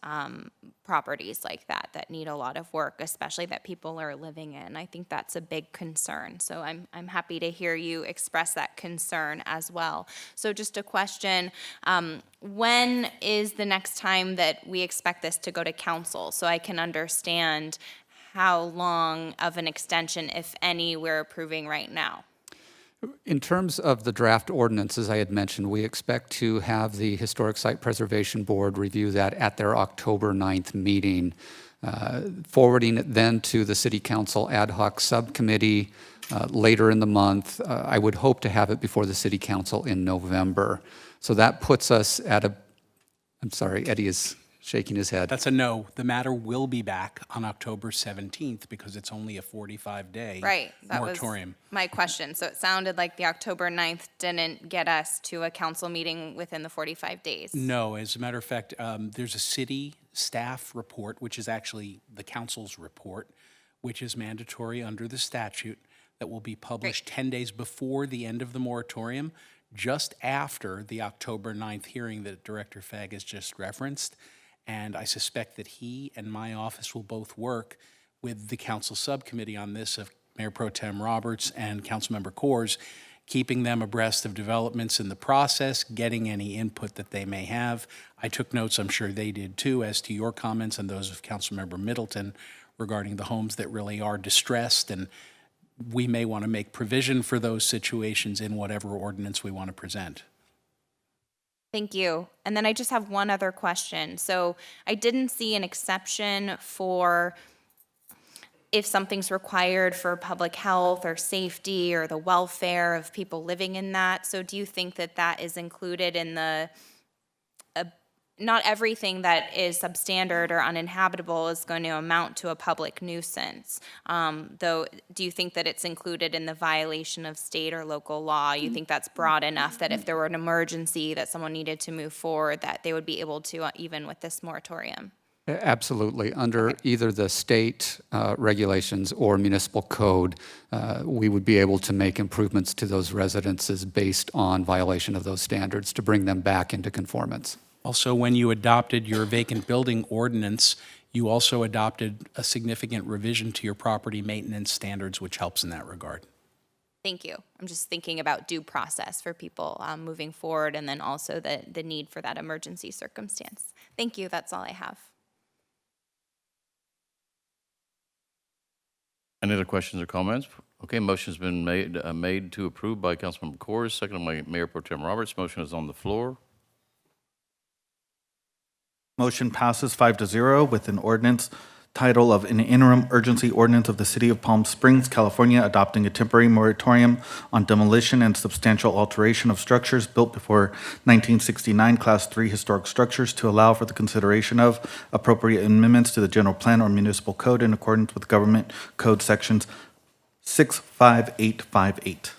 properties like that need a lot of work, especially that people are living in. I think that's a big concern. So I'm happy to hear you express that concern as well. So just a question, when is the next time that we expect this to go to council so I can understand how long of an extension, if any, we're approving right now? In terms of the draft ordinance, as I had mentioned, we expect to have the Historic Site Preservation Board review that at their October 9th meeting, forwarding it then to the City Council Ad Hoc Subcommittee later in the month. I would hope to have it before the City Council in November. So that puts us at I'm sorry, Eddie is shaking his head. That's a no. The matter will be back on October 17th because it's only a 45-day Right, that moratorium. was my question. So it sounded like the October 9th didn't get us to a council meeting within the 45 days. No, as a matter of fact, there's a city staff report, which is actually the council's report, which is mandatory under the statute, that will be published 10 days before the end of the moratorium, just after the October 9th hearing that Director Fagg has just referenced. And I suspect that he and my office will both work with the council subcommittee on this of Mayor Pro Tem Roberts and Councilmember Coors, keeping them abreast of developments in the process, getting any input that they may have. I took notes, I'm sure they did too, as to your comments and those of Councilmember Middleton regarding the homes that really are distressed, and we may want to make provision for those situations in whatever ordinance we want to present. Thank you. And then I just have one other question. So I didn't see an exception for if something's required for public health or safety or the welfare of people living in that. So do you think that that is included in the, not everything that is substandard or uninhabitable is going to amount to a public nuisance? Though, do you think that it's included in the violation of state or local law? You think that's broad enough that if there were an emergency that someone needed to move forward, that they would be able to, even with this moratorium? Absolutely. Under either the state regulations or municipal code, we would be able to make improvements to those residences based on violation of those standards to bring them back into conformance. Also, when you adopted your vacant building ordinance, you also adopted a significant revision to your property maintenance standards, which helps in that regard. Thank you. I'm just thinking about due process for people moving forward, and then also the need for that emergency circumstance. Thank you. That's all I have. Any other questions or comments? Okay, motion's been made to approve by Councilmember Coors, seconded by Mayor Pro Tem Roberts. Motion is on the floor. Motion passes 5-0 with an ordinance title of an interim urgency ordinance of the City of Palm Springs, California, adopting a temporary moratorium on demolition and substantial alteration of structures built before 1969, Class 3 historic structures, to allow for the consideration of appropriate amendments to the general plan or municipal code in accordance with Government Code Sections 65858.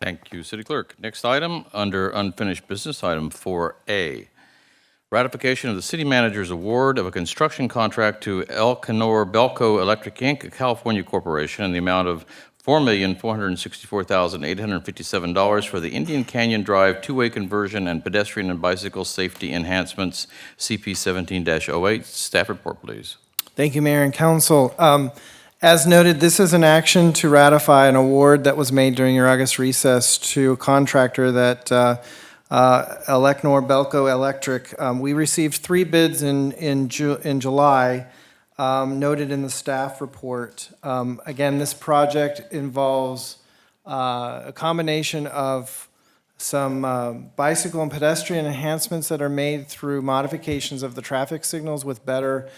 Thank you, City Clerk. Next item, under unfinished business, item 4A. Ratification of the city manager's award of a construction contract to Elcanor Belco Electric Inc., a California corporation, in the amount of $4,464,857 for the Indian Canyon Drive two-way conversion and pedestrian and bicycle safety enhancements, CP 17-08. Staff report, please. Thank you, Mayor and Council. As noted, this is an action to ratify an award that was made during your August recess to a contractor that Elcanor Belco Electric. We received 3 bids in July, noted in the staff report. Again, this project involves a combination of some bicycle and pedestrian enhancements that are made through modifications of the traffic signals with better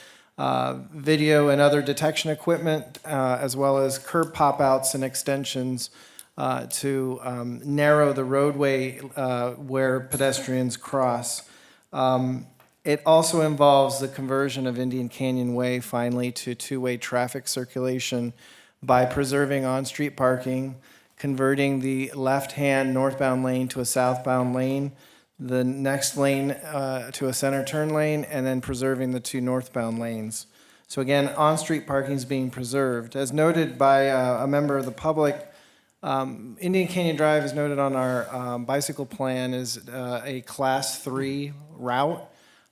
video and other detection equipment, as well as curb pop-outs and extensions to narrow the roadway where pedestrians cross. It also involves the conversion of Indian Canyon Way finally to two-way traffic circulation by preserving on-street parking, converting the left-hand northbound lane to a southbound lane, the next lane to a center turn lane, and then preserving the 2 northbound lanes. So again, on-street parking is being preserved. As noted by a member of the public, Indian Canyon Drive is noted on our bicycle plan as a Class 3 route.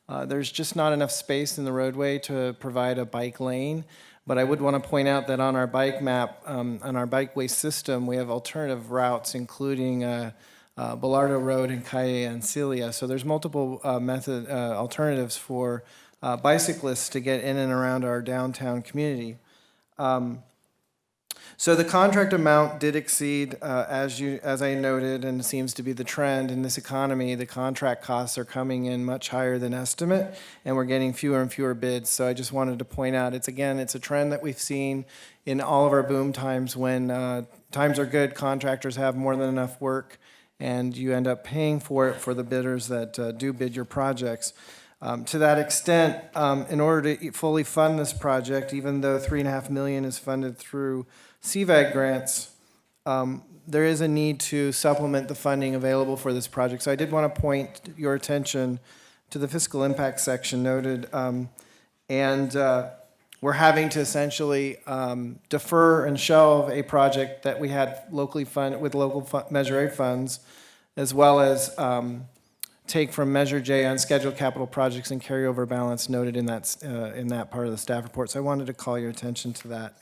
There's just not enough space in the roadway to provide a bike lane. But I would want to point out that on our bike map, on our bikeway system, we have alternative routes, including Belardo Road and Calle and Celia. So there's multiple alternatives for bicyclists to get in and around our downtown community. So the contract amount did exceed, as I noted, and it seems to be the trend in this economy. The contract costs are coming in much higher than estimate, and we're getting fewer and fewer bids. So I just wanted to point out, it's a trend that we've seen in all of our boom times. When times are good, contractors have more than enough work, and you end up paying for it for the bidders that do bid your projects. To that extent, in order to fully fund this project, even though $3.5 million is funded through CVAG grants, there is a need to supplement the funding available for this project. So I did want to point your attention to the fiscal impact section noted, and we're having to essentially defer and shelve a project that we had locally funded with local Measure A funds, as well as take from Measure J unscheduled capital projects and carryover balance noted in that part of the staff report. So I wanted to call your attention to that.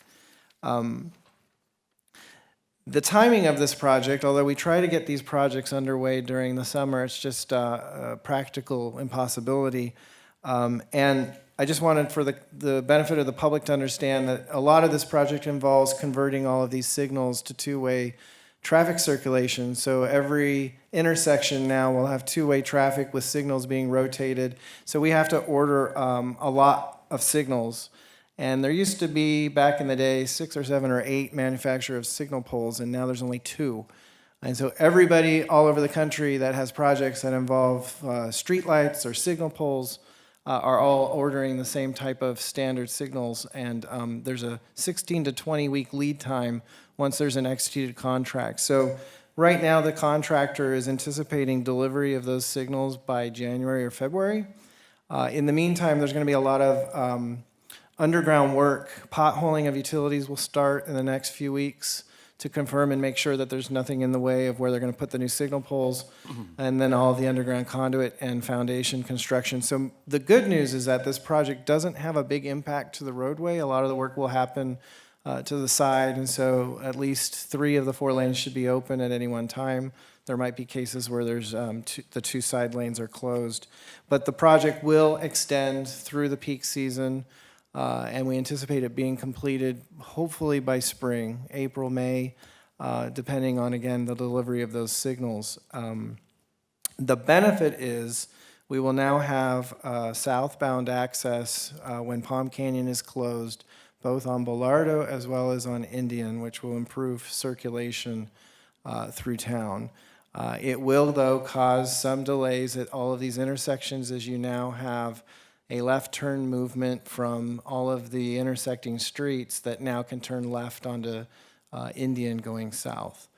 The timing of this project, although we try to get these projects underway during the summer, it's just a practical impossibility. And I just wanted, for the benefit of the public, to understand that a lot of this project involves converting all of these signals to two-way traffic circulation. So every intersection now will have two-way traffic with signals being rotated. So we have to order a lot of signals. And there used to be, back in the day, 6 or 7 or 8 manufacturers of signal poles, and now there's only 2. And so everybody all over the country that has projects that involve streetlights or signal poles are all ordering the same type of standard signals. And there's a 16 to 20 week lead time once there's an executed contract. So right now the contractor is anticipating delivery of those signals by January or February. In the meantime, there's going to be a lot of underground work. Potholing of utilities will start in the next few weeks to confirm and make sure that there's nothing in the way of where they're going to put the new signal poles, and then all of the underground conduit and foundation construction. So the good news is that this project doesn't have a big impact to the roadway. A lot of the work will happen to the side, and so at least 3 of the 4 lanes should be open at any one time. There might be cases where there's the 2 side lanes are closed. But the project will extend through the peak season, and we anticipate it being completed hopefully by spring, April, May, depending on, again, the delivery of those signals. The benefit is we will now have southbound access when Palm Canyon is closed, both on Belardo as well as on Indian, which will improve circulation through town. It will, though, cause some delays at all of these intersections, as you now have a left turn movement from all of the intersecting streets that now can turn left onto Indian going south.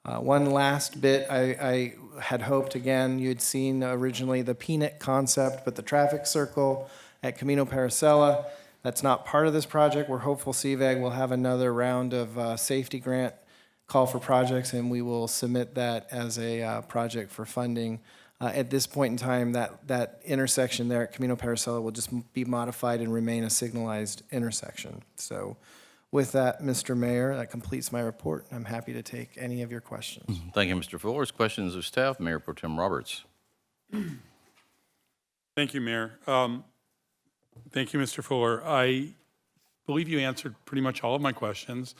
One last bit, I had hoped, again, you'd seen originally the PNIC concept, but the traffic circle at Camino Paracela, that's not part of this project. We're hopeful CVAG will have another round of safety grant call for projects, and we will submit that as a project for funding. At this point in time, that intersection there at Camino Paracela will just be modified and remain a signalized intersection. So with that, Mr. Mayor, that completes my report. I'm happy to take any of your questions. Thank you, Mr. Fuller. Questions of staff? Mayor Pro Tem Roberts. Thank you, Mayor. Thank you, Mr. Fuller. I believe you answered pretty much all of my questions.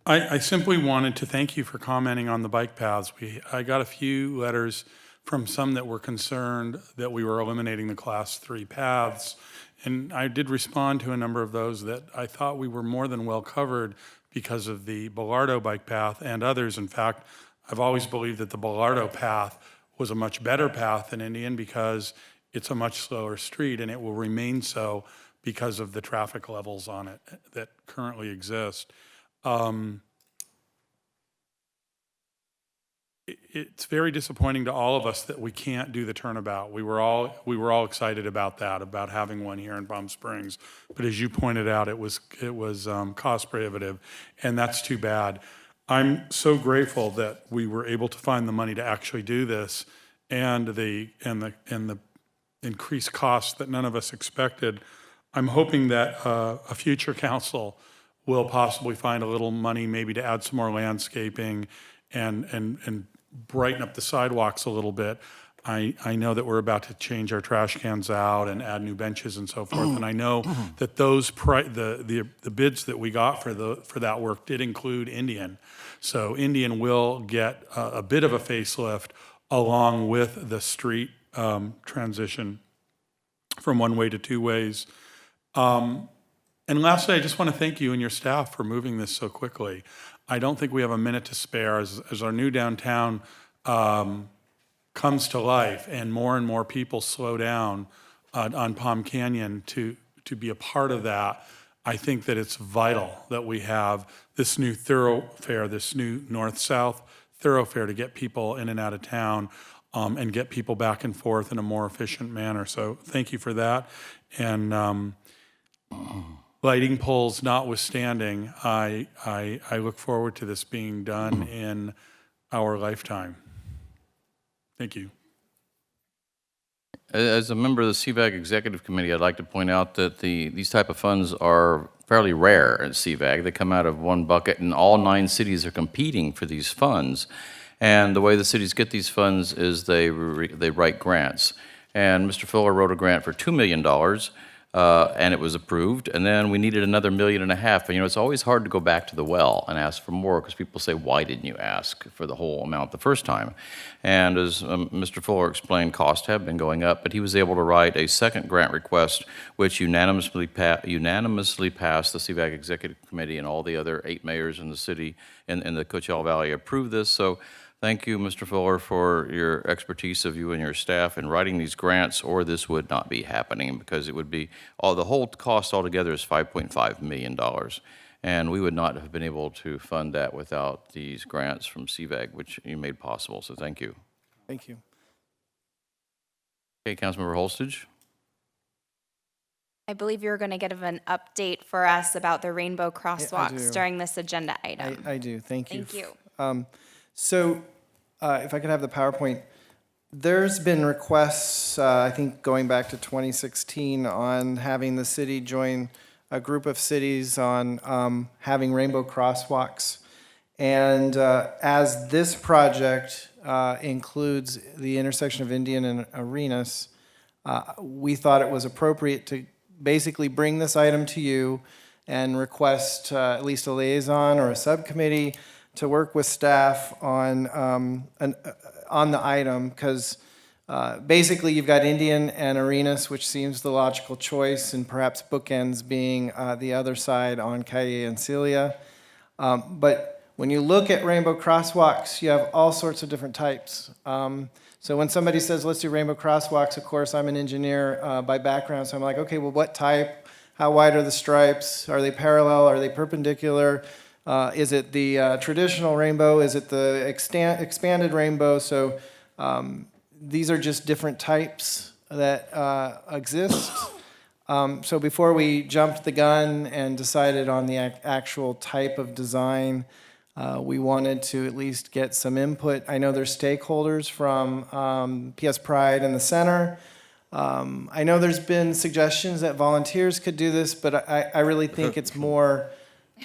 I simply wanted to thank you for commenting on the bike paths. I got a few letters from some that were concerned that we were eliminating the Class 3 paths, and I did respond to a number of those that I thought we were more than well covered because of the Belardo bike path and others. In fact, I've always believed that the Belardo path was a much better path than Indian because it's a much slower street, and it will remain so because of the traffic levels on it that currently exist. It's very disappointing to all of us that we can't do the turnabout. We were all excited about that, about having one here in Palm Springs. But as you pointed out, it was cost prohibitive, and that's too bad. I'm so grateful that we were able to find the money to actually do this, and the increased costs that none of us expected. I'm hoping that a future council will possibly find a little money maybe to add some more landscaping and brighten up the sidewalks a little bit. I know that we're about to change our trash cans out and add new benches and so forth. And I know that the bids that we got for that work did include Indian. So Indian will get a bit of a facelift along with the street transition from one way to two ways. And lastly, I just want to thank you and your staff for moving this so quickly. I don't think we have a minute to spare as our new downtown comes to life and more people slow down on Palm Canyon to be a part of that. I think that it's vital that we have this new thoroughfare, this new north-south thoroughfare to get people in and out of town and get people back and forth in a more efficient manner. So thank you for that. And lighting poles notwithstanding, I look forward to this being done in our lifetime. Thank you. As a member of the CVAG Executive Committee, I'd like to point out that these type of funds are fairly rare at CVAG. They come out of one bucket, and all 9 cities are competing for these funds. And the way the cities get these funds is they write grants. And Mr. Fuller wrote a grant for $2 million, and it was approved. And then we needed another $1.5 million. And it's always hard to go back to the well and ask for more because people say, why didn't you ask for the whole amount the first time? And as Mr. Fuller explained, costs have been going up, but he was able to write a second grant request, which unanimously passed the CVAG Executive Committee, and all the other 8 mayors in the city in the Coachella Valley approved this. So thank you, Mr. Fuller, for your expertise of you and your staff in writing these grants, or this would not be happening because it would be, the whole cost altogether is $5.5 million. And we would not have been able to fund that without these grants from CVAG, which you made possible. So thank you. Thank you. Okay, Councilmember Holstage. I believe you're going to give an update for us about the rainbow crosswalks do. during this agenda item. I do. Thank you. Thank you. So if I could have the PowerPoint. There's been requests, I think going back to 2016, on having the city join a group of cities on having rainbow crosswalks. And as this project includes the intersection of Indian and Arenas, we thought it was appropriate to basically bring this item to you and request at least a liaison or a subcommittee to work with staff on the item, because basically you've got Indian and Arenas, which seems the logical choice, and perhaps bookends being the other side on Calle and Celia. But when you look at rainbow crosswalks, you have all sorts of different types. So when somebody says, let's do rainbow crosswalks, of course, I'm an engineer by background, so I'm like, okay, well, what type? How wide are the stripes? Are they parallel? Are they perpendicular? Is it the traditional rainbow? Is it the expanded rainbow? So these are just different types that exist. So before we jumped the gun and decided on the actual type of design, we wanted to at least get some input. I know there's stakeholders from PS Pride and the center. I know there's been suggestions that volunteers could do this, but I really think it's more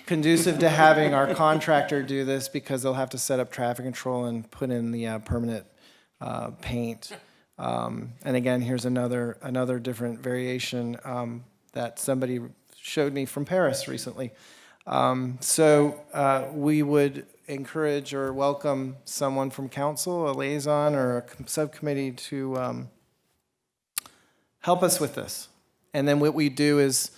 conducive to having our contractor do this, because they'll have to set up traffic control and put in the permanent paint. And again, here's another different variation that somebody showed me from Paris recently. So we would encourage or welcome someone from council, a liaison or a subcommittee to help us with this. And then what we do is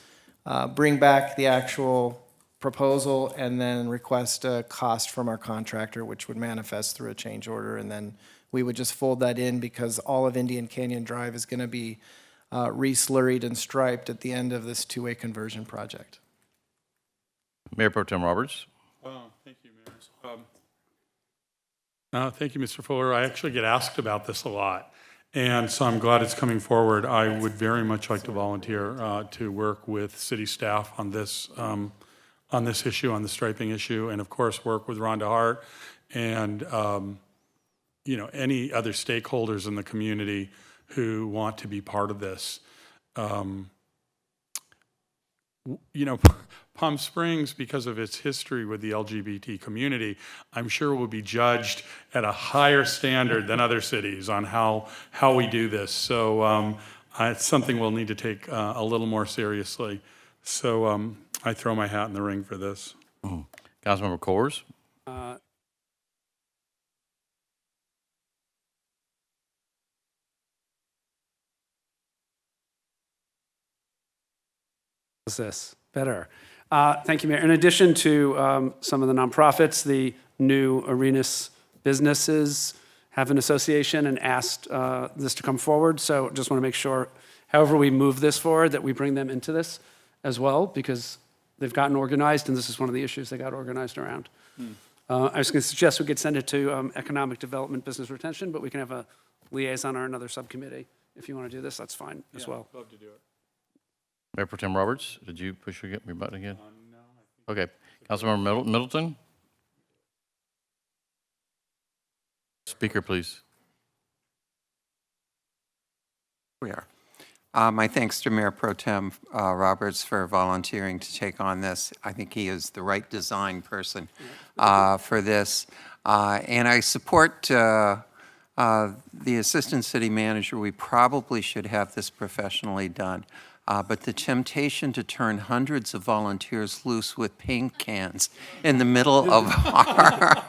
bring back the actual proposal and then request a cost from our contractor, which would manifest through a change order. And then we would just fold that in, because all of Indian Canyon Drive is going to be re-slurried and striped at the end of this two-way conversion project. Mayor Pro Tem Roberts. Thank you, Mayor. Thank you, Mr. Fuller. I actually get asked about this a lot, and so I'm glad it's coming forward. I would very much like to volunteer to work with city staff on this issue, on the striping issue, and of course work with Rhonda Hart and any other stakeholders in the community who want to be part of this. Palm Springs, because of its history with the LGBT community, I'm sure will be judged at a higher standard than other cities on how we do this. So it's something we'll need to take a little more seriously. So I throw my hat in the ring for this. Councilmember Coors? Is this better? Thank you, Mayor. In addition to some of the nonprofits, the new Arenas businesses have an association and asked this to come forward. So just want to make sure, however we move this forward, that we bring them into this as well, because they've gotten organized, and this is one of the issues they got organized around. I was going to suggest we could send it to Economic Development, Business Retention, but we can have a liaison or another subcommittee. If you want to do this, that's fine as well. Love to do it. Mayor Pro Tem Roberts, did you push your button again? No. Okay. Councilmember Middleton? Speaker, please. We are. My thanks to Mayor Pro Tem Roberts for volunteering to take on this. I think he is the right design person for this. And I support the Assistant City Manager. We probably should have this professionally done. But the temptation to turn hundreds of volunteers loose with paint cans in the middle of our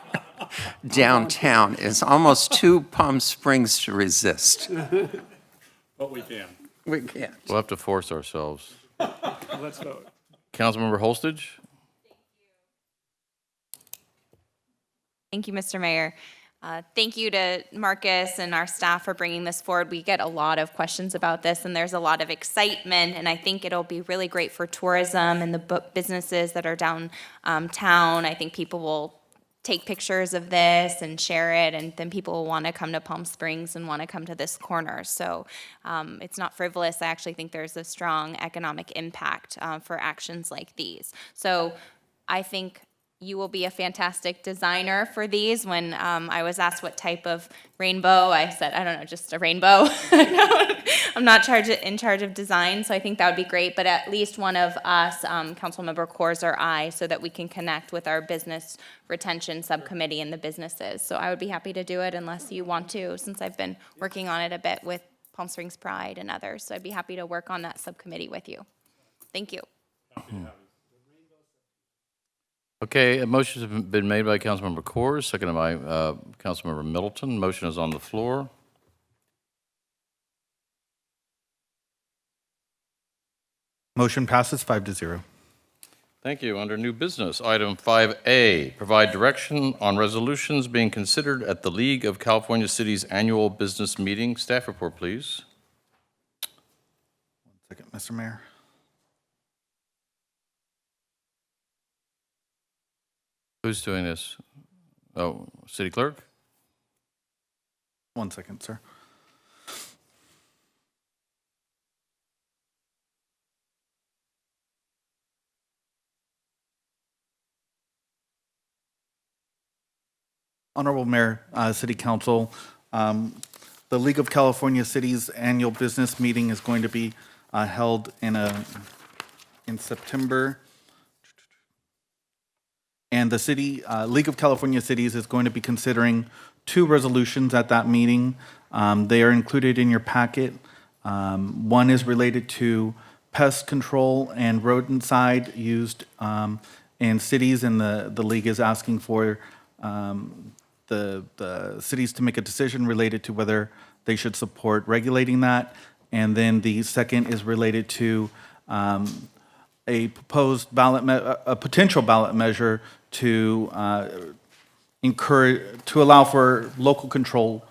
downtown is almost too Palm Springs to resist. But we can. We can't. We'll have to force ourselves. Let's vote. Councilmember Holstage? Thank you, Mr. Mayor. Thank you to Marcus and our staff for bringing this forward. We get a lot of questions about this, and there's a lot of excitement, and I think it'll be really great for tourism and the businesses that are downtown. I think people will take pictures of this and share it, and then people will want to come to Palm Springs and want to come to this corner. So it's not frivolous. I actually think there's a strong economic impact for actions like these. So I think you will be a fantastic designer for these. When I was asked what type of rainbow, I said, I don't know, just a rainbow. I'm not in charge of design, so I think that would be great, but at least one of us, Councilmember Coors or I, so that we can connect with our business retention subcommittee and the businesses. So I would be happy to do it unless you want to, since I've been working on it a bit with Palm Springs Pride and others. So I'd be happy to work on that subcommittee with you. Thank you. Okay, motions have been made by Councilmember Coors, seconded by Councilmember Middleton. Motion is on the floor. Motion passes 5-0. Thank you. Under new business, item 5A, provide direction on resolutions being considered at the League of California Cities annual business meeting. Staff report, please. 1 second, Mr. Mayor. Who's doing this? Oh, City Clerk? 1 second, sir. Honorable Mayor, City Council, the League of California Cities annual business meeting is going to be held in September. And the League of California Cities is going to be considering 2 resolutions at that meeting. They are included in your packet. One is related to pest control and rodenticide used in cities, and the league is asking for the cities to make a decision related to whether they should support regulating that. And then the second is related to a proposed a potential ballot measure to allow for local control,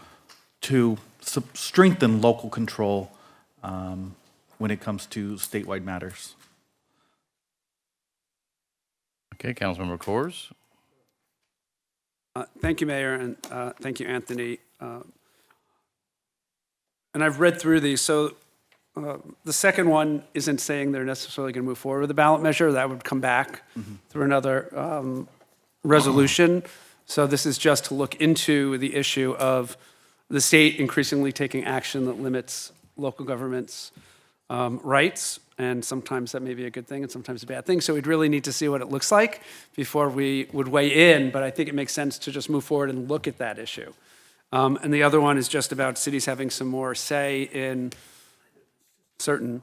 to strengthen local control when it comes to statewide matters. Okay, Councilmember Coors. Thank you, Mayor, and thank you, Anthony. And I've read through these. So the second one isn't saying they're necessarily going to move forward with the ballot measure. That would come back through another resolution. So this is just to look into the issue of the state increasingly taking action that limits local governments' rights And sometimes that may be a good thing and sometimes a bad thing. So we'd really need to see what it looks like before we would weigh in. But I think it makes sense to just move forward and look at that issue. And the other one is just about cities having some more say in certain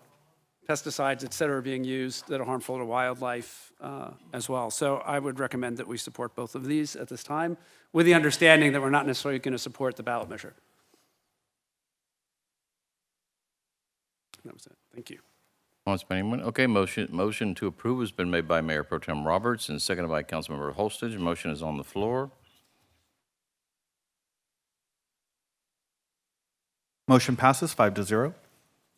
pesticides, et cetera, being used that are harmful to wildlife as well. So I would recommend that we support both of these at this time, with the understanding that we're not necessarily going to support the ballot measure. That was it. Thank you. Anyone? Okay, motion to approve has been made by Mayor Pro Tem Roberts and seconded by Councilmember Holstage. Motion is on the floor. Motion passes 5-0.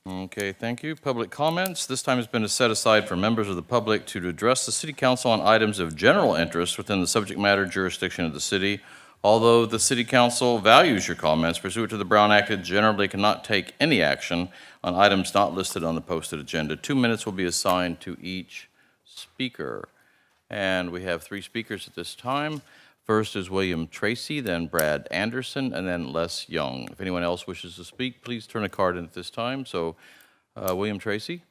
Okay, thank you. Public comments. This time has been set aside for members of the public to address the city council on items of general interest within the subject matter jurisdiction of the city. Although the city council values your comments, pursuant to the Brown Act, it generally cannot take any action on items not listed on the posted agenda. 2 minutes will be assigned to each speaker. And we have 3 speakers at this time. First is William Tracy, then Brad Anderson, and then Les Young. If anyone else wishes to speak, please turn a card in at this time. So, William Tracy.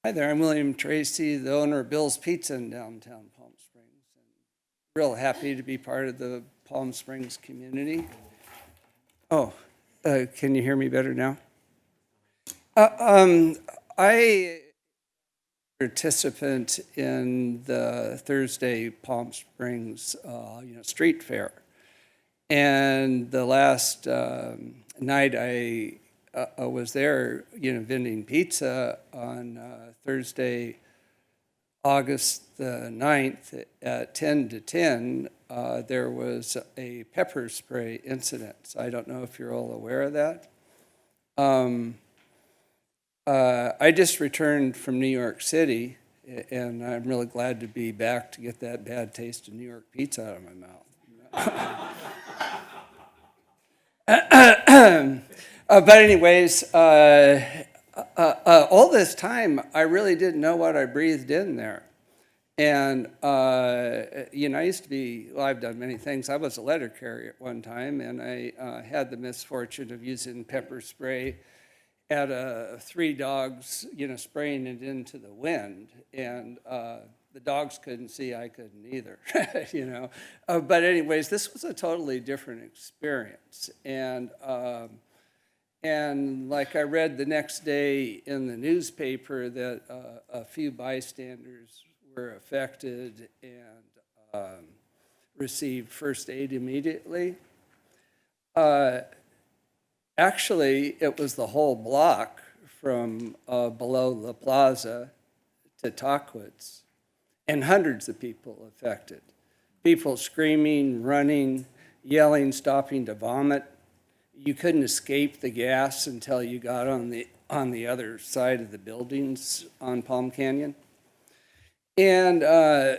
Hi there, I'm William Tracy, the owner of Bill's Pizza in downtown Palm Springs. And real happy to be part of the Palm Springs community. Oh, can you hear me better now? I participant in the Thursday Palm Springs street fair. And the last night I was there, vending pizza on Thursday, August the 9th at 10 to 10. There was a pepper spray incident. So I don't know if you're all aware of that. I just returned from New York City, and I'm really glad to be back to get that bad taste of New York pizza out of my mouth. But anyways, all this time, I really didn't know what I breathed in there. And, I used to be, well, I've done many things. I was a letter carrier at one time, and I had the misfortune of using pepper spray at 3 dogs, spraying it into the wind. And the dogs couldn't see, I couldn't either, But anyways, this was a totally different experience. And like I read the next day in the newspaper that a few bystanders were affected and received first aid immediately. Actually, it was the whole block from below La Plaza to Tockwitz, and hundreds of people affected. People screaming, running, yelling, stopping to vomit. You couldn't escape the gas until you got on the other side of the buildings on Palm Canyon. And, I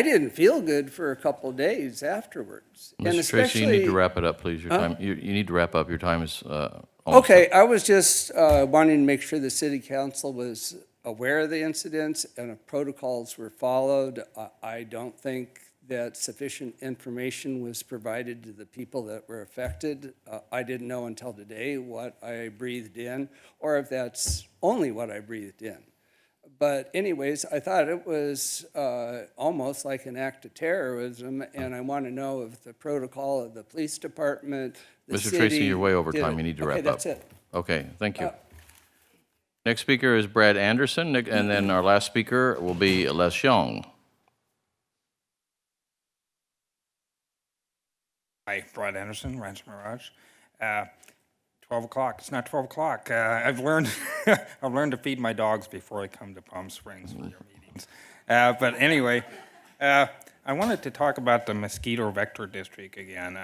didn't feel good for a couple of days afterwards. Mr. Tracy, you need to wrap it up, please. Your time. You need to wrap up. Your time is almost Okay, up. I was just wanting to make sure the city council was aware of the incidents and if protocols were followed. I don't think that sufficient information was provided to the people that were affected. I didn't know until today what I breathed in, or if that's only what I breathed in. But anyways, I thought it was almost like an act of terrorism, and I want to know if the protocol of the police department, the Mr. city Tracy, you're way over did time. it. You need to Okay, wrap up. that's it. Okay, thank you. Next speaker is Brad Anderson, and then our last speaker will be Les Young. Hi, Brad Anderson, Ranch Mirage. 12 o'clock. It's not 12 o'clock. I've learned I've learned to feed my dogs before I come to Palm Springs for your meetings. But anyway, I wanted to talk about the mosquito vector district again.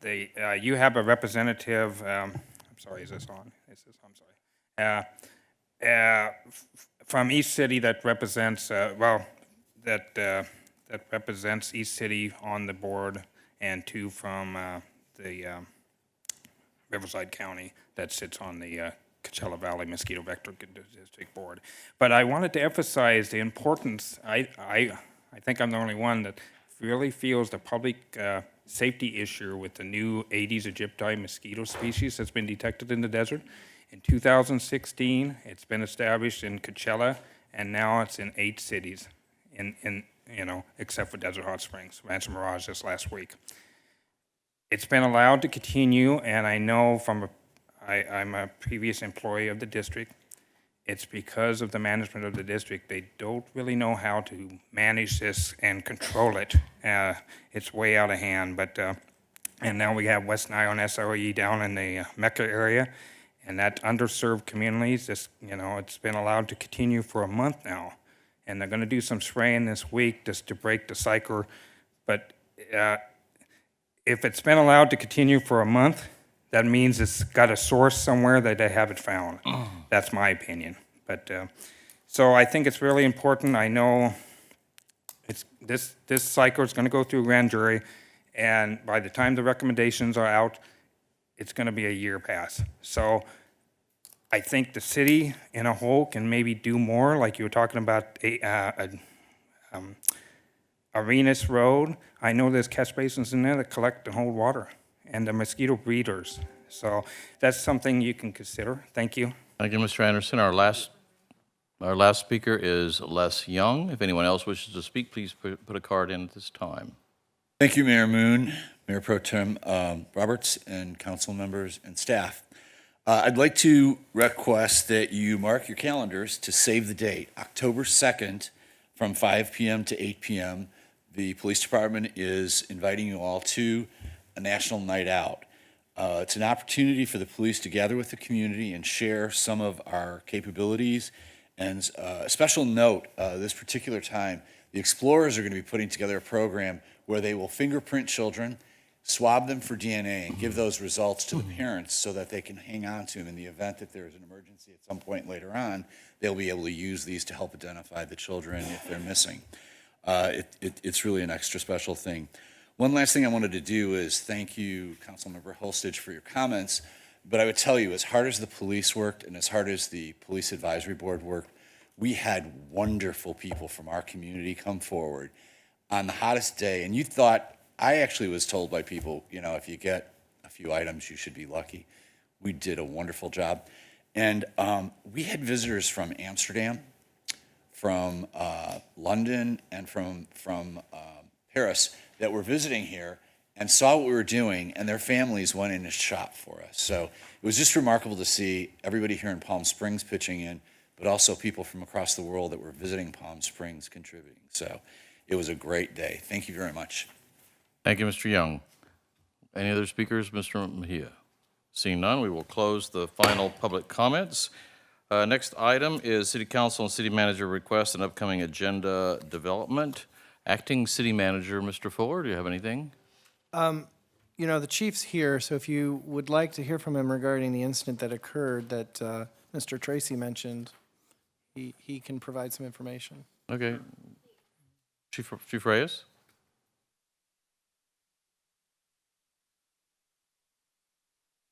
You have a representative. I'm sorry, is this on? I'm sorry. From East City that represents that represents East City on the board, and 2 from the Riverside County that sits on the Coachella Valley Mosquito Vector District Board. But I wanted to emphasize the importance, I I think I'm the only one that really feels the public safety issue with the new Aedes aegypti mosquito species that's been detected in the desert. In 2016, it's been established in Coachella, and now it's in 8 cities, except for Desert Hot Springs, Rancho Mirage this last week. It's been allowed to continue, and I know I'm a previous employee of the district. It's because of the management of the district. They don't really know how to manage this and control it. It's way out of hand. And now we have West Nile and SRE down in the Mecca area, and that underserved communities. It's been allowed to continue for a month now, and they're going to do some spraying this week just to break the cycle. But if it's been allowed to continue for a month, that means it's got a source somewhere that they haven't found. That's my opinion. So I think it's really important. I know this cycle is going to go through grand jury, and by the time the recommendations are out, it's going to be a year past. So I think the city in a whole can maybe do more, like you were talking about Arenas Road. I know there's catch basins in there that collect and hold water, and the mosquito breeders. So that's something you can consider. Thank you. Thank you, Mr. Anderson. Our last speaker is Les Young. If anyone else wishes to speak, please put a card in at this time. Thank you, Mayor Moon, Mayor Pro Tem Roberts, and council members and staff. I'd like to request that you mark your calendars to save the date, October 2nd from 5 p.m. to 8 p.m. The police department is inviting you all to a national night out. It's an opportunity for the police to gather with the community and share some of our capabilities. And a special note, this particular time, the Explorers are going to be putting together a program where they will fingerprint children, swab them for DNA, and give those results to the parents so that they can hang on to them in the event that there is an emergency at some point later on. They'll be able to use these to help identify the children if they're missing. It's really an extra special thing. One last thing I wanted to do is thank you, Councilmember Holstage, for your comments. But I would tell you, as hard as the police worked and as hard as the Police Advisory Board worked, we had wonderful people from our community come forward on the hottest day. And you thought, I actually was told by people, if you get a few items, you should be lucky. We did a wonderful job. And we had visitors from Amsterdam, from London, and from Paris that were visiting here and saw what we were doing, and their families went in to shop for us. So it was just remarkable to see everybody here in Palm Springs pitching in, but also people from across the world that were visiting Palm Springs contributing. So it was a great day. Thank you very much. Thank you, Mr. Young. Any other speakers? Mr. Mejia? Seeing none, we will close the final public comments. Next item is City Council and City Manager request and upcoming agenda development. Acting City Manager, Mr. Fuller, do you have anything? The chief's here, so if you would like to hear from him regarding the incident that occurred that Mr. Tracy mentioned, he can provide some information. Okay. Chief Reyes?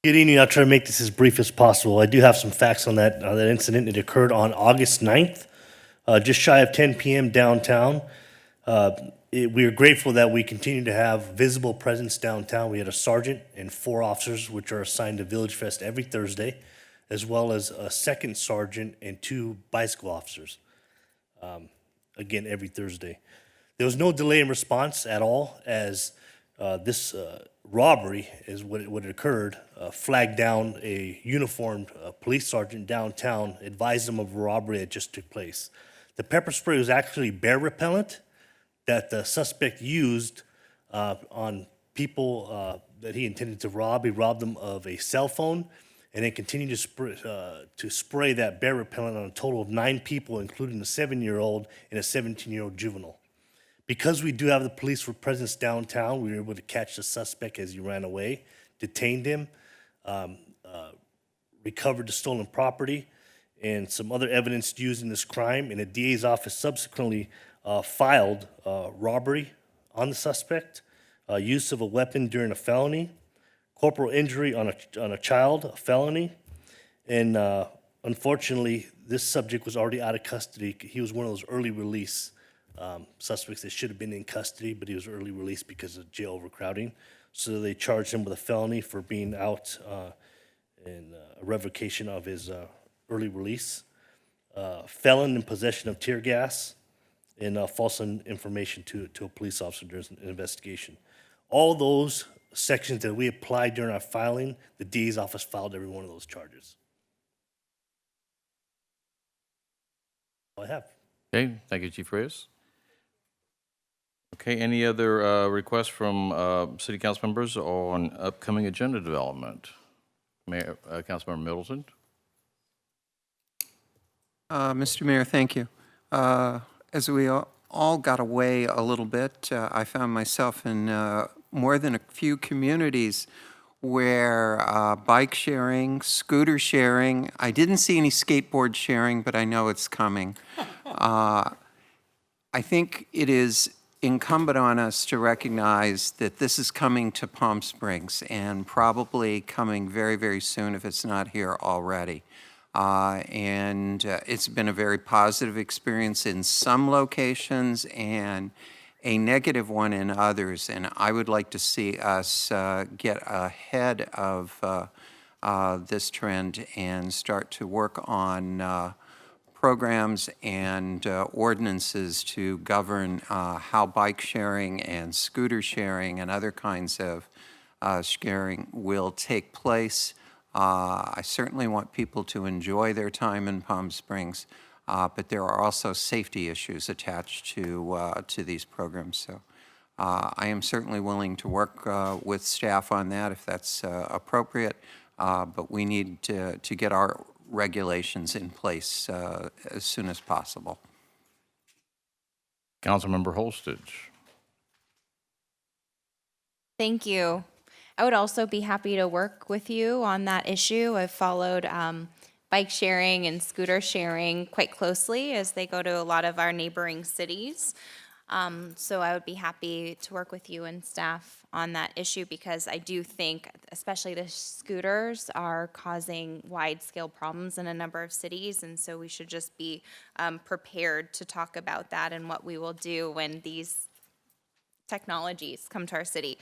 Good evening. I'll try to make this as brief as possible. I do have some facts on that incident. It occurred on August 9th, just shy of 10 p.m. downtown. We are grateful that we continue to have visible presence downtown. We had a sergeant and 4 officers, which are assigned to Village Fest every Thursday, as well as a second sergeant and 2 bicycle officers, again, every Thursday. There was no delay in response at all, as this robbery is what occurred, flagged down a uniformed police sergeant downtown, advised him of a robbery that just took place. The pepper spray was actually bear repellent that the suspect used on people that he intended to rob. He robbed them of a cell phone and then continued to spray that bear repellent on a total of 9 people, including a 7-year-old and a 17-year-old juvenile. Because we do have the police presence downtown, we were able to catch the suspect as he ran away, detained him, recovered the stolen property, and some other evidence used in this crime. And the DA's office subsequently filed robbery on the suspect, use of a weapon during a felony, corporal injury on a child, a felony, and unfortunately, this subject was already out of custody. He was one of those early release suspects that should have been in custody, but he was early released because of jail overcrowding. So they charged him with a felony for being out and a revocation of his early release, felon in possession of tear gas, and false information to a police officer during an investigation. All those sections that we applied during our filing, the DA's office filed every one of those charges. All I have. Okay, thank you, Chief Reyes. Okay, any other requests from city council members on upcoming agenda development? Mayor, Councilmember Middleton? Mr. Mayor, thank you. As we all got away a little bit, I found myself in more than a few communities where bike sharing, scooter sharing, I didn't see any skateboard sharing, but I know it's coming. I think it is incumbent on us to recognize that this is coming to Palm Springs and probably coming very, very soon if it's not here already. It's been a very positive experience in some locations and a negative one in others. And I would like to see us get ahead of this trend and start to work on programs and ordinances to govern how bike sharing and scooter sharing and other kinds of sharing will take place. I certainly want people to enjoy their time in Palm Springs, but there are also safety issues attached to these programs. So I am certainly willing to work with staff on that if that's appropriate, but we need to get our regulations in place as soon as possible. Councilmember Holstage. Thank you. I would also be happy to work with you on that issue. I've followed bike sharing and scooter sharing quite closely as they go to a lot of our neighboring cities. So I would be happy to work with you and staff on that issue because I do think, especially the scooters, are causing wide-scale problems in a number of cities, and so we should just be prepared to talk about that and what we will do when these technologies come to our city.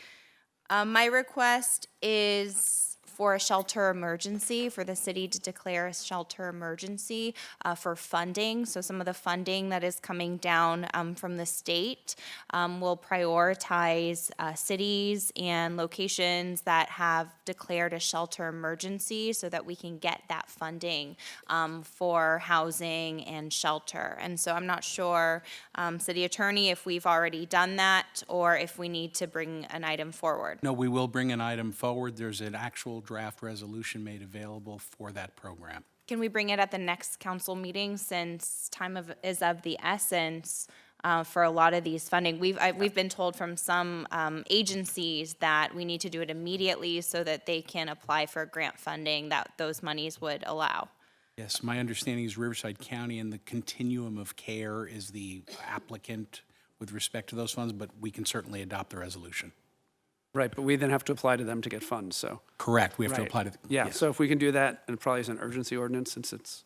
My request is for a shelter emergency, for the city to declare a shelter emergency for funding. So some of the funding that is coming down from the state will prioritize cities and locations that have declared a shelter emergency so that we can get that funding for housing and shelter. And so I'm not sure, City Attorney, if we've already done that or if we need to bring an item forward. No, we will bring an item forward. There's an actual draft resolution made available for that program. Can we bring it at the next council meeting since time is of the essence for a lot of these funding? We've been told from some agencies that we need to do it immediately so that they can apply for grant funding that those monies would allow. Yes, my understanding is Riverside County and the continuum of care is the applicant with respect to those funds, but we can certainly adopt the resolution. Right, but we then have to apply to them to get funds, so. Correct, we have to Right. apply to. Yeah, yes. so if we can do that, and it probably is an urgency ordinance since it's.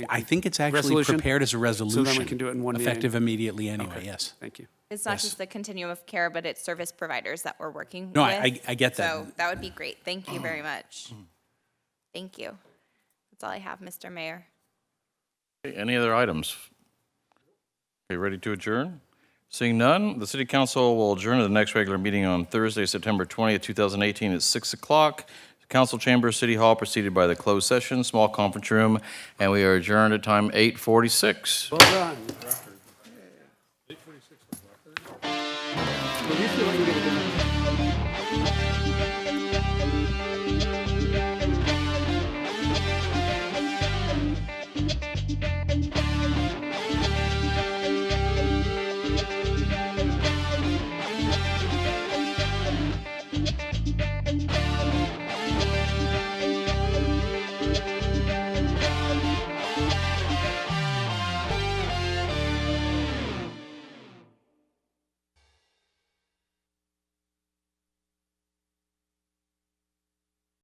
I think it's actually Resolution? prepared as a resolution. So then we can do it in one meeting. Effective immediately anyway, Okay. yes. Thank you. It's not Yes. just the continuum of care, but it's service providers that we're working No, with. I get that. So that would be great. Thank you very much. Thank you. That's all I have, Mr. Mayor. Okay, any other items? Okay, ready to adjourn? Seeing none, the city council will adjourn to the next regular meeting on Thursday, September 20th, 2018 at 6 o'clock. Council chamber, City Hall, preceded by the closed session, small conference room, and we are adjourned at time 8:46. Well done. 8:46 was record. Well, usually what you get to do